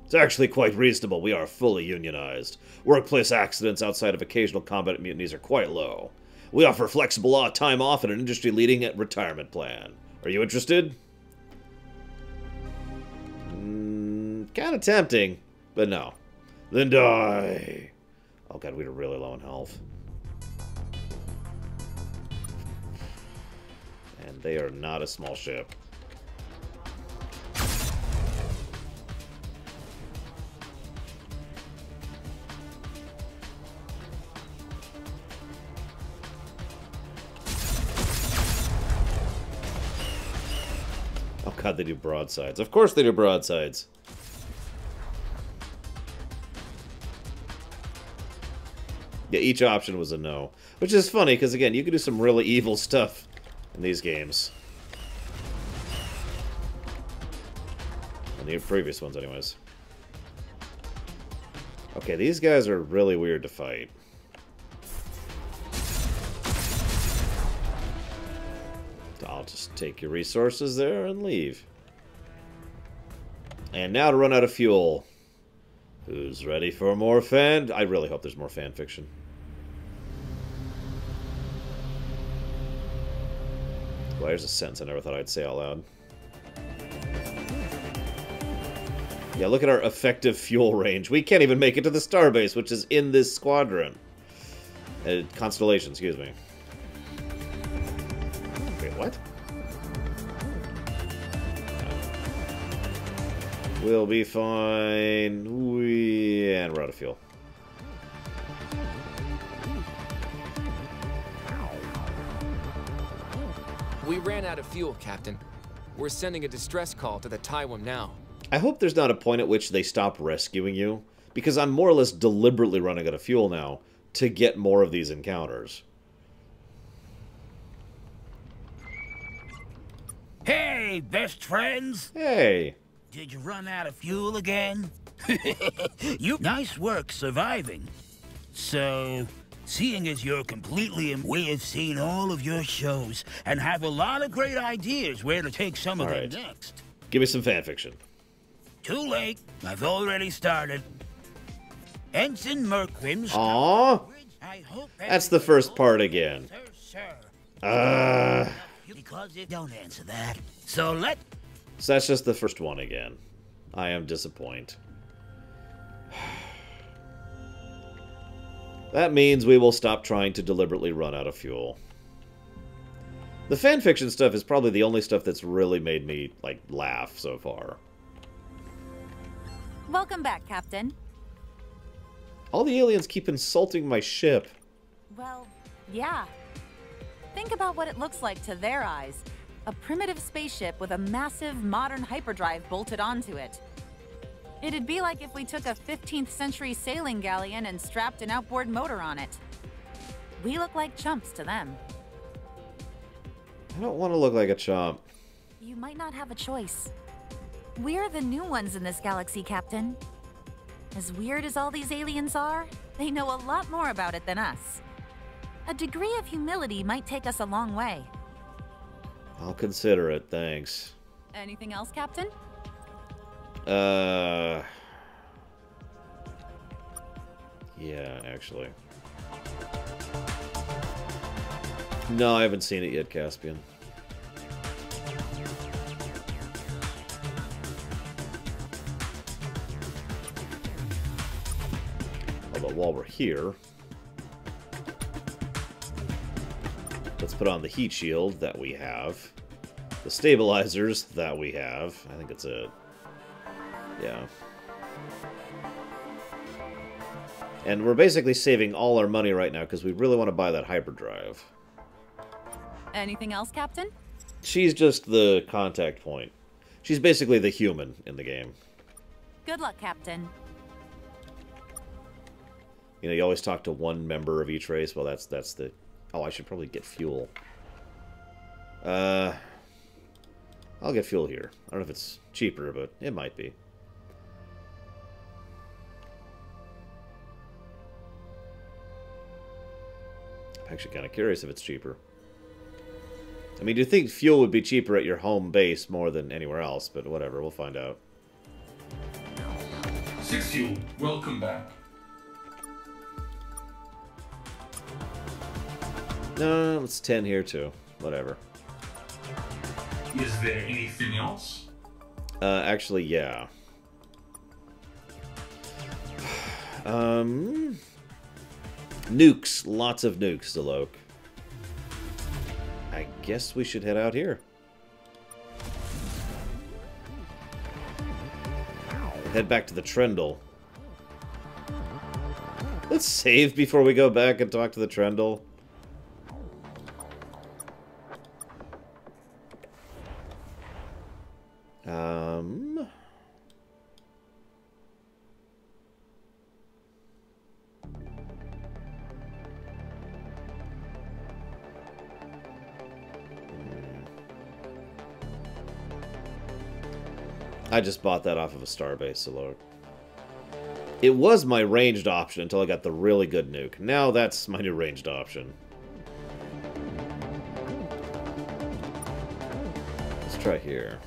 It's actually quite reasonable. We are fully unionized. Workplace accidents outside of occasional combat mutinies are quite low. We offer flexible time off and an industry-leading retirement plan. Are you interested? Kind of tempting, but no. Then die. Oh god, we were really low in health. And they are not a small ship. Oh god, they do broadsides. Of course they do broadsides. Yeah, each option was a no. Which is funny, because again, you can do some really evil stuff in these games. In the previous ones, anyways. Okay, these guys are really weird to fight. I'll just take your resources there and leave. And now to run out of fuel. Who's ready for more fan? I really hope there's more fan fiction. Well, there's a sentence I never thought I'd say out loud. Yeah, look at our effective fuel range. We can't even make it to the starbase, which is in this squadron. Constellation, excuse me. Wait, what? We'll be fine. And we're out of fuel. We ran out of fuel, Captain. We're sending a distress call to the Taiwan now. I hope there's not a point at which they stop rescuing you, because I'm more or less deliberately running out of fuel now to get more of these encounters. Hey, best friends! Hey! Did you run out of fuel again? Nice work surviving. So, seeing as you're completely... We have seen all of your shows and have a lot of great ideas where to take some of them next. Give me some fanfiction. Too late. I've already started. Ensign Merquim's... Aww! That's the first part again. Because it don't answer that. So that's just the first one again. I am disappointed. That means we will stop trying to deliberately run out of fuel. The fanfiction stuff is probably the only stuff that's really made me, like, laugh so far. Welcome back, Captain. All the aliens keep insulting my ship. Well, yeah. Think about what it looks like to their eyes. A primitive spaceship with a massive modern hyperdrive bolted onto it. It'd be like if we took a 15th century sailing galleon and strapped an outboard motor on it. We look like chumps to them. I don't want to look like a chump. You might not have a choice. We're the new ones in this galaxy, Captain. As weird as all these aliens are, they know a lot more about it than us. A degree of humility might take us a long way. I'll consider it, thanks. Anything else, Captain? Yeah, actually. No, I haven't seen it yet, Caspian. Although, while we're here, let's put on the heat shield that we have. The stabilizers that we have. I think that's it. Yeah. And we're basically saving all our money right now because we really want to buy that hyperdrive. Anything else, Captain? She's just the contact point. She's basically the human in the game. Good luck, Captain. You know, you always talk to one member of each race. Well, that's the... Oh, I should probably get fuel. I'll get fuel here. I don't know if it's cheaper, but it might be. I'm actually kind of curious if it's cheaper. I mean, do you think fuel would be cheaper at your home base more than anywhere else? But whatever, we'll find out. 6 Fuel, welcome back. No, it's 10 here too. Whatever. Is there anything else? Actually, yeah. Nukes. Lots of nukes, Zalok. I guess we should head out here. Head back to the Trendle. Let's save before we go back and talk to the Trendle. I just bought that off of a Starbase, so it was my ranged option until I got the really good nuke. Now that's my new ranged option. Let's try here.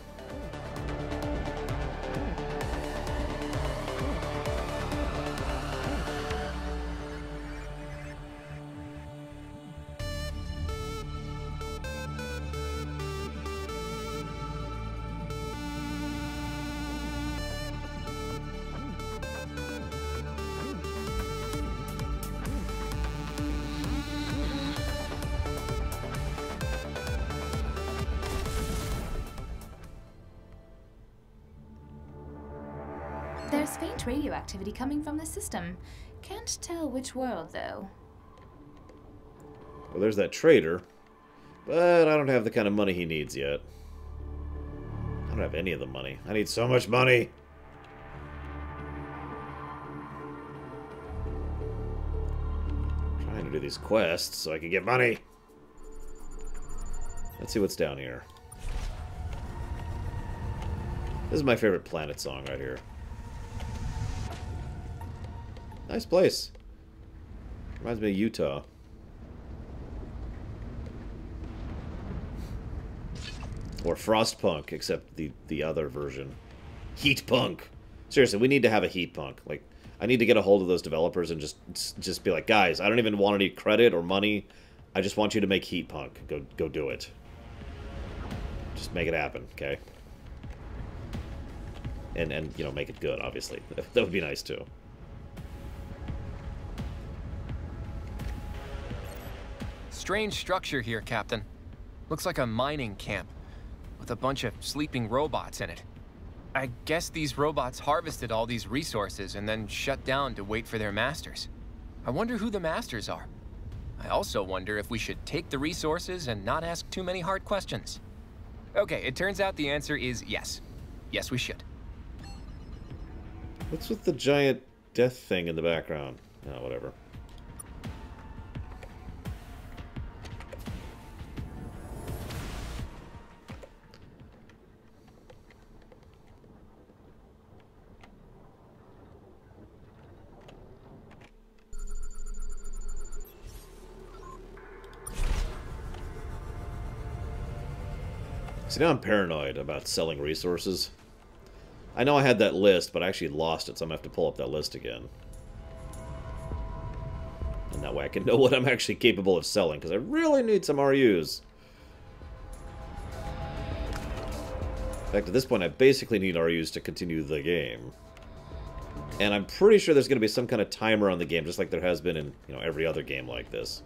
There's faint radioactivity coming from the system. Can't tell which world, though. Well, there's that trader. But I don't have the kind of money he needs yet. I don't have any of the money. I need so much money! I'm trying to do these quests so I can get money! Let's see what's down here. This is my favorite Planet song right here. Nice place. Reminds me of Utah. Or Frostpunk, except the other version. Heat Punk. Seriously, we need to have a Heat Punk. Like, I need to get a hold of those developers and just be like, guys, I don't even want any credit or money. I just want you to make Heat Punk. Go do it. Just make it happen, okay? And you know, make it good, obviously. That would be nice too. Strange structure here, Captain. Looks like a mining camp with a bunch of sleeping robots in it. I guess these robots harvested all these resources and then shut down to wait for their masters. I wonder who the masters are. I also wonder if we should take the resources and not ask too many hard questions. Okay, it turns out the answer is yes. Yes, we should. What's with the giant death thing in the background? Oh, whatever. See, now I'm paranoid about selling resources. I know I had that list, but I actually lost it, so I'm going to have to pull up that list again. And that way I can know what I'm actually capable of selling, because I really need some RUs. In fact, at this point, I basically need RUs to continue the game. And I'm pretty sure there's going to be some kind of timer on the game, just like there has been in, you know, every other game like this.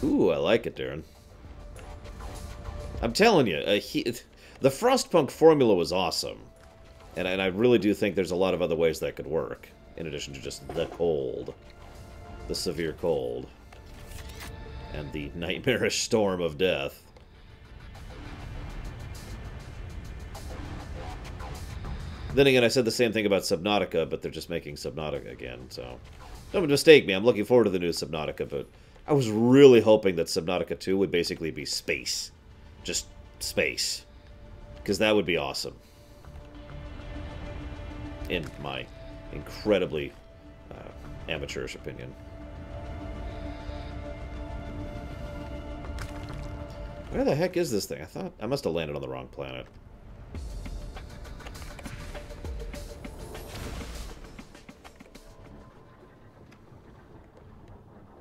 Ooh, I like it, Darren. I'm telling you, the Frostpunk formula was awesome. And I really do think there's a lot of other ways that could work, in addition to just the cold. The severe cold. And the nightmarish storm of death. Then again, I said the same thing about Subnautica, but they're just making Subnautica again, so... Don't mistake me, I'm looking forward to the new Subnautica, but I was really hoping that Subnautica 2 would basically be space. Just space. Because that would be awesome. In my incredibly amateurish opinion. Where the heck is this thing? I thought I must have landed on the wrong planet.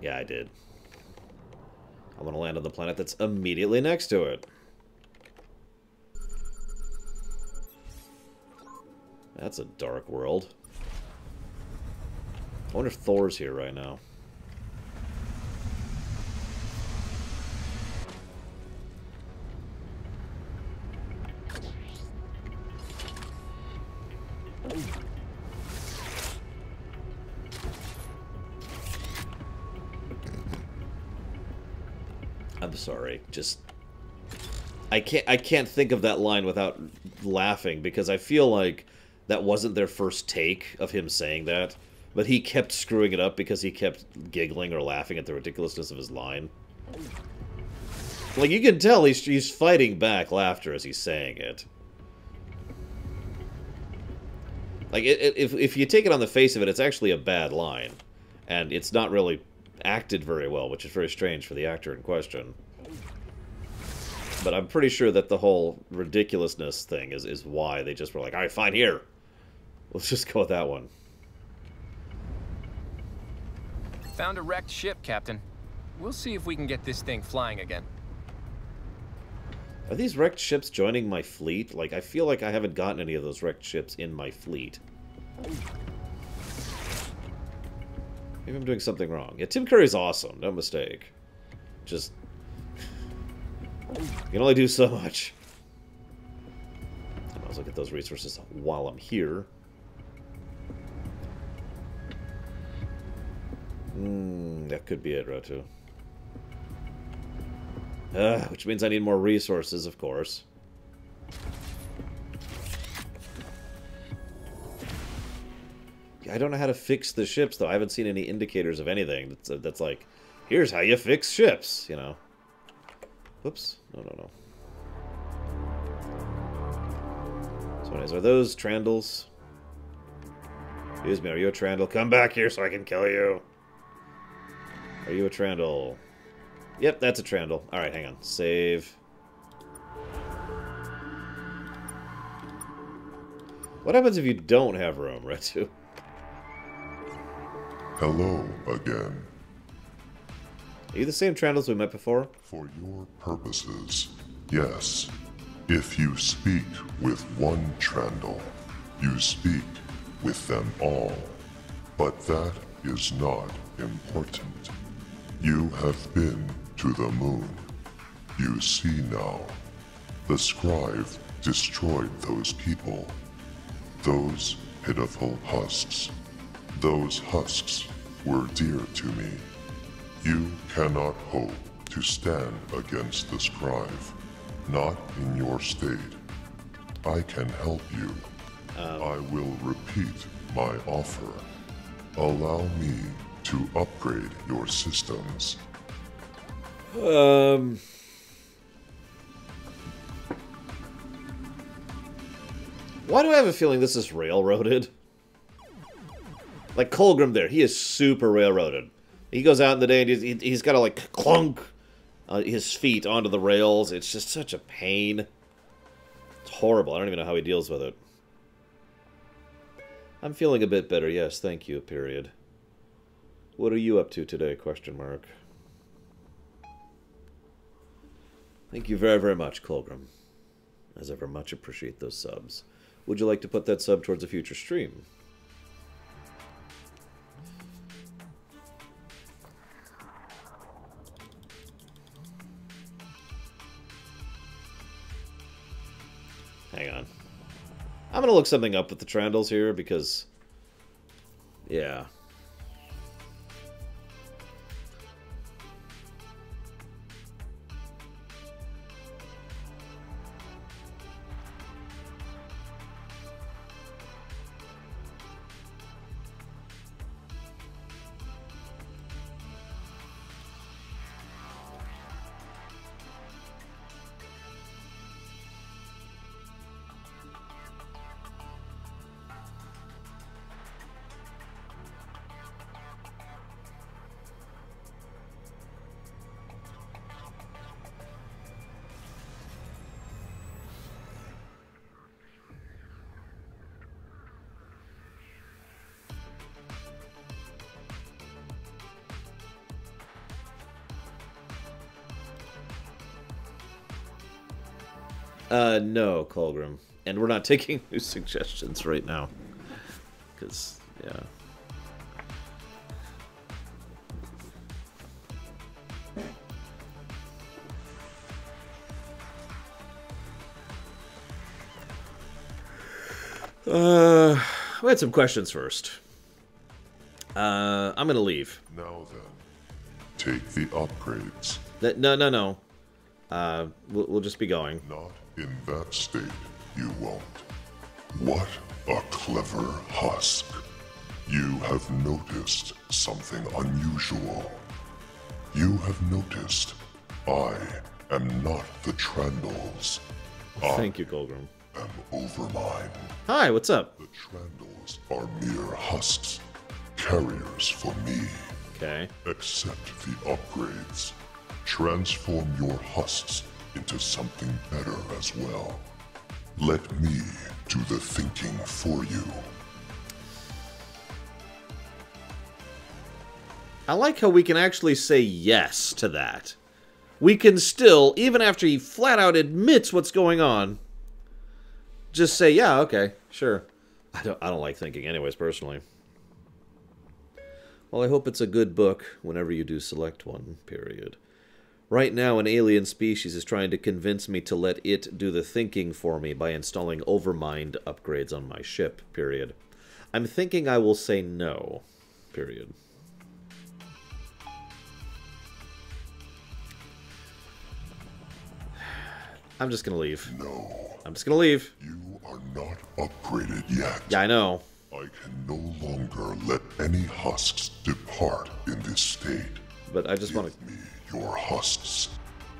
Yeah, I did. I'm gonna land on the planet that's immediately next to it. That's a dark world. I wonder if Thor's here right now. I'm sorry. Just I can't think of that line without laughing because I feel like that wasn't their first take of him saying that, but he kept screwing it up because he kept giggling or laughing at the ridiculousness of his line. Like, you can tell he's fighting back laughter as he's saying it. Like, if you take it on the face of it, it's actually a bad line. And it's not really acted very well, which is very strange for the actor in question. But I'm pretty sure that the whole ridiculousness thing is why they just were like, alright, fine, here. Let's just go with that one. Found a wrecked ship, Captain. We'll see if we can get this thing flying again. Are these wrecked ships joining my fleet? Like, I feel like I haven't gotten any of those wrecked ships in my fleet. Maybe I'm doing something wrong. Yeah, Tim Curry's awesome, no mistake. Just... you can only do so much. I might as well get those resources while I'm here. That could be it, Rotu. Which means I need more resources, of course. Yeah, I don't know how to fix the ships, though. I haven't seen any indicators of anything that's like, here's how you fix ships, you know. Whoops. No. So anyways, are those Trandals? Excuse me, are you a Trandal? Come back here so I can kill you. Are you a Trandal? Yep, that's a Trandal. Alright, hang on. Save. What happens if you don't have room, Retu? Hello again. Are you the same Trandals we met before? For your purposes, yes. If you speak with one Trandal, you speak with them all. But that is not important. You have been to the moon. You see now. The Scribe destroyed those people. Those pitiful husks. Those husks were dear to me. You cannot hope to stand against the Scribe. Not in your state. I can help you. I will repeat my offer. Allow me to upgrade your systems. Why do I have a feeling this is railroaded? Like Colgrim there, he is super railroaded. He goes out in the day and he's got to like clunk his feet onto the rails. It's just such a pain. It's horrible. I don't even know how he deals with it. I'm feeling a bit better, yes, thank you, period. What are you up to today, question mark? Thank you very, very much, Colgrim. As ever, much appreciate those subs. Would you like to put that sub towards a future stream? Hang on. I'm gonna look something up with the Trandals here, because... Yeah. No, Colgrim. And we're not taking new suggestions right now. Because, yeah. We had some questions first. I'm gonna leave. Now then, take the upgrades. No. We'll just be going. Not in that state, you won't. What a clever husk. You have noticed something unusual. You have noticed I am not the Trandals. Thank you, Colgrim. I am Overmind. Hi, what's up? The Trandals are mere husks, carriers for me. Okay. Accept the upgrades. Transform your husks into something better as well. Let me do the thinking for you. I like how we can actually say yes to that. We can still, even after he flat out admits what's going on, just say, yeah, okay, sure. I don't like thinking anyways, personally. Well, I hope it's a good book whenever you do select one, period. Right now, an alien species is trying to convince me to let it do the thinking for me by installing Overmind upgrades on my ship, period. I'm thinking I will say no, period. I'm just gonna leave. No. I'm just gonna leave. You are not upgraded yet. Yeah, I know. I can no longer let any husks depart in this state. But I just want to... Give me your husks.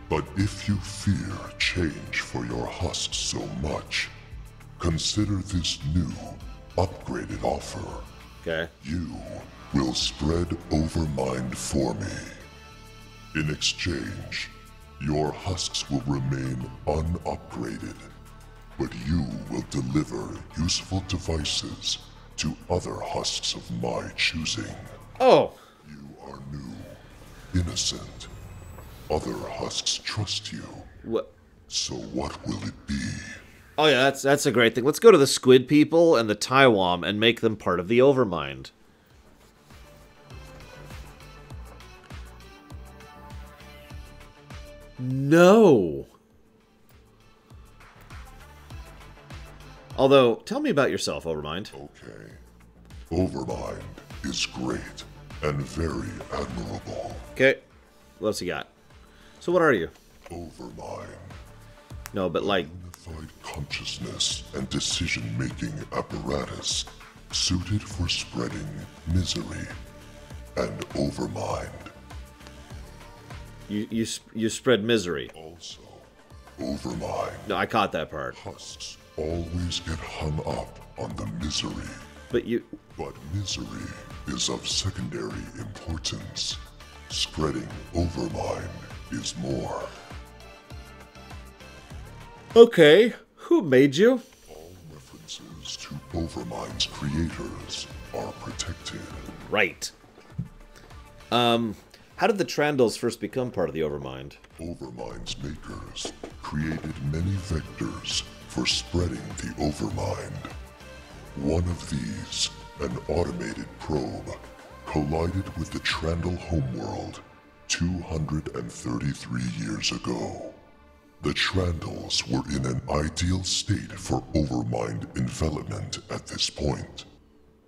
But if you fear change for your husks so much, consider this new, upgraded offer. Okay. You will spread Overmind for me. In exchange, your husks will remain unupgraded, but you will deliver useful devices to other husks of my choosing. Oh! You are new, innocent. Other husks trust you. What? So what will it be? Oh yeah, that's a great thing. Let's go to the Squid people and the Taiwan and make them part of the Overmind. No. Although, tell me about yourself, Overmind. Okay. Overmind is great and very admirable. Okay. What else you got? So what are you? Overmind. No, but like... Unified consciousness and decision-making apparatus suited for spreading misery and Overmind. You spread misery. Also, Overmind. No, I caught that part. Husks always get hung up on the misery. But you... But misery is of secondary importance. Spreading Overmind is more. Okay, who made you? All references to Overmind's creators are protected. Right. How did the Trandals first become part of the Overmind? Overmind's makers created many vectors for spreading the Overmind. One of these, an automated probe, collided with the Trandal homeworld 233 years ago. The Trandals were in an ideal state for overmind envelopment at this point.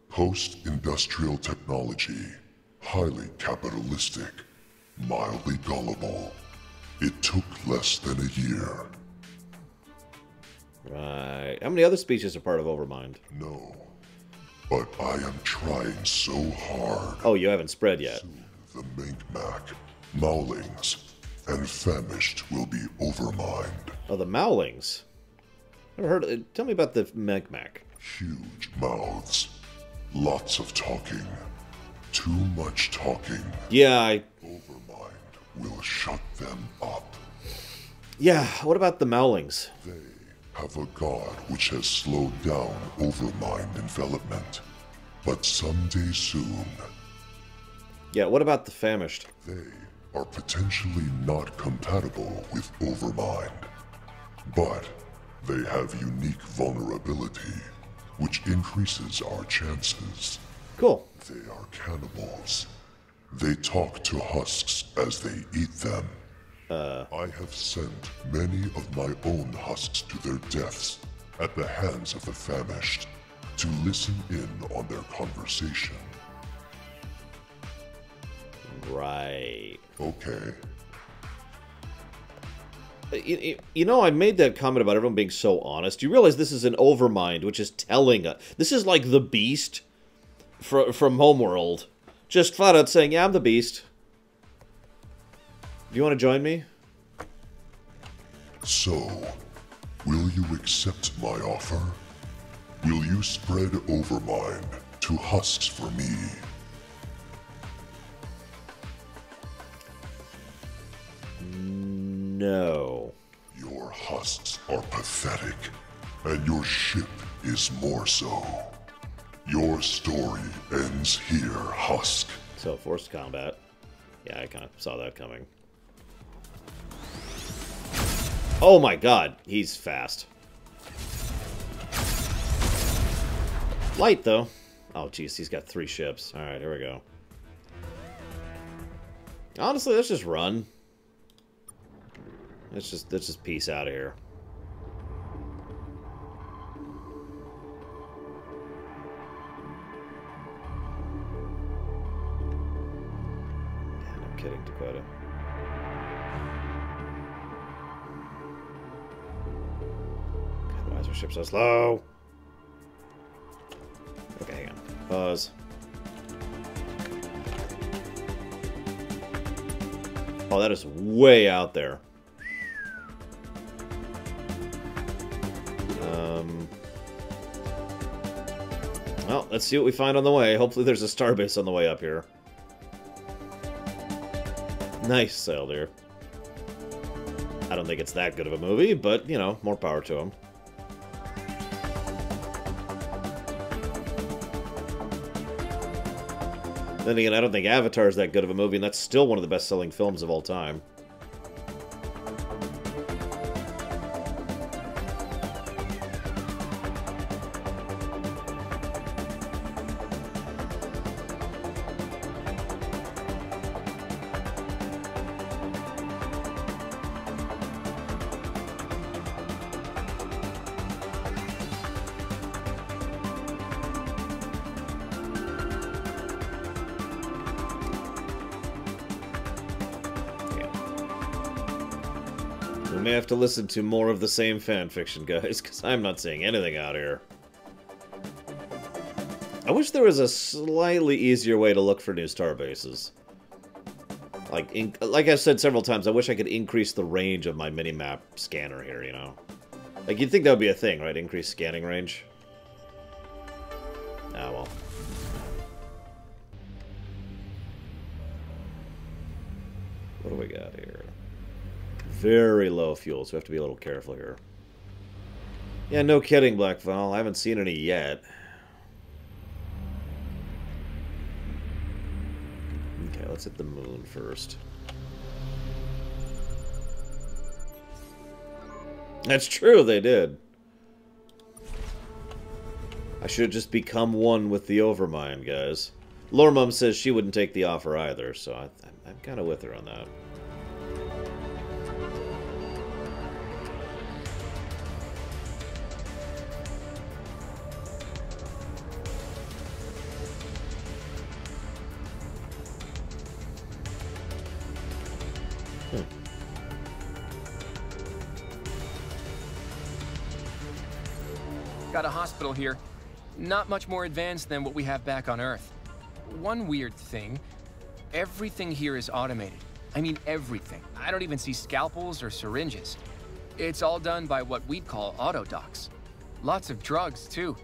Post-industrial technology, highly capitalistic, mildly gullible. It took less than a year. Right. How many other species are part of Overmind? No. But I am trying so hard. Oh, you haven't spread yet. Soon the Minkmac, Maulings, and Famished will be Overmind. Oh, the Maulings. Never heard. Tell me about the Minkmac. Huge mouths. Lots of talking. Too much talking. Yeah, Overmind will shut them up. Yeah, what about the Maulings? They have a god which has slowed down Overmind envelopment. But someday soon, Yeah, what about the Famished? they are potentially not compatible with Overmind. But they have unique vulnerability, which increases our chances. Cool. They are cannibals. They talk to husks as they eat them. I have sent many of my own husks to their deaths at the hands of the Famished to listen in on their conversation. Right. Okay. You know, I made that comment about everyone being so honest. You realize this is an Overmind, which is telling us. This is like the Beast from Homeworld. Just flat out saying, yeah, I'm the Beast. Do you want to join me? So, will you accept my offer? Will you spread Overmind to husks for me? No. Your husks are pathetic, and your ship is more so. Your story ends here, Husk. So, forced combat. Yeah, I kind of saw that coming. Oh my god, he's fast. Light, though. Oh, jeez, he's got 3 ships. Alright, here we go. Honestly, let's just run. Let's just peace out of here. Yeah, no kidding, Dakota. God, why is our ship so slow? Okay, hang on. Pause. Oh, that is way out there. Well, let's see what we find on the way. Hopefully there's a starbase on the way up here. Nice sail there. I don't think it's that good of a movie, but, you know, more power to him. Then again, I don't think Avatar is that good of a movie, and that's still one of the best-selling films of all time. We may have to listen to more of the same fanfiction, guys, because I'm not seeing anything out here. I wish there was a slightly easier way to look for new starbases. Like I've said several times, I wish I could increase the range of my minimap scanner here, you know? Like, you'd think that would be a thing, right? Increase scanning range? Ah, well. What do we got here? Very low fuel, so we have to be a little careful here. Yeah, no kidding, Black Val. I haven't seen any yet. Okay, let's hit the moon first. That's true, they did. I should just become one with the Overmind, guys. Lormum says she wouldn't take the offer either, so I'm kind of with her on that. Got a hospital here. Not much more advanced than what we have back on Earth. One weird thing, everything here is automated. I mean everything. I don't even see scalpels or syringes. It's all done by what we'd call auto docs. Lots of drugs, too.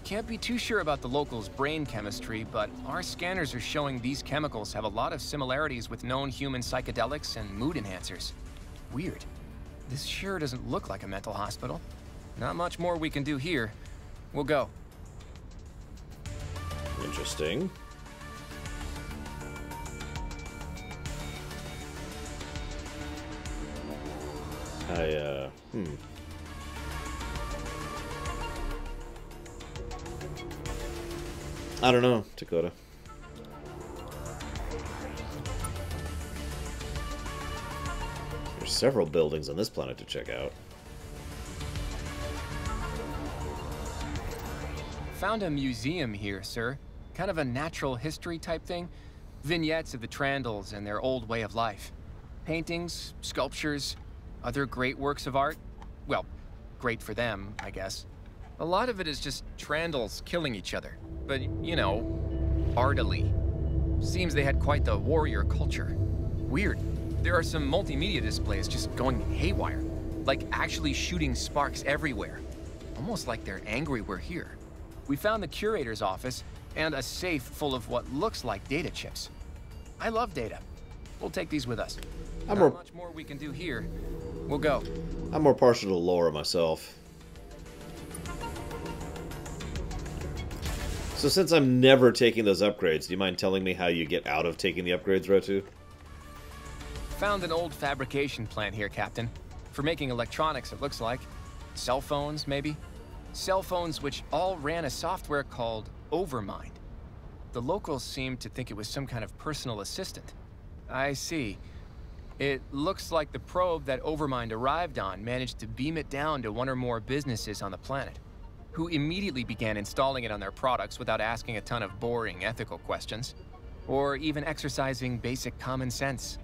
Can't be too sure about the locals' brain chemistry, but our scanners are showing these chemicals have a lot of similarities with known human psychedelics and mood enhancers. Weird. This sure doesn't look like a mental hospital. Not much more we can do here. We'll go. Interesting. I don't know, Dakota. There's several buildings on this planet to check out. Found a museum here, sir. Kind of a natural history type thing. Vignettes of the Trandals and their old way of life. Paintings, sculptures, other great works of art. Well, great for them, I guess. A lot of it is just Trandals killing each other. But, you know, artily. Seems they had quite the warrior culture. Weird. There are some multimedia displays just going haywire. Like actually shooting sparks everywhere. Almost like they're angry we're here. We found the curator's office and a safe full of what looks like data chips. I love data. We'll take these with us. Not much more we can do here. We'll go. I'm more partial to Laura myself. So since I'm never taking those upgrades, do you mind telling me how you get out of taking the upgrades, Rotu? Found an old fabrication plant here, Captain. For making electronics, it looks like. Cell phones, maybe? Cell phones which all ran a software called Overmind. The locals seemed to think it was some kind of personal assistant. I see. It looks like the probe that Overmind arrived on managed to beam it down to one or more businesses on the planet, who immediately began installing it on their products without asking a ton of boring ethical questions, or even exercising basic common sense.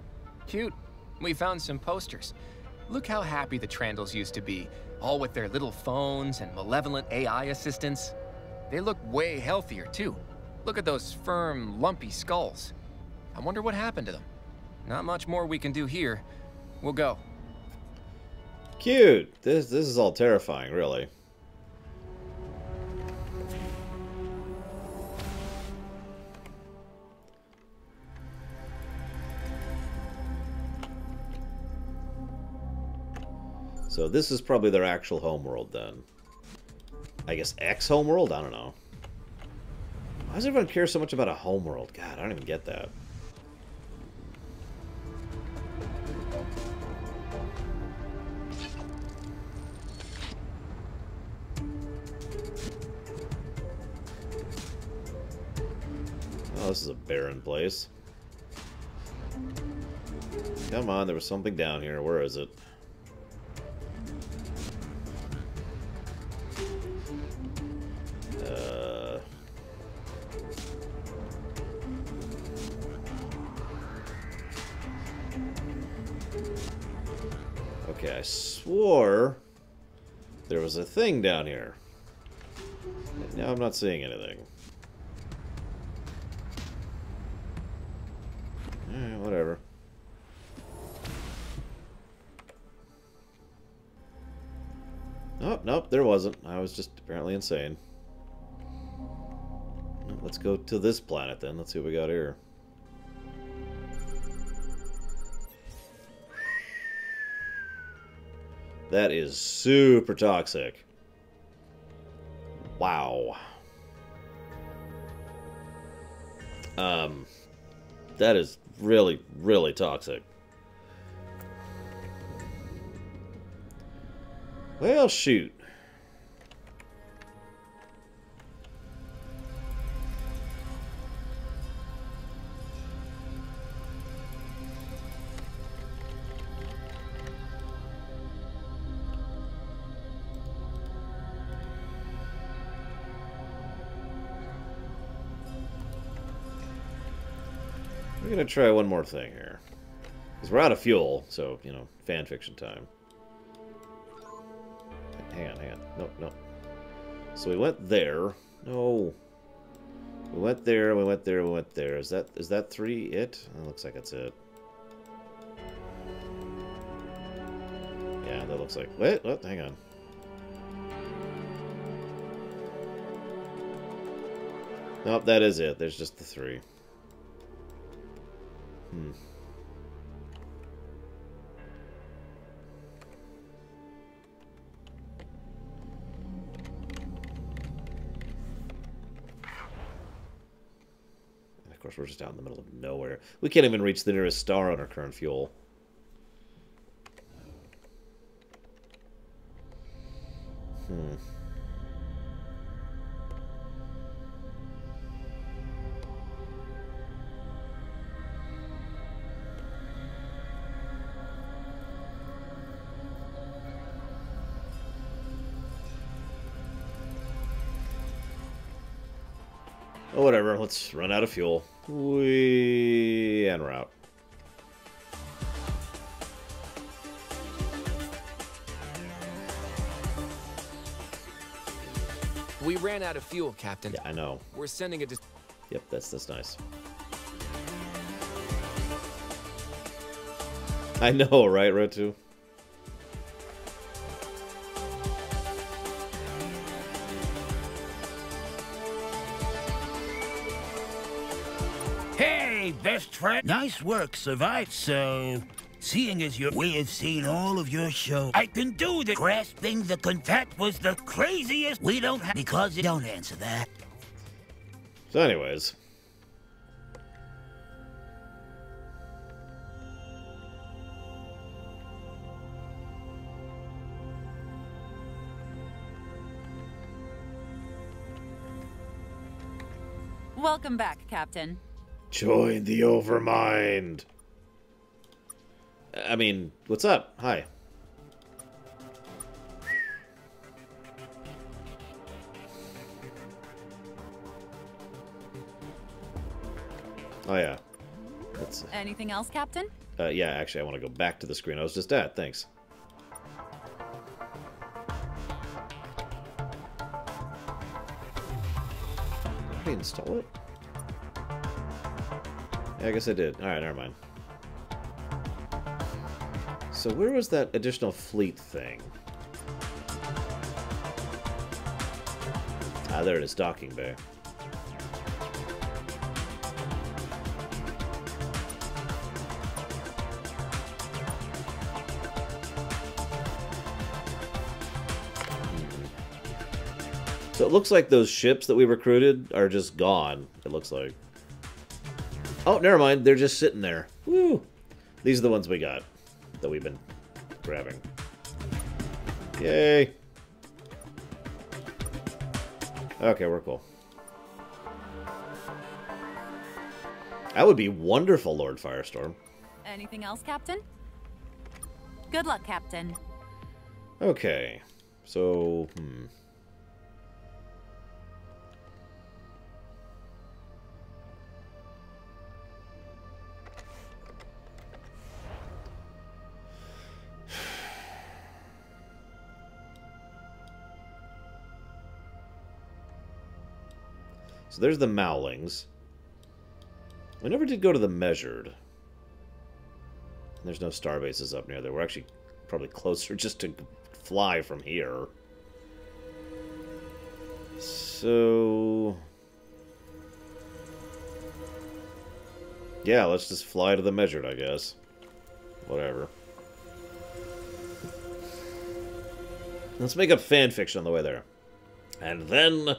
Cute. We found some posters. Look how happy the Trandals used to be, all with their little phones and malevolent AI assistants. They look way healthier, too. Look at those firm, lumpy skulls. I wonder what happened to them. Not much more we can do here. We'll go. Cute. This is all terrifying, really. So this is probably their actual homeworld then. I guess ex-homeworld? I don't know. Why does everyone care so much about a homeworld? God, I don't even get that. Oh, this is a barren place. Come on, there was something down here. Where is it? Okay, I swore there was a thing down here. Now I'm not seeing anything. Alright, whatever. Nope, nope, there wasn't. I was just apparently insane. Well, let's go to this planet then. Let's see what we got here. That is super toxic. Wow. That is really, really toxic. Well, shoot. We're gonna try one more thing here. Because we're out of fuel, so, you know, fan fiction time. Hang on, hang on. Nope, nope. So we went there. No. We went there, we went there, we went there. Is that 3 it? It looks like it's it. Yeah, that looks like... Wait, what? Hang on. Nope, that is it. There's just the 3. Hmm. And of course, we're just out in the middle of nowhere. We can't even reach the nearest star on our current fuel. Hmm. Oh, whatever. Let's run out of fuel. And we're out. We ran out of fuel, Captain. Yeah, I know. We're sending it to... Yep, that's nice. I know, right, Rotu? Hey, best friend. Nice work, survived. So, seeing as we have seen all of your show, I can do the grasping the contact was the craziest. We don't have... Because you don't answer that. So anyways. Welcome back, Captain. Join the Overmind. I mean, what's up? Hi. Oh, yeah. That's, Anything else, Captain? yeah, actually, I want to go back to the screen I was just at. Thanks. Did I install it? Yeah, I guess I did. Alright, never mind. So where was that additional fleet thing? Ah, there it is, docking bay. So it looks like those ships that we recruited are just gone, it looks like. Oh, never mind. They're just sitting there. Woo! These are the ones we got that we've been grabbing. Yay! Okay, we're cool. That would be wonderful, Lord Firestorm. Anything else, Captain? Good luck, Captain. Okay. So, So there's the Mowlings. We never did go to the Measured. There's no star bases up near there. We're actually probably closer just to fly from here. So... yeah, let's just fly to the Measured, I guess. Whatever. Let's make up fanfiction on the way there. And then...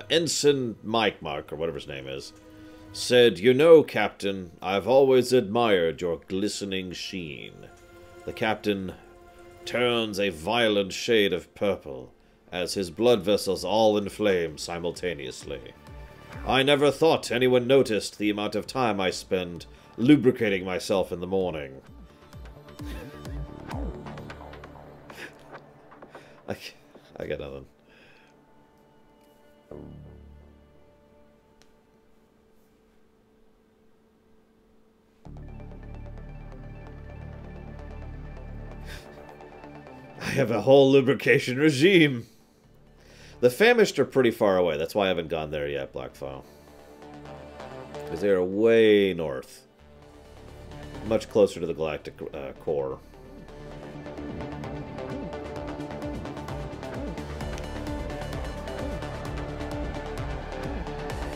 Ensign Mike Mark, or whatever his name is, said, "You know, Captain, I've always admired your glistening sheen." The captain turns a violent shade of purple as his blood vessels all inflame simultaneously. "I never thought anyone noticed the amount of time I spend lubricating myself in the morning." I got nothing. I have a whole lubrication regime. The famished are pretty far away. That's why I haven't gone there yet, Blackfile. Because they are way north. Much closer to the galactic core.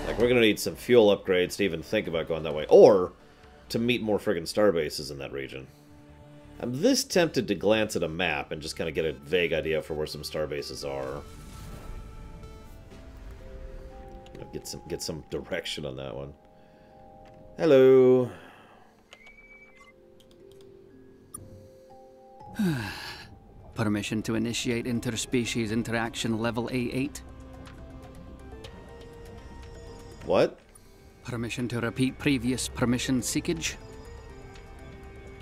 Like, we're going to need some fuel upgrades to even think about going that way. Or to meet more friggin' star bases in that region. I'm this tempted to glance at a map and just kind of get a vague idea for where some star bases are. Get some direction on that one. Hello. Permission to initiate interspecies interaction level A8. What? Permission to repeat previous permission seekage.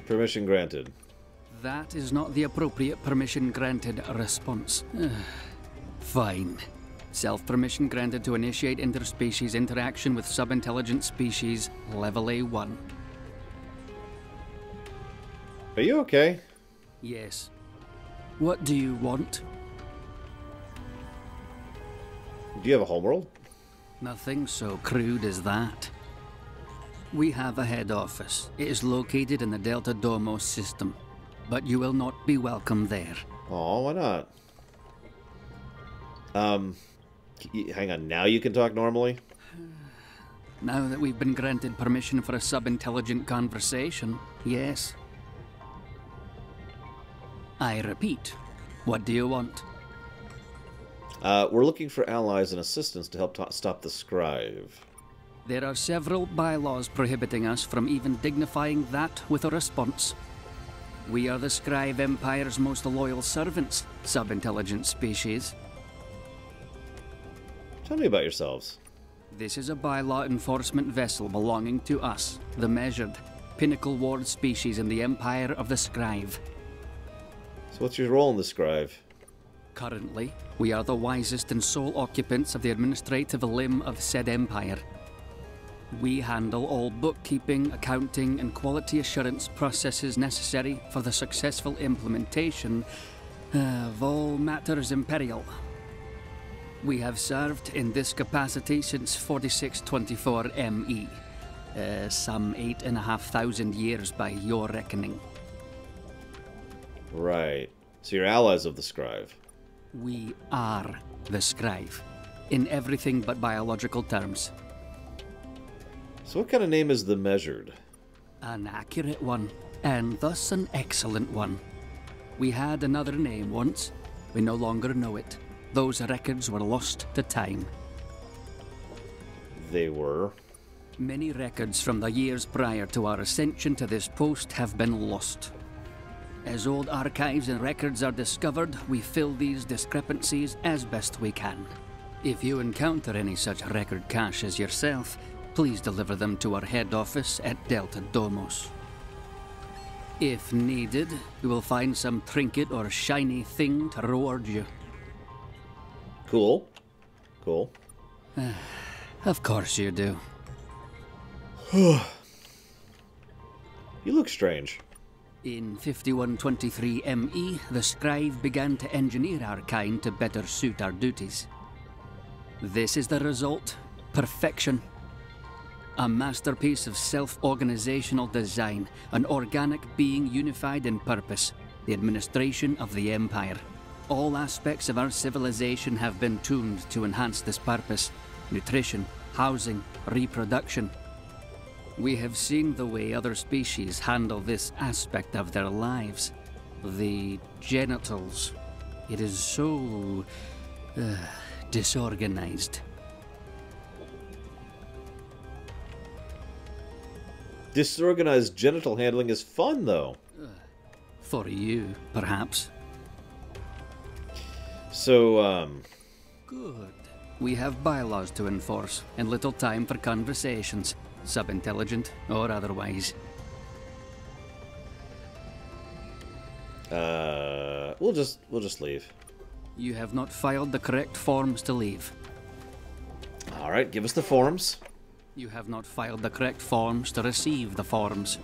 Permission granted. That is not the appropriate permission granted response. Fine. Self-permission granted to initiate interspecies interaction with sub-intelligent species, level A1. Are you okay? Yes. What do you want? Do you have a homeworld? Nothing so crude as that. We have a head office. It is located in the Delta Domos system, but you will not be welcome there. Oh, why not? Hang on, now you can talk normally? Now that we've been granted permission for a sub-intelligent conversation, yes. I repeat, what do you want? We're looking for allies and assistance to help stop the Scrive. There are several bylaws prohibiting us from even dignifying that with a response. We are the Scrive Empire's most loyal servants, sub-intelligent species. Tell me about yourselves. This is a bylaw enforcement vessel belonging to us, the Measured, Pinnacle Ward species in the Empire of the Scrive. So what's your role in the Scrive? Currently, we are the wisest and sole occupants of the administrative limb of said empire. We handle all bookkeeping, accounting, and quality assurance processes necessary for the successful implementation of all matters imperial. We have served in this capacity since 4624 ME, some 8,500 years by your reckoning. Right. So you're allies of the Scrive. We are the Scrive, in everything but biological terms. So what kind of name is the Measured? An accurate one, and thus an excellent one. We had another name once. We no longer know it. Those records were lost to time. They were? Many records from the years prior to our ascension to this post have been lost. As old archives and records are discovered, we fill these discrepancies as best we can. If you encounter any such record caches yourself, please deliver them to our head office at Delta Domos. If needed, we will find some trinket or shiny thing to reward you. Cool. Cool. Of course you do. You look strange. In 5123 ME, the Scrive began to engineer our kind to better suit our duties. This is the result. Perfection. A masterpiece of self-organizational design, an organic being unified in purpose, the administration of the Empire. All aspects of our civilization have been tuned to enhance this purpose. Nutrition, housing, reproduction. We have seen the way other species handle this aspect of their lives. The genitals. It is so... disorganized. Disorganized genital handling is fun, though. For you, perhaps. So, Good. We have bylaws to enforce, and little time for conversations, sub-intelligent or otherwise. We'll just leave. You have not filed the correct forms to leave. All right, give us the forms. You have not filed the correct forms to receive the forms.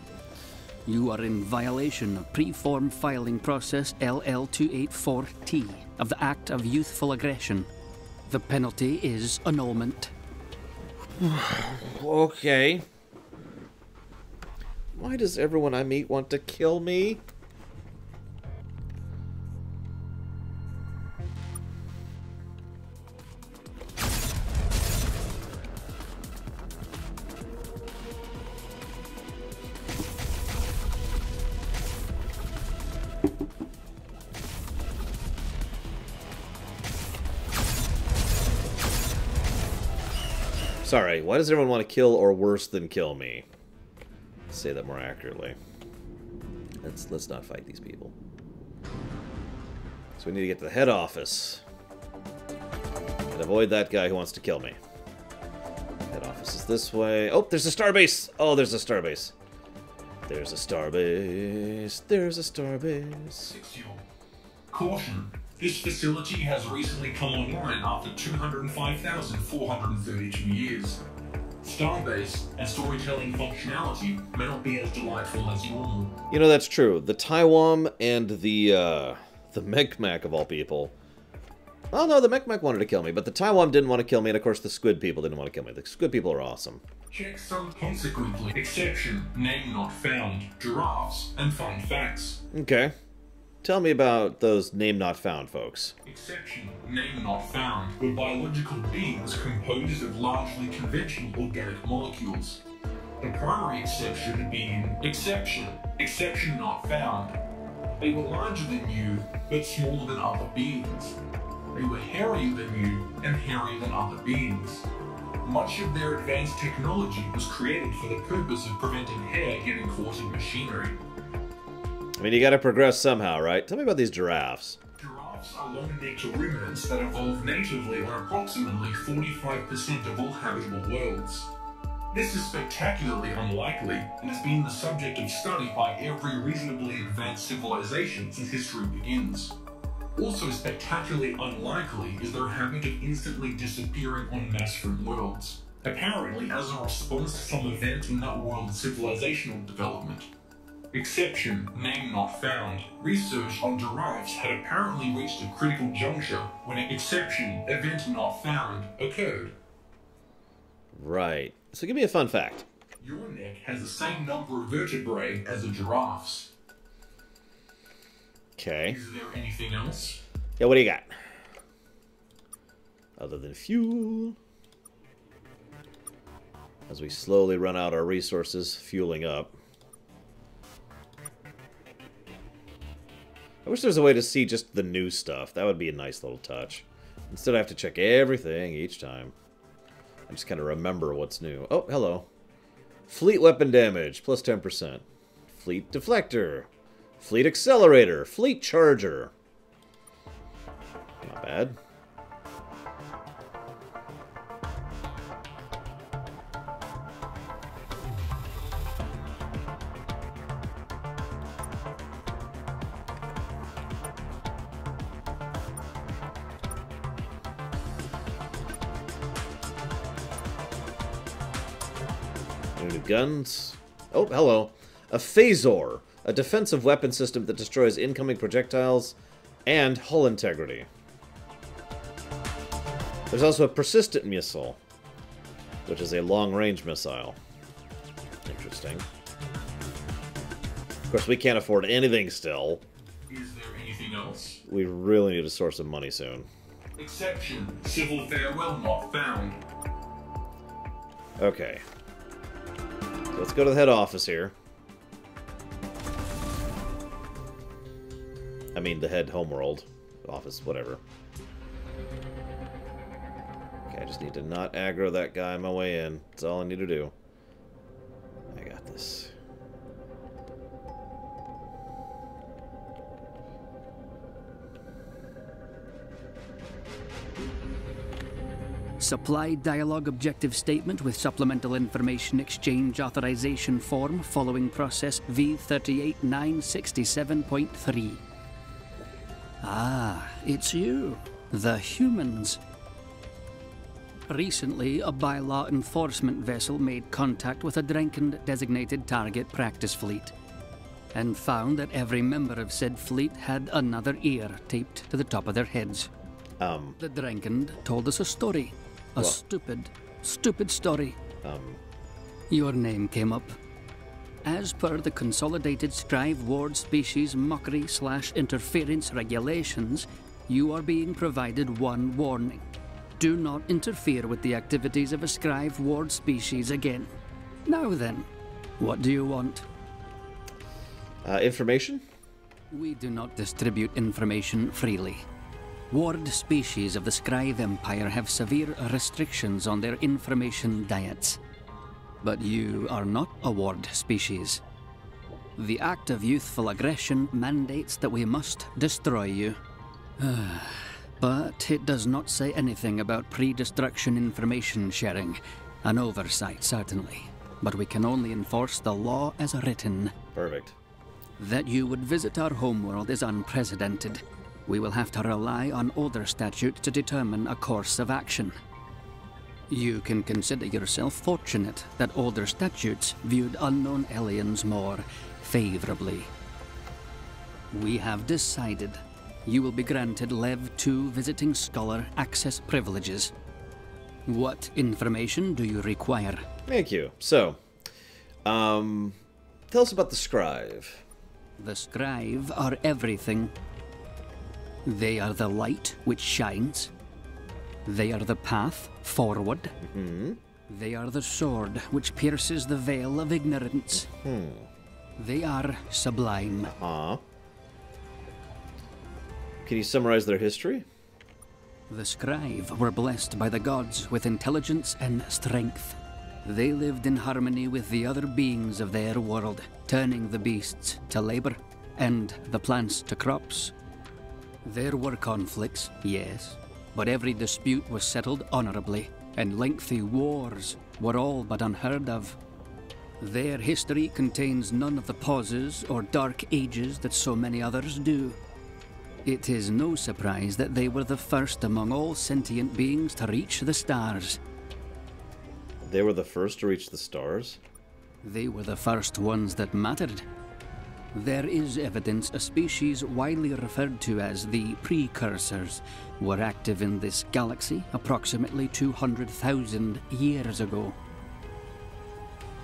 You are in violation of Preform Filing Process LL284T of the Act of Youthful Aggression. The penalty is annulment. Okay. Why does everyone I meet want to kill me? Sorry, why does everyone want to kill or worse than kill me? Let's say that more accurately. Let's not fight these people. So we need to get to the head office. And avoid that guy who wants to kill me. Head office is this way. Oh, there's a starbase! Oh, there's a starbase. There's a starbase. There's a starbase. Caution. This facility has recently come online after 205,432 years. Starbase and storytelling functionality may not be as delightful as normal. You know, that's true. The Taiwan and the Mechmac of all people. Oh no, the Mechmac wanted to kill me, but the Taiwan didn't want to kill me, and of course the Squid people didn't want to kill me. The Squid people are awesome. Check some consequently. Exception, name not found, giraffes, and fun facts. Okay. Tell me about those name not found folks. Exception, name not found, were biological beings composed of largely conventional organic molecules. The primary exception being exception not found. They were larger than you, but smaller than other beings. They were hairier than you, and hairier than other beings. Much of their advanced technology was created for the purpose of preventing hair getting caught in machinery. I mean, you gotta progress somehow, right? Tell me about these giraffes. Giraffes are long-necked ruminants that evolved natively on approximately 45% of all habitable worlds. This is spectacularly unlikely and has been the subject of study by every reasonably advanced civilization since history begins. Also spectacularly unlikely is their habit of instantly disappearing en masse from worlds, apparently as a response to some event in that world's civilizational development. Exception, name not found. Research on giraffes had apparently reached a critical juncture when an exception, event not found, occurred. Right. So give me a fun fact. Your neck has the same number of vertebrae as a giraffe's. Okay. Is there anything else? Yeah, what do you got? Other than fuel. As we slowly run out our resources, fueling up. I wish there was a way to see just the new stuff. That would be a nice little touch. Instead I have to check everything each time. I just kind of remember what's new. Oh, hello. Fleet weapon damage, plus 10%. Fleet deflector. Fleet accelerator. Fleet charger. Not bad. New guns. Oh, hello. A Phasor, a defensive weapon system that destroys incoming projectiles and hull integrity. There's also a persistent missile, which is a long-range missile. Interesting. Of course, we can't afford anything still. Is there anything else? We really need a source of money soon. Exception, civil farewell not found. Okay. Let's go to the head office here. I mean, the head homeworld office, whatever. Okay, I just need to not aggro that guy on my way in. That's all I need to do. I got this. Supplied dialogue objective statement with supplemental information exchange authorization form following process V38967.3. Ah, it's you, the humans. Recently, a bylaw enforcement vessel made contact with a Drenken designated target practice fleet. and found that every member of said fleet had another ear taped to the top of their heads. The Drankend told us a story. A stupid story. Your name came up. As per the Consolidated Scrive Ward Species Mockery/Interference Regulations, you are being provided one warning. Do not interfere with the activities of a Scrive Ward species again. Now then, what do you want? Information? We do not distribute information freely. Ward species of the Scrive Empire have severe restrictions on their information diets. But you are not a Ward species. The act of youthful aggression mandates that we must destroy you. But it does not say anything about pre-destruction information sharing. An oversight, certainly. But we can only enforce the law as written. Perfect. That you would visit our homeworld is unprecedented. We will have to rely on older statute to determine a course of action. You can consider yourself fortunate that older statutes viewed unknown aliens more favorably. We have decided you will be granted Lev 2 Visiting Scholar access privileges. What information do you require? Thank you. So, tell us about the Scrive. The Scrive are everything. They are the light which shines. They are the path forward. They are the sword which pierces the veil of ignorance. They are sublime. Can you summarize their history? The Scrive were blessed by the gods with intelligence and strength. They lived in harmony with the other beings of their world, turning the beasts to labor and the plants to crops. There were conflicts, yes, but every dispute was settled honorably, and lengthy wars were all but unheard of. Their history contains none of the pauses or dark ages that so many others do. It is no surprise that they were the first among all sentient beings to reach the stars. They were the first to reach the stars? They were the first ones that mattered. There is evidence a species widely referred to as the Precursors were active in this galaxy approximately 200,000 years ago.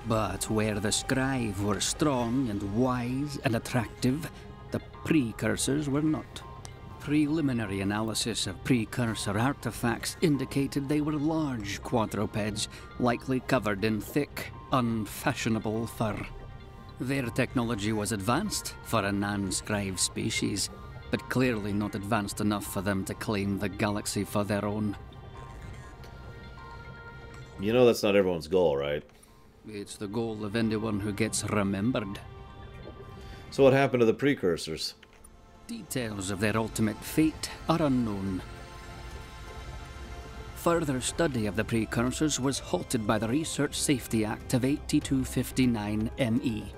But where the Scrive were strong and wise and attractive, the Precursors were not. Preliminary analysis of precursor artifacts indicated they were large quadrupeds, likely covered in thick, unfashionable fur. Their technology was advanced for a non-Scrive species, but clearly not advanced enough for them to claim the galaxy for their own. You know that's not everyone's goal, right? It's the goal of anyone who gets remembered. So what happened to the Precursors? Details of their ultimate fate are unknown. Further study of the Precursors was halted by the Research Safety Act of 8259 ME.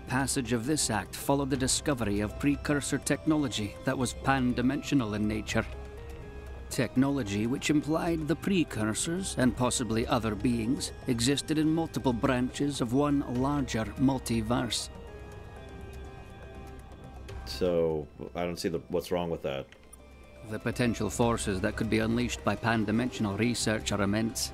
Passage of this act followed the discovery of precursor technology that was pan-dimensional in nature. Technology which implied the Precursors, and possibly other beings, existed in multiple branches of one larger multiverse. So, I don't see what's wrong with that. The potential forces that could be unleashed by pan-dimensional research are immense.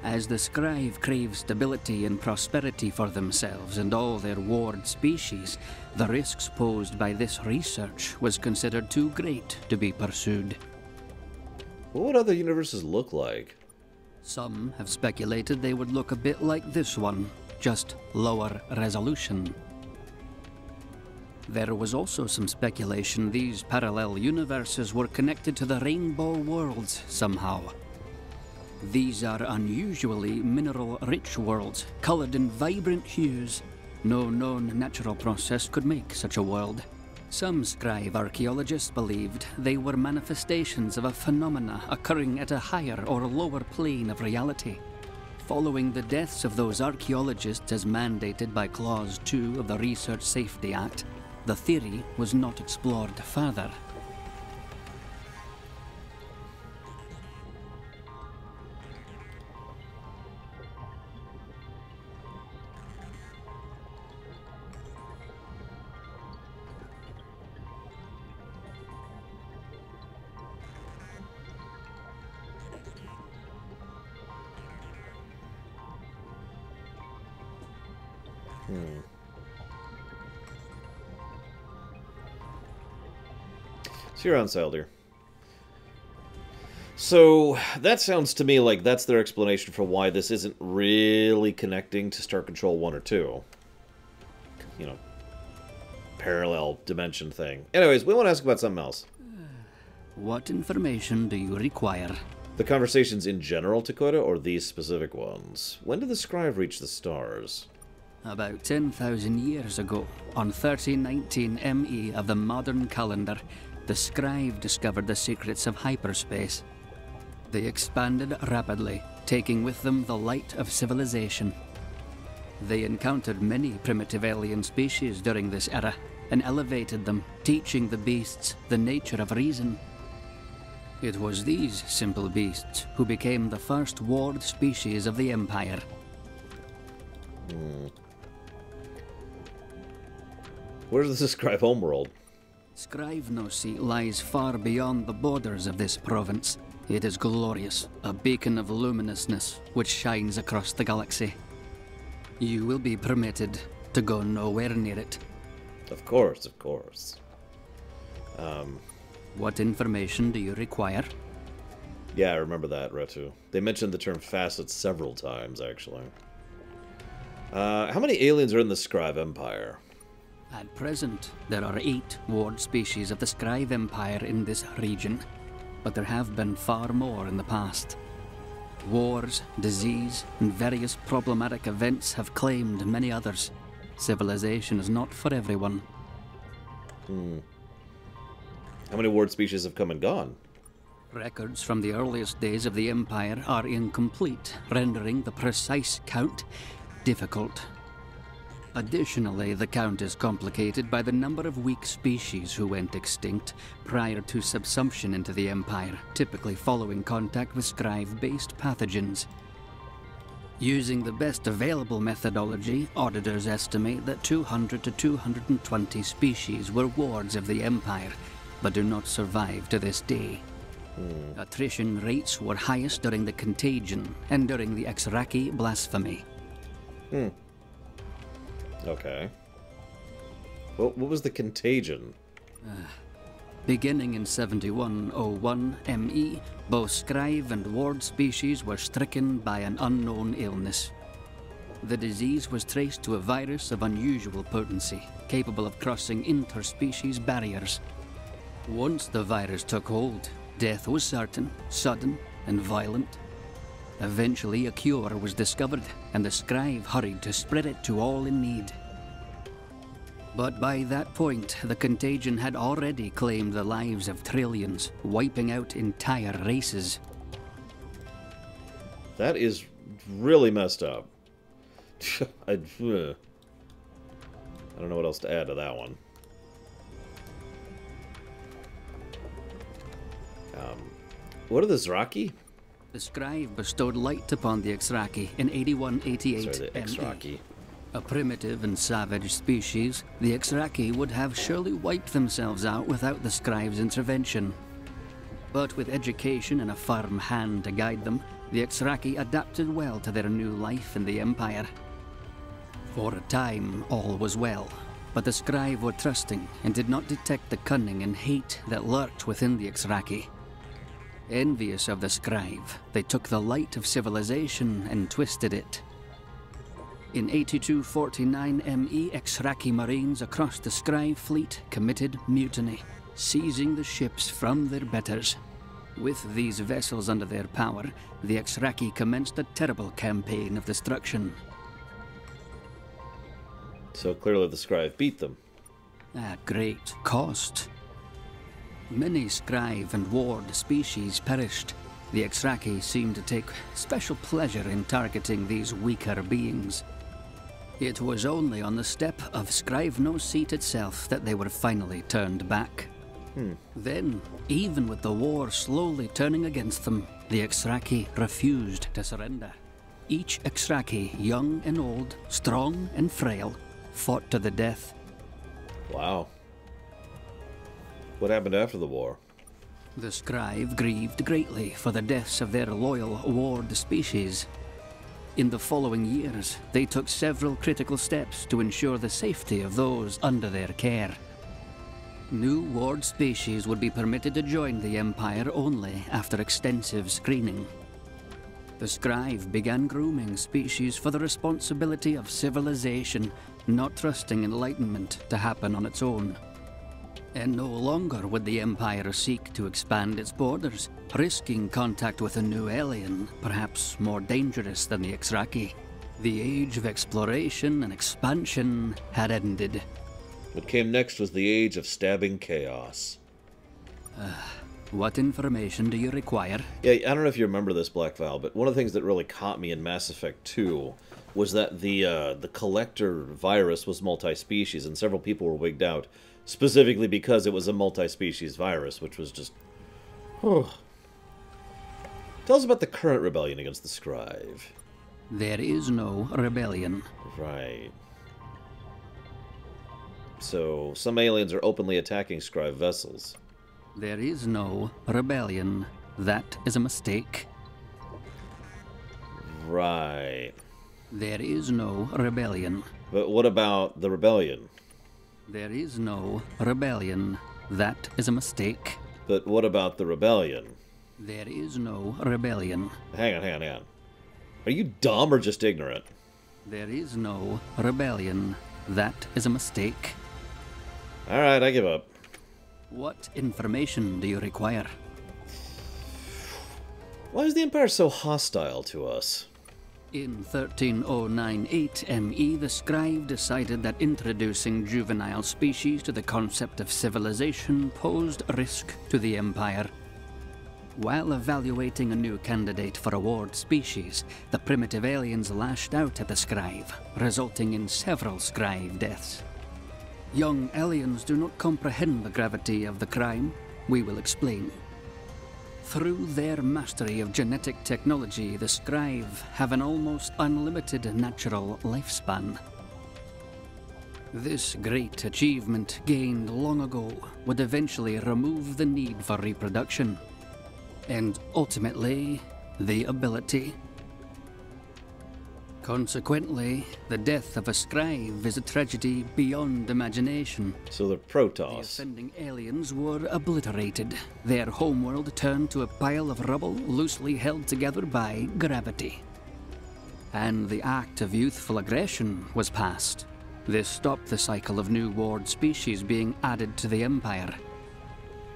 As the Scrive crave stability and prosperity for themselves and all their ward species, the risks posed by this research was considered too great to be pursued. What would other universes look like? Some have speculated they would look a bit like this one, just lower resolution. There was also some speculation these parallel universes were connected to the Rainbow Worlds somehow. These are unusually mineral-rich worlds, colored in vibrant hues. No known natural process could make such a world. Some Scrive archaeologists believed they were manifestations of a phenomena occurring at a higher or lower plane of reality. Following the deaths of those archaeologists as mandated by Clause 2 of the Research Safety Act, the theory was not explored further. So you're on Saldir. So that sounds to me like that's their explanation for why this isn't really connecting to Star Control 1 or 2. You know, parallel dimension thing. Anyways, we want to ask about something else. What information do you require? The conversations in general, Dakota, or these specific ones? When did the scribe reach the stars? About 10,000 years ago, on 1319 ME of the modern calendar, the scribe discovered the secrets of hyperspace. They expanded rapidly, taking with them the light of civilization. They encountered many primitive alien species during this era, and elevated them, teaching the beasts the nature of reason. It was these simple beasts who became the first ward species of the Empire. Where does the scribe homeworld? Scrivenosi lies far beyond the borders of this province. It is glorious, a beacon of luminousness which shines across the galaxy. You will be permitted to go nowhere near it. Of course, of course. What information do you require? Yeah, I remember that, Retu. They mentioned the term facets several times, actually. How many aliens are in the Scribe Empire? At present, there are 8 ward species of the Scribe Empire in this region, but there have been far more in the past. Wars, disease, and various problematic events have claimed many others. Civilization is not for everyone. How many ward species have come and gone? Records from the earliest days of the Empire are incomplete, rendering the precise count difficult. Additionally, the count is complicated by the number of weak species who went extinct prior to subsumption into the Empire, typically following contact with Scribe-based pathogens. Using the best available methodology, auditors estimate that 200 to 220 species were wards of the Empire, but do not survive to this day. Attrition rates were highest during the Contagion and during the Exraki blasphemy. Okay. Well, what was the Contagion? Beginning in 7101 ME, both Scribe and ward species were stricken by an unknown illness. The disease was traced to a virus of unusual potency, capable of crossing interspecies barriers. Once the virus took hold, death was certain, sudden, and violent. Eventually, a cure was discovered, and the Scribe hurried to spread it to all in need. But by that point, the Contagion had already claimed the lives of trillions, wiping out entire races. That is really messed up. I don't know what else to add to that one. What are the Zraki? The Scribe bestowed light upon the Exraki in 8188 Sorry, the Exraki. A primitive and savage species, the Exraki would have surely wiped themselves out without the Scribe's intervention. But with education and a firm hand to guide them, the Exraki adapted well to their new life in the Empire. For a time, all was well, but the Scribe were trusting and did not detect the cunning and hate that lurked within the Exraki. Envious of the Scribe, they took the light of civilization and twisted it. In 8249 ME, Exraki Marines across the Scribe fleet committed mutiny, seizing the ships from their betters. With these vessels under their power, the Exraki commenced a terrible campaign of destruction. So clearly the Scribe beat them. At great cost. Many Scribe and ward species perished. The Exraki seemed to take special pleasure in targeting these weaker beings. It was only on the step of Scrivenoseat itself that they were finally turned back. Then, even with the war slowly turning against them, the Exraki refused to surrender. Each Exraki, young and old, strong and frail, fought to the death. Wow. What happened after the war? The Scribe grieved greatly for the deaths of their loyal ward species. In the following years, they took several critical steps to ensure the safety of those under their care. New ward species would be permitted to join the Empire only after extensive screening. The Scribe began grooming species for the responsibility of civilization, not trusting enlightenment to happen on its own. And no longer would the Empire seek to expand its borders, risking contact with a new alien, perhaps more dangerous than the Exraki. The age of exploration and expansion had ended. What came next was the age of stabbing chaos. What information do you require? Yeah, I don't know if you remember this, Black Val, but one of the things that really caught me in Mass Effect 2 was that the Collector virus was multi-species, and several people were wigged out, specifically because it was a multi-species virus, which was just... Tell us about the current rebellion against the Scribe. There is no rebellion. Right. So, some aliens are openly attacking Scribe vessels. There is no rebellion. That is a mistake. Right. There is no rebellion. But what about the rebellion? There is no rebellion. That is a mistake. But what about the rebellion? There is no rebellion. Hang on. Are you dumb or just ignorant? There is no rebellion. That is a mistake. Alright, I give up. What information do you require? Why is the Empire so hostile to us? In 13098 ME, the Scribe decided that introducing juvenile species to the concept of civilization posed risk to the Empire. While evaluating a new candidate for a ward species, the primitive aliens lashed out at the Scribe, resulting in several Scribe deaths. Young aliens do not comprehend the gravity of the crime. We will explain. Through their mastery of genetic technology, the Scribe have an almost unlimited natural lifespan. This great achievement, gained long ago, would eventually remove the need for reproduction, and ultimately, the ability. Consequently, the death of a Scribe is a tragedy beyond imagination. So the Protoss. The offending aliens were obliterated. Their homeworld turned to a pile of rubble loosely held together by gravity. And the act of youthful aggression was passed. This stopped the cycle of new ward species being added to the Empire.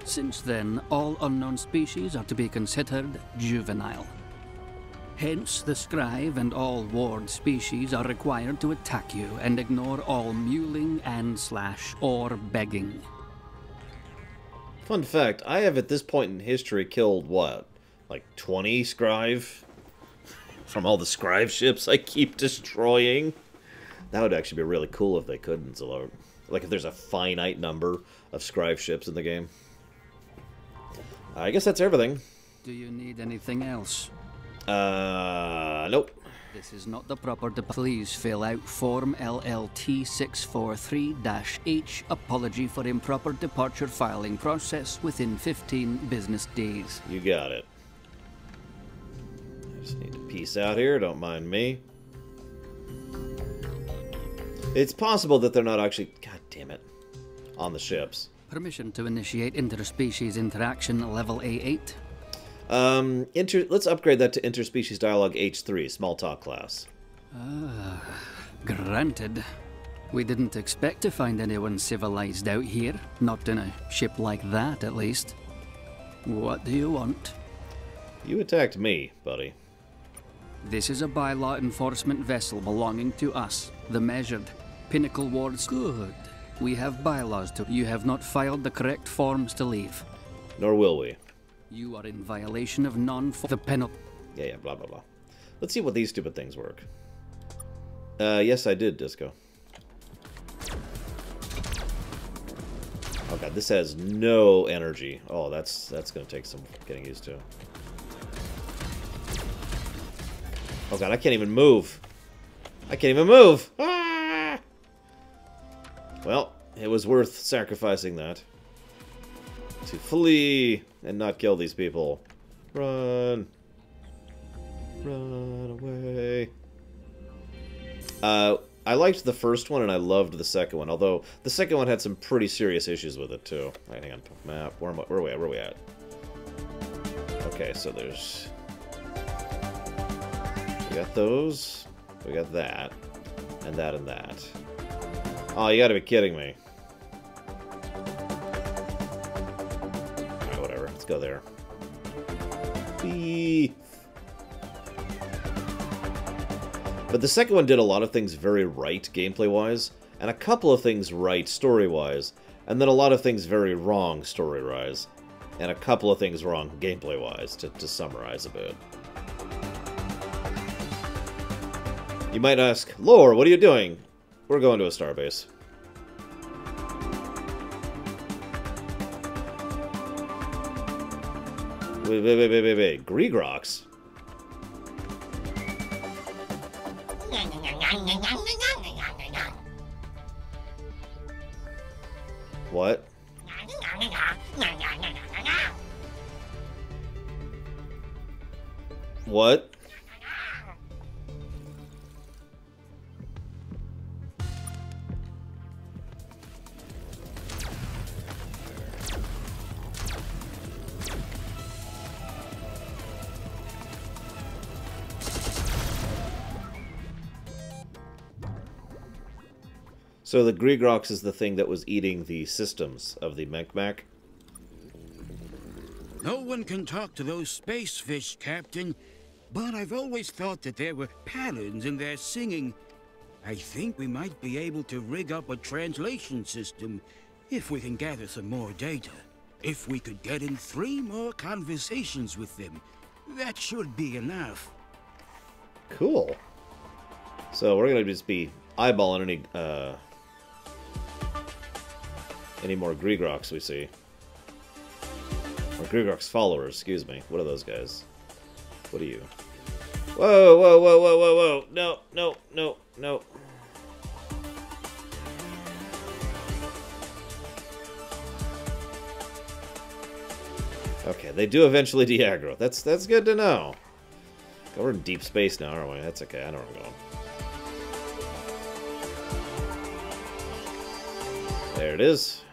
Since then, all unknown species are to be considered juvenile. Hence, the Scribe and all ward species are required to attack you and ignore all mewling and or begging. Fun fact, I have at this point in history killed, what, like 20 Scribe? From all the Scribe ships I keep destroying? That would actually be really cool if they couldn't, like if there's a finite number of Scribe ships in the game. I guess that's everything. Do you need anything else? Nope. This is not the proper Please fill out Form LLT-643-H, apology for improper departure filing process within 15 business days. You got it. I just need to peace out here, don't mind me. It's possible that they're not actually, god damn it, on the ships. Permission to initiate interspecies interaction level A8. Let's upgrade that to interspecies dialogue H3, small talk class. Granted. We didn't expect to find anyone civilized out here, not in a ship like that, at least. What do you want? You attacked me, buddy. This is a bylaw enforcement vessel belonging to us, the Measured. Pinnacle Wards. Good. We have bylaws to... You have not filed the correct forms to leave. Nor will we. You are in violation of the penalty. Yeah, blah, blah, blah. Let's see what these stupid things work. Yes, I did, Disco. Oh god, this has no energy. Oh, that's gonna take some getting used to. Oh god, I can't even move. I can't even move! Ah! Well, it was worth sacrificing that. To flee and not kill these people. Run. Run away. I liked the first one, and I loved the second one, although the second one had some pretty serious issues with it, too. Right, hang on. Map. Where are we at? Where are we at? Okay, so there's... We got those. We got that. And that and that. Oh, you gotta be kidding me. Alright, whatever. Let's go there. Beef. But the second one did a lot of things very right gameplay-wise, and a couple of things right story-wise, and then a lot of things very wrong story-wise, and a couple of things wrong gameplay-wise, to summarize a bit. You might ask, Lore, what are you doing? We're going to a starbase. Wait. Greegrox? What? What? So the Greegrox is the thing that was eating the systems of the Mekmak? No one can talk to those space fish, Captain. But I've always thought that there were patterns in their singing. I think we might be able to rig up a translation system if we can gather some more data. If we could get in 3 more conversations with them, that should be enough. Cool. So we're gonna just be eyeballing any more Greegrox we see. Or Greegrox followers, excuse me. What are those guys? What are you? Whoa. No. Okay, they do eventually de-aggro. That's good to know. We're in deep space now, aren't we? That's okay, I know where I'm going. There it is.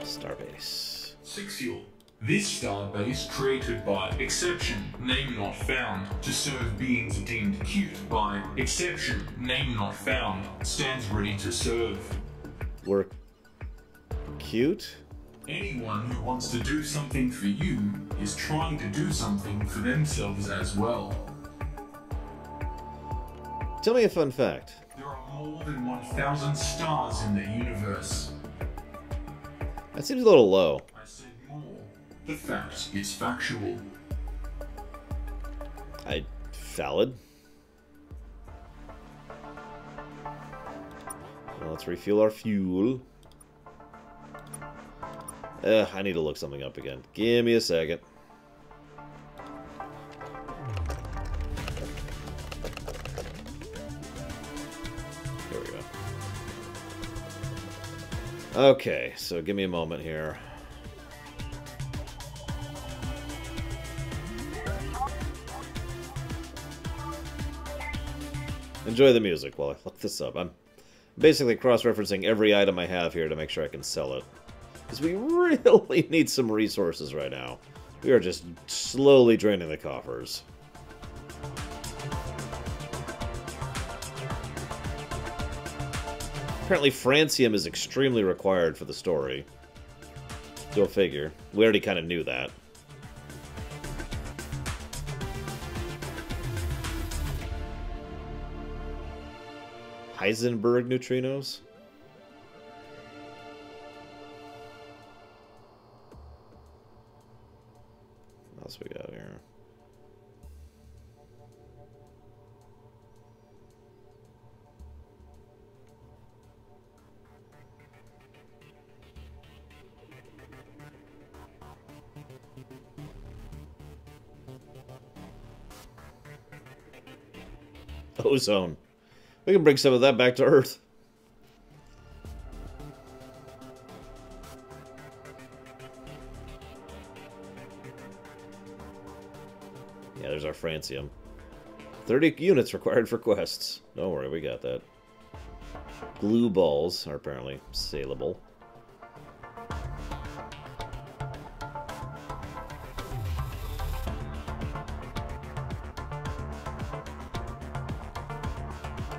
Starbase. Sixial. This starbase, created by exception, name not found, to serve beings deemed cute by exception, name not found, stands ready to serve. We're cute? Anyone who wants to do something for you is trying to do something for themselves as well. Tell me a fun fact. There are more than 1,000 stars in the universe. That seems a little low. I said more. The fact is factual. Valid. Well, let's refuel our fuel. I need to look something up again. Give me a second. Here we go. Okay, so give me a moment here. Enjoy the music while I look this up. I'm basically cross-referencing every item I have here to make sure I can sell it. Because we really need some resources right now. We are just slowly draining the coffers. Apparently francium is extremely required for the story. Go figure. We already kind of knew that. Heisenberg neutrinos? What else we got here? Ozone. We can bring some of that back to Earth. Yeah, there's our francium. 30 units required for quests. Don't worry, we got that. Glue balls are apparently saleable.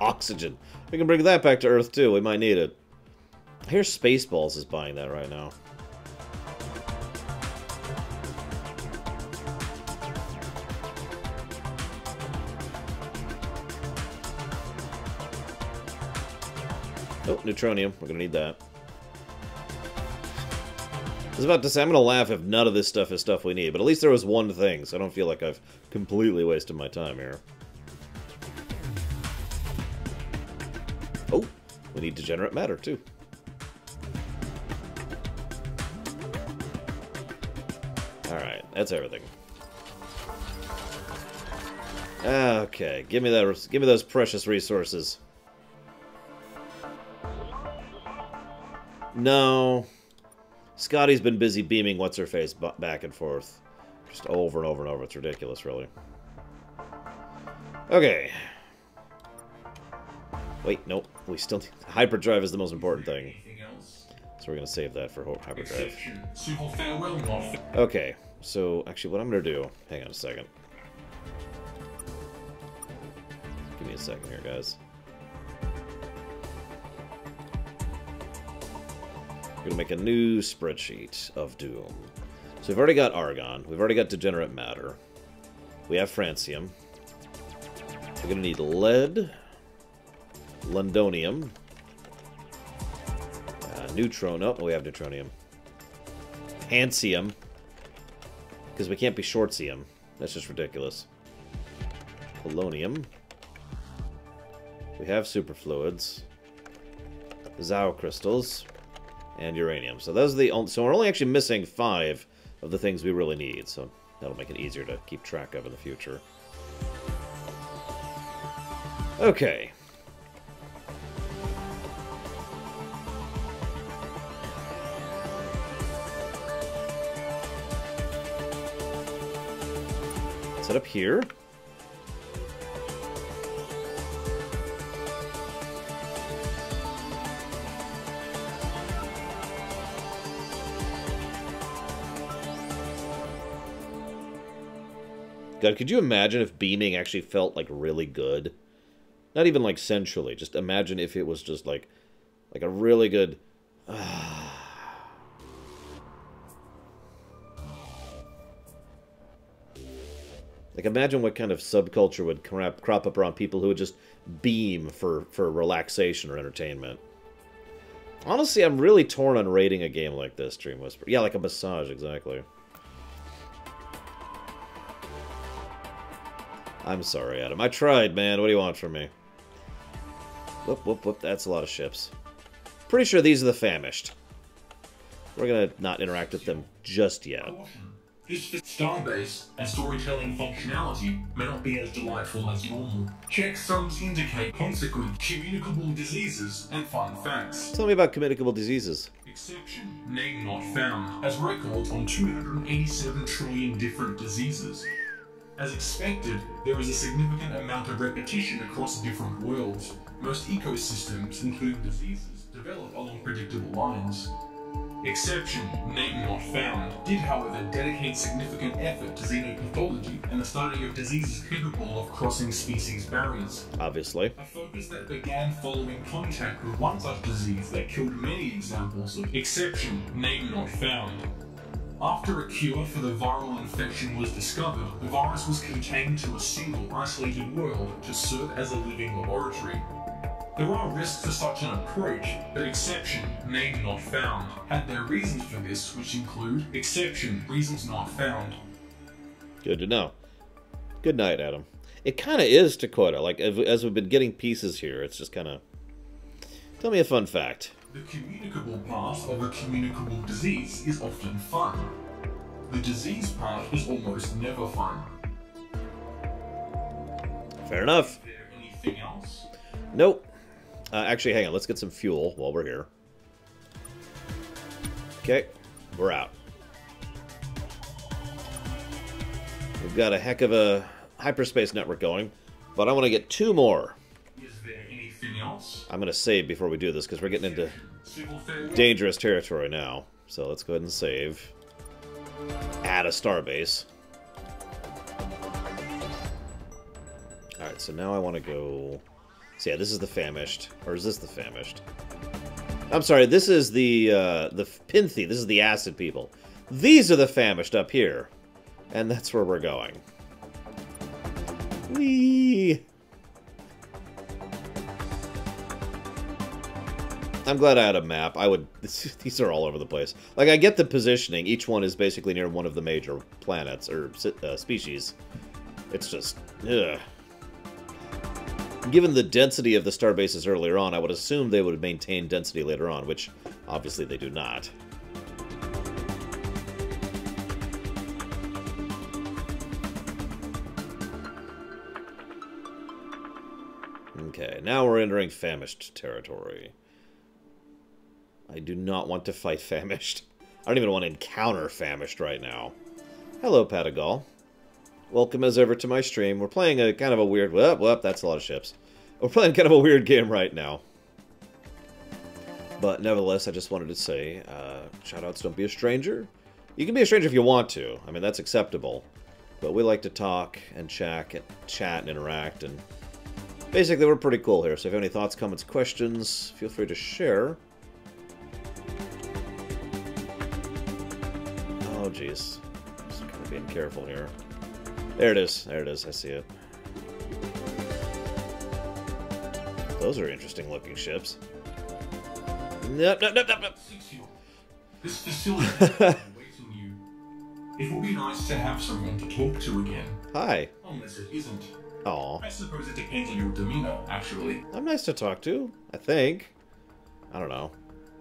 Oxygen. We can bring that back to Earth, too. We might need it. I hear Spaceballs is buying that right now. Oh, Neutronium. We're gonna need that. I was about to say, I'm gonna laugh if none of this stuff is stuff we need, but at least there was one thing, so I don't feel like I've completely wasted my time here. Oh, we need degenerate matter, too. Alright, that's everything. Okay, give me those precious resources. No. Scotty's been busy beaming what's-her-face back and forth. Just over and over and over. It's ridiculous, really. Okay. Wait, nope. We still need... Hyperdrive is the most important thing. So we're going to save that for Hyperdrive. Okay, so actually what I'm going to do... Hang on a second. Give me a second here, guys. We're going to make a new spreadsheet of Doom. So we've already got Argon. We've already got Degenerate Matter. We have Francium. We're going to need lead. Londonium. Neutron. Oh, we have Neutronium. Hancium. Because we can't be Shortsium. That's just ridiculous. Polonium. We have superfluids. Zao crystals. And uranium. So those are the only... So we're only actually missing 5 of the things we really need. So that'll make it easier to keep track of in the future. Okay. Set up here. God, could you imagine if beaming actually felt, like, really good? Not even, like, sensually. Just imagine if it was just, like a really good... Like, imagine what kind of subculture would crop up around people who would just beam for relaxation or entertainment. Honestly, I'm really torn on rating a game like this, Dream Whisper. Yeah, like a massage, exactly. I'm sorry, Adam. I tried, man. What do you want from me? Whoop, whoop, whoop. That's a lot of ships. Pretty sure these are the famished. We're gonna not interact with them just yet. This Starbase and storytelling functionality may not be as delightful as normal. Checksums indicate consequent communicable diseases and fun facts. Tell me about communicable diseases. Exception, name not found, has records on 287 trillion different diseases. As expected, there is a significant amount of repetition across different worlds. Most ecosystems, including diseases, develop along predictable lines. Exception, name not found, did however dedicate significant effort to xenopathology and the study of diseases capable of crossing species barriers. Obviously. A focus that began following contact with one such disease that killed many examples of exception, name not found. After a cure for the viral infection was discovered, the virus was contained to a single isolated world to serve as a living laboratory. There are risks to such an approach, but exception, name not found, had their reasons for this, which include exception, reasons not found. Good to know. Good night, Adam. It kind of is Dakota. Like, as we've been getting pieces here, it's just kind of... Tell me a fun fact. The communicable part of a communicable disease is often fun. The disease part is almost never fun. Fair enough. Is there anything else? Nope. Actually, hang on. Let's get some fuel while we're here. Okay. We're out. We've got a heck of a hyperspace network going. But I want to get 2 more. Is there anything else? I'm going to save before we do this, because we're getting into Civil farewell? dangerous territory now. So let's go ahead and save. Add a starbase. Alright, so now I want to go... So yeah, this is the famished. Or is this the famished? I'm sorry, this is the Pinthy. This is the acid people. These are the famished up here. And that's where we're going. Whee! I'm glad I had a map. I would... These are all over the place. Like, I get the positioning. Each one is basically near one of the major planets, or species. It's just... Ugh. Given the density of the star bases earlier on, I would assume they would maintain density later on, which obviously they do not. Okay, now we're entering famished territory. I do not want to fight famished. I don't even want to encounter famished right now. Hello, Patagal. Welcome as ever to my stream. We're playing a kind of a weird... Whoop, that's a lot of ships. We're playing kind of a weird game right now. But nevertheless, I just wanted to say, shoutouts, don't be a stranger. You can be a stranger if you want to. I mean, that's acceptable. But we like to talk and chat and interact. And basically, we're pretty cool here. So if you have any thoughts, comments, questions, feel free to share. Oh, jeez. Just kind of being careful here. There it is. There it is. I see it. Those are interesting looking ships. Nope. This facility is waiting you. It will be nice to have someone to talk to again. Hi. Unless it isn't. Aw. I suppose it depends on your demeanor, actually. I'm nice to talk to, I think. I don't know.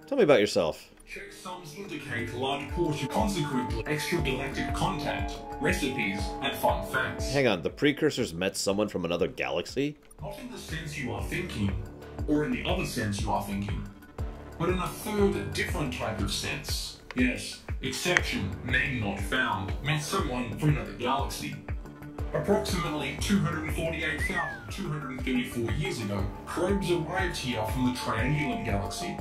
Tell me about yourself. Checksums indicate large portion, consequently extragalactic contact, recipes, and fun facts. Hang on, the precursors met someone from another galaxy? Not in the sense you are thinking, or in the other sense you are thinking, but in a third, different type of sense. Yes, exception, name not found, met someone from another galaxy. Approximately 248,234 years ago, probes arrived here from the Triangulum galaxy.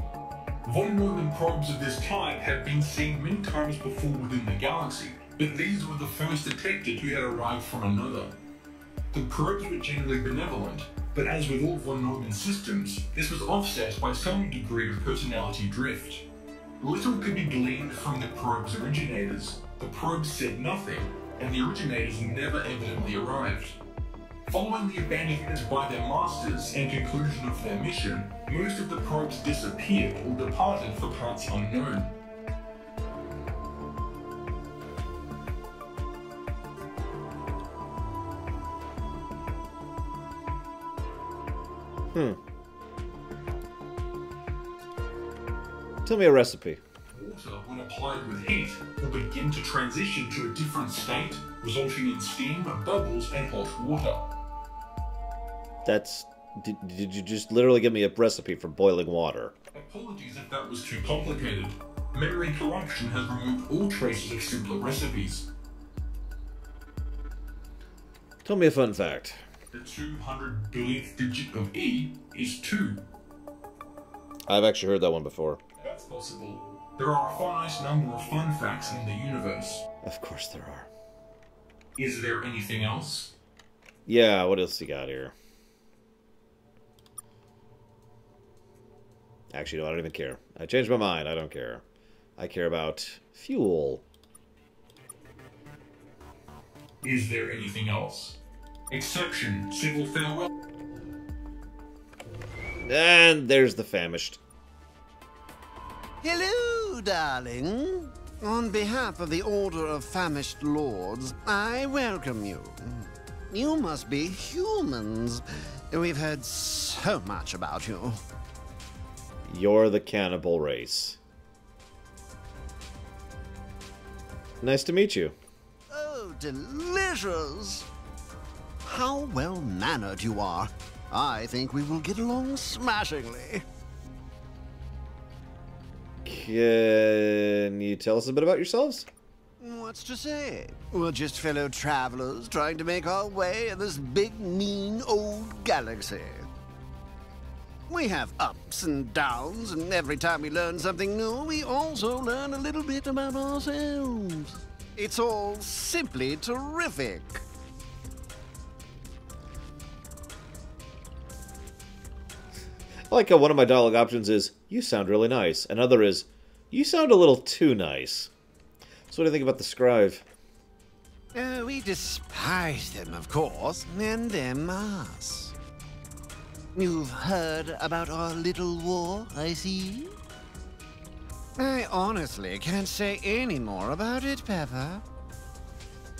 Von Neumann probes of this type have been seen many times before within the galaxy, but these were the first detected who had arrived from another. The probes were generally benevolent, but as with all von Neumann systems, this was offset by some degree of personality drift. Little could be gleaned from the probe's originators. The probes said nothing, and the originators never evidently arrived. Following the abandonment by their masters and conclusion of their mission, most of the probes disappeared or departed for parts unknown. Tell me a recipe. Water, when applied with heat, will begin to transition to a different state, resulting in steam, bubbles, and hot water. That's... Did you just literally give me a recipe for boiling water? Apologies if that was too complicated. Memory corruption has removed all traces of simpler recipes. Tell me a fun fact. The 200 billionth digit of E is 2. I've actually heard that one before. That's possible. There are a finite number of fun facts in the universe. Of course there are. Is there anything else? Yeah, what else you got here? Actually, no, I don't even care. I changed my mind. I don't care. I care about fuel. Is there anything else? Exception, civil farewell. And there's the famished. Hello, darling. On behalf of the Order of Famished Lords, I welcome you. You must be humans. We've heard so much about you. You're the cannibal race. Nice to meet you. Oh, delicious! How well-mannered you are. I think we will get along smashingly. Can you tell us a bit about yourselves? What's to say? We're just fellow travelers trying to make our way in this big, mean, old galaxy. We have ups and downs, and every time we learn something new, we also learn a little bit about ourselves. It's all simply terrific. I like how one of my dialogue options is, you sound really nice. Another is, you sound a little too nice. So what do you think about the Scrive? We despise them, of course, and them us. You've heard about our little war, I see? I honestly can't say any more about it, Pepper.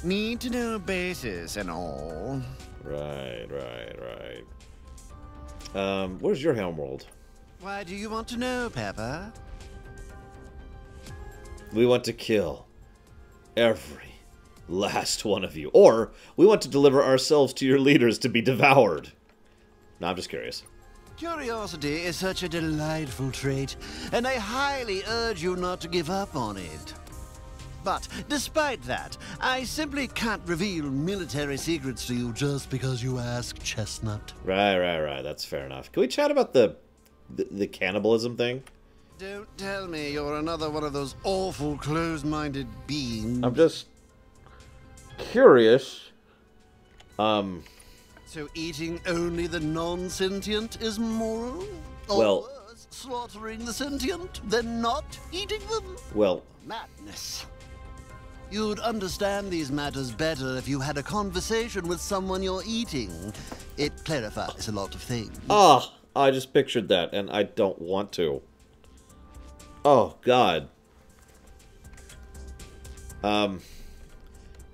Need to know basis and all. Right. Where's your Helmworld? Why do you want to know, Pepper? We want to kill every last one of you. Or, we want to deliver ourselves to your leaders to be devoured. No, I'm just curious. Curiosity is such a delightful trait, and I highly urge you not to give up on it. But, despite that, I simply can't reveal military secrets to you just because you ask, Chestnut. Right. That's fair enough. Can we chat about the cannibalism thing? Don't tell me you're another one of those awful closed-minded beings. I'm just curious. So eating only the non-sentient is moral? Or Well, worse, slaughtering the sentient, then not eating them? well, Madness. You'd understand these matters better if you had a conversation with someone you're eating. It clarifies a lot of things. I just pictured that, and I don't want to. Oh, God. We're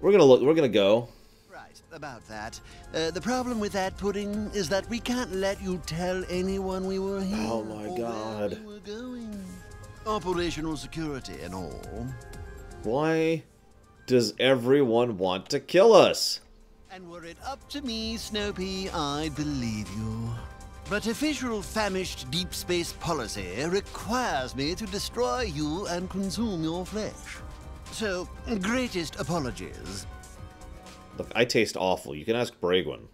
gonna go. Right, about that. The problem with that pudding is that we can't let you tell anyone we were here. Oh, my or God. where we were going. Operational security and all. Why does everyone want to kill us? And were it up to me, Snowpea, I'd believe you. But official famished deep space policy requires me to destroy you and consume your flesh. So, greatest apologies. Look, I taste awful. You can ask Bragwin.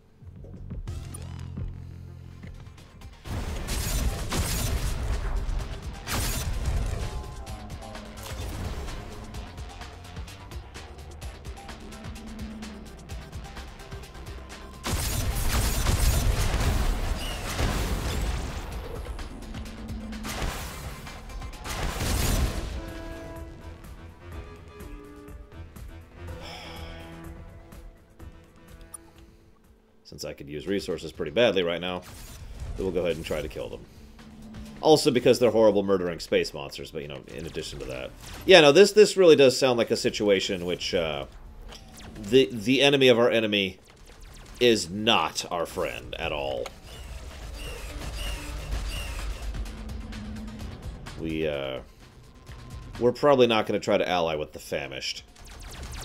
Since I could use resources pretty badly right now, we'll go ahead and try to kill them. Also because they're horrible murdering space monsters, but, you know, in addition to that. Yeah, no, this really does sound like a situation in which the enemy of our enemy is not our friend at all. We're probably not going to try to ally with the famished.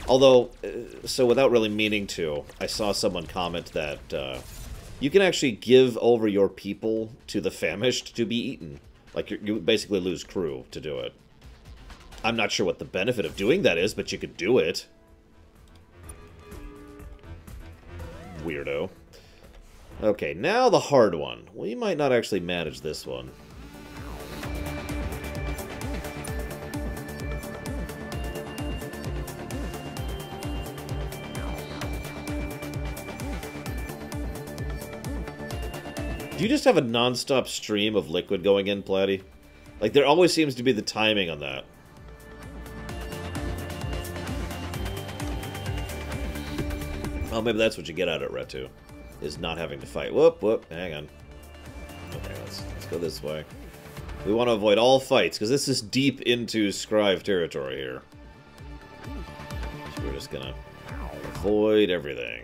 Although, so without really meaning to, I saw someone comment that you can actually give over your people to the famished to be eaten. Like, you basically lose crew to do it. I'm not sure what the benefit of doing that is, but you could do it. Weirdo. Okay, now the hard one. We might not actually manage this one. Do you just have a non-stop stream of liquid going in, Platty? Like, there always seems to be the timing on that. Oh, maybe that's what you get out of Retu, is not having to fight. Whoop, hang on. Okay, let's go this way. We want to avoid all fights, because this is deep into Scrive territory here. So we're just gonna avoid everything.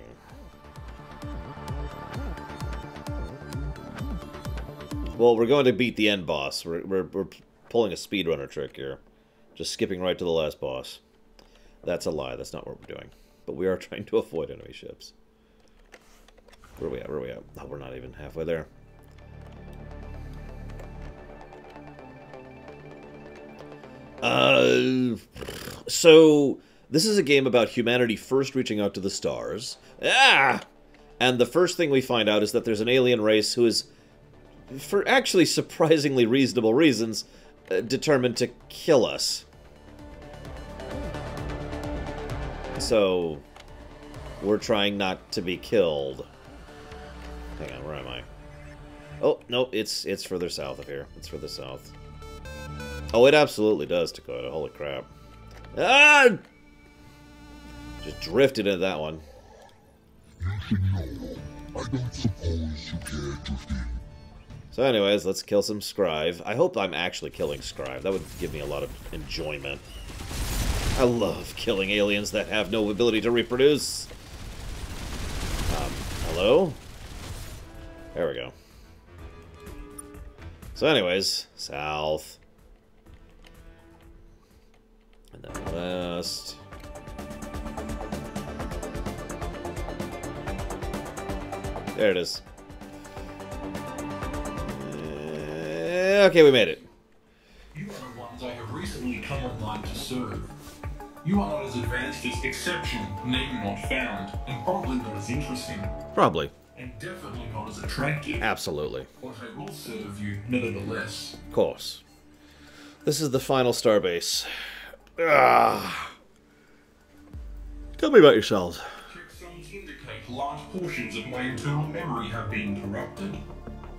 Well, we're going to beat the end boss. We're pulling a speedrunner trick here. Just skipping right to the last boss. That's a lie. That's not what we're doing. But we are trying to avoid enemy ships. Where are we at? Where are we at? Oh, we're not even halfway there. So This is a game about humanity first reaching out to the stars. Ah! And the first thing we find out is that there's an alien race who is, for actually surprisingly reasonable reasons, determined to kill us. So, we're trying not to be killed. Hang on, where am I? Oh, no, it's further south of here. It's further south. Oh, it absolutely does, Dakota. Holy crap. Ah! Just drifted into that one. You should know. I don't suppose you care to think. So anyways, let's kill some Scrive. I hope I'm actually killing Scrive. That would give me a lot of enjoyment. I love killing aliens that have no ability to reproduce. Hello? There we go. So anyways, south. And then west. There it is. Okay, we made it. You are the ones I have recently come online to serve. You are not as advanced as Exception, name not found, and probably not as interesting. Probably. And definitely not as attractive. Absolutely. But I will serve you nevertheless. Of course. This is the final starbase. Ah. Tell me about yourselves. Checksums indicate large portions of my internal memory have been corrupted.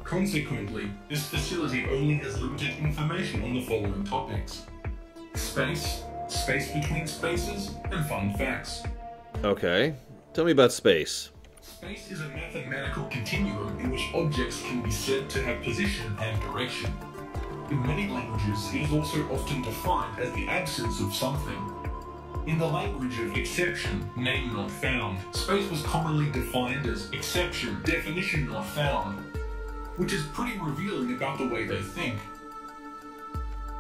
Consequently, this facility only has limited information on the following topics: space, space between spaces, and fun facts. Okay. Tell me about space. Space is a mathematical continuum in which objects can be said to have position and direction. In many languages, it is also often defined as the absence of something. In the language of Exception, name not found, space was commonly defined as exception, definition not found, which is pretty revealing about the way they think.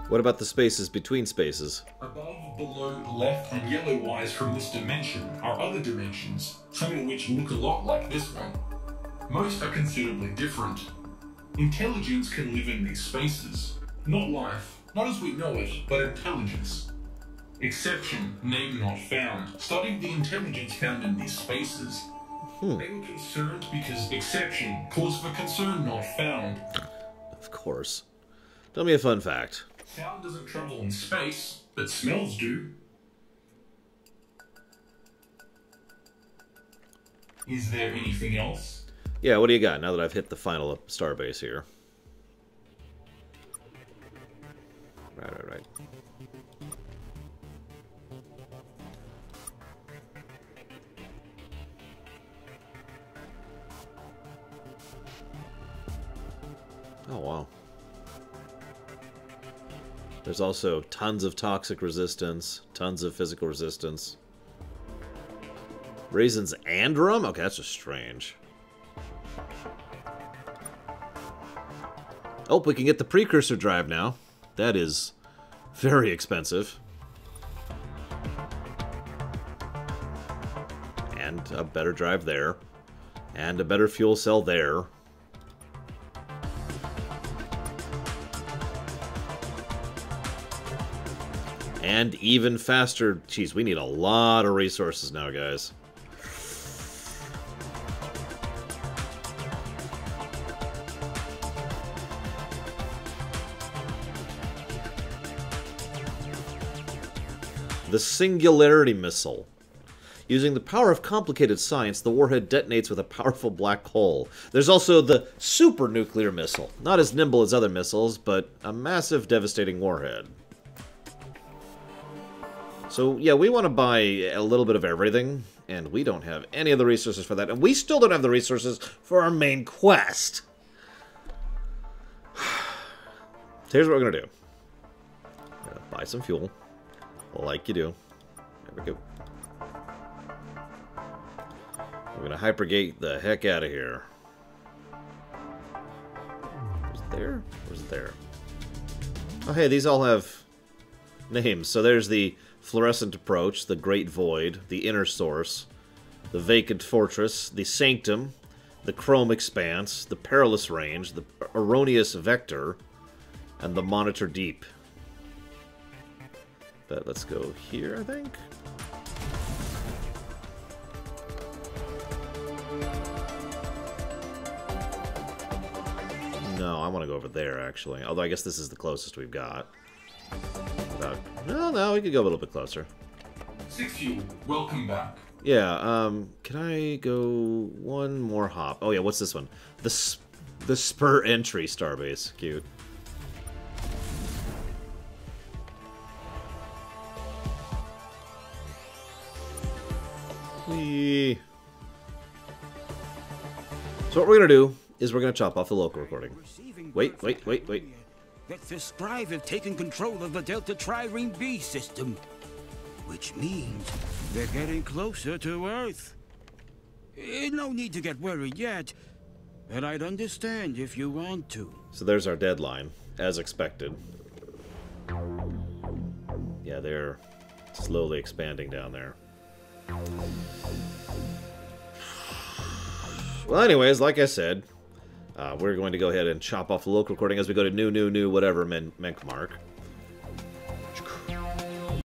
What about the spaces between spaces? Above, below, left, and yellow-wise from this dimension are other dimensions, some of which look a lot like this one. Most are considerably different. Intelligence can live in these spaces. Not life, not as we know it, but intelligence. Exception, name not found, studied the intelligence found in these spaces. They were concerned because exception, cause for concern not found. Of course. Tell me a fun fact. Sound doesn't travel in space, but smells do. Is there anything else? Yeah, what do you got now that I've hit the final starbase here? Right. Oh, wow. There's also tons of toxic resistance, tons of physical resistance. Raisins and rum? Okay, that's just strange. Oh, we can get the precursor drive now. That is very expensive. And a better drive there. And a better fuel cell there. And even faster. Jeez, we need a lot of resources now, guys. The Singularity Missile. Using the power of complicated science, the warhead detonates with a powerful black hole. There's also the Super Nuclear Missile. Not as nimble as other missiles, but a massive, devastating warhead. So, yeah, we want to buy a little bit of everything, and we don't have any of the resources for that. And we still don't have the resources for our main quest. So here's what we're going to do. We're going to buy some fuel. Like you do. There we go. We're gonna hypergate the heck out of here. Was it there? Or was it there? Oh, hey, these all have names. So there's the Fluorescent Approach, the Great Void, the Inner Source, the Vacant Fortress, the Sanctum, the Chrome Expanse, the Perilous Range, the Erroneous Vector, and the Monitor Deep. But let's go here, I think. No, I want to go over there, actually. Although I guess this is the closest we've got. No, we could go a little bit closer. Six Fuel, welcome back. Yeah, can I go one more hop? Oh yeah, what's this one? The Spur Entry Starbase. Cute. Whee. So what we're gonna do is we're gonna chop off the local recording. Wait. That the Scribe have taken control of the Delta Trireme B system. Which means they're getting closer to Earth. No need to get worried yet, but I'd understand if you want to. So there's our deadline, as expected. Yeah, they're slowly expanding down there. Well, anyways, like I said, we're going to go ahead and chop off the local recording as we go to new, whatever, Menkmark.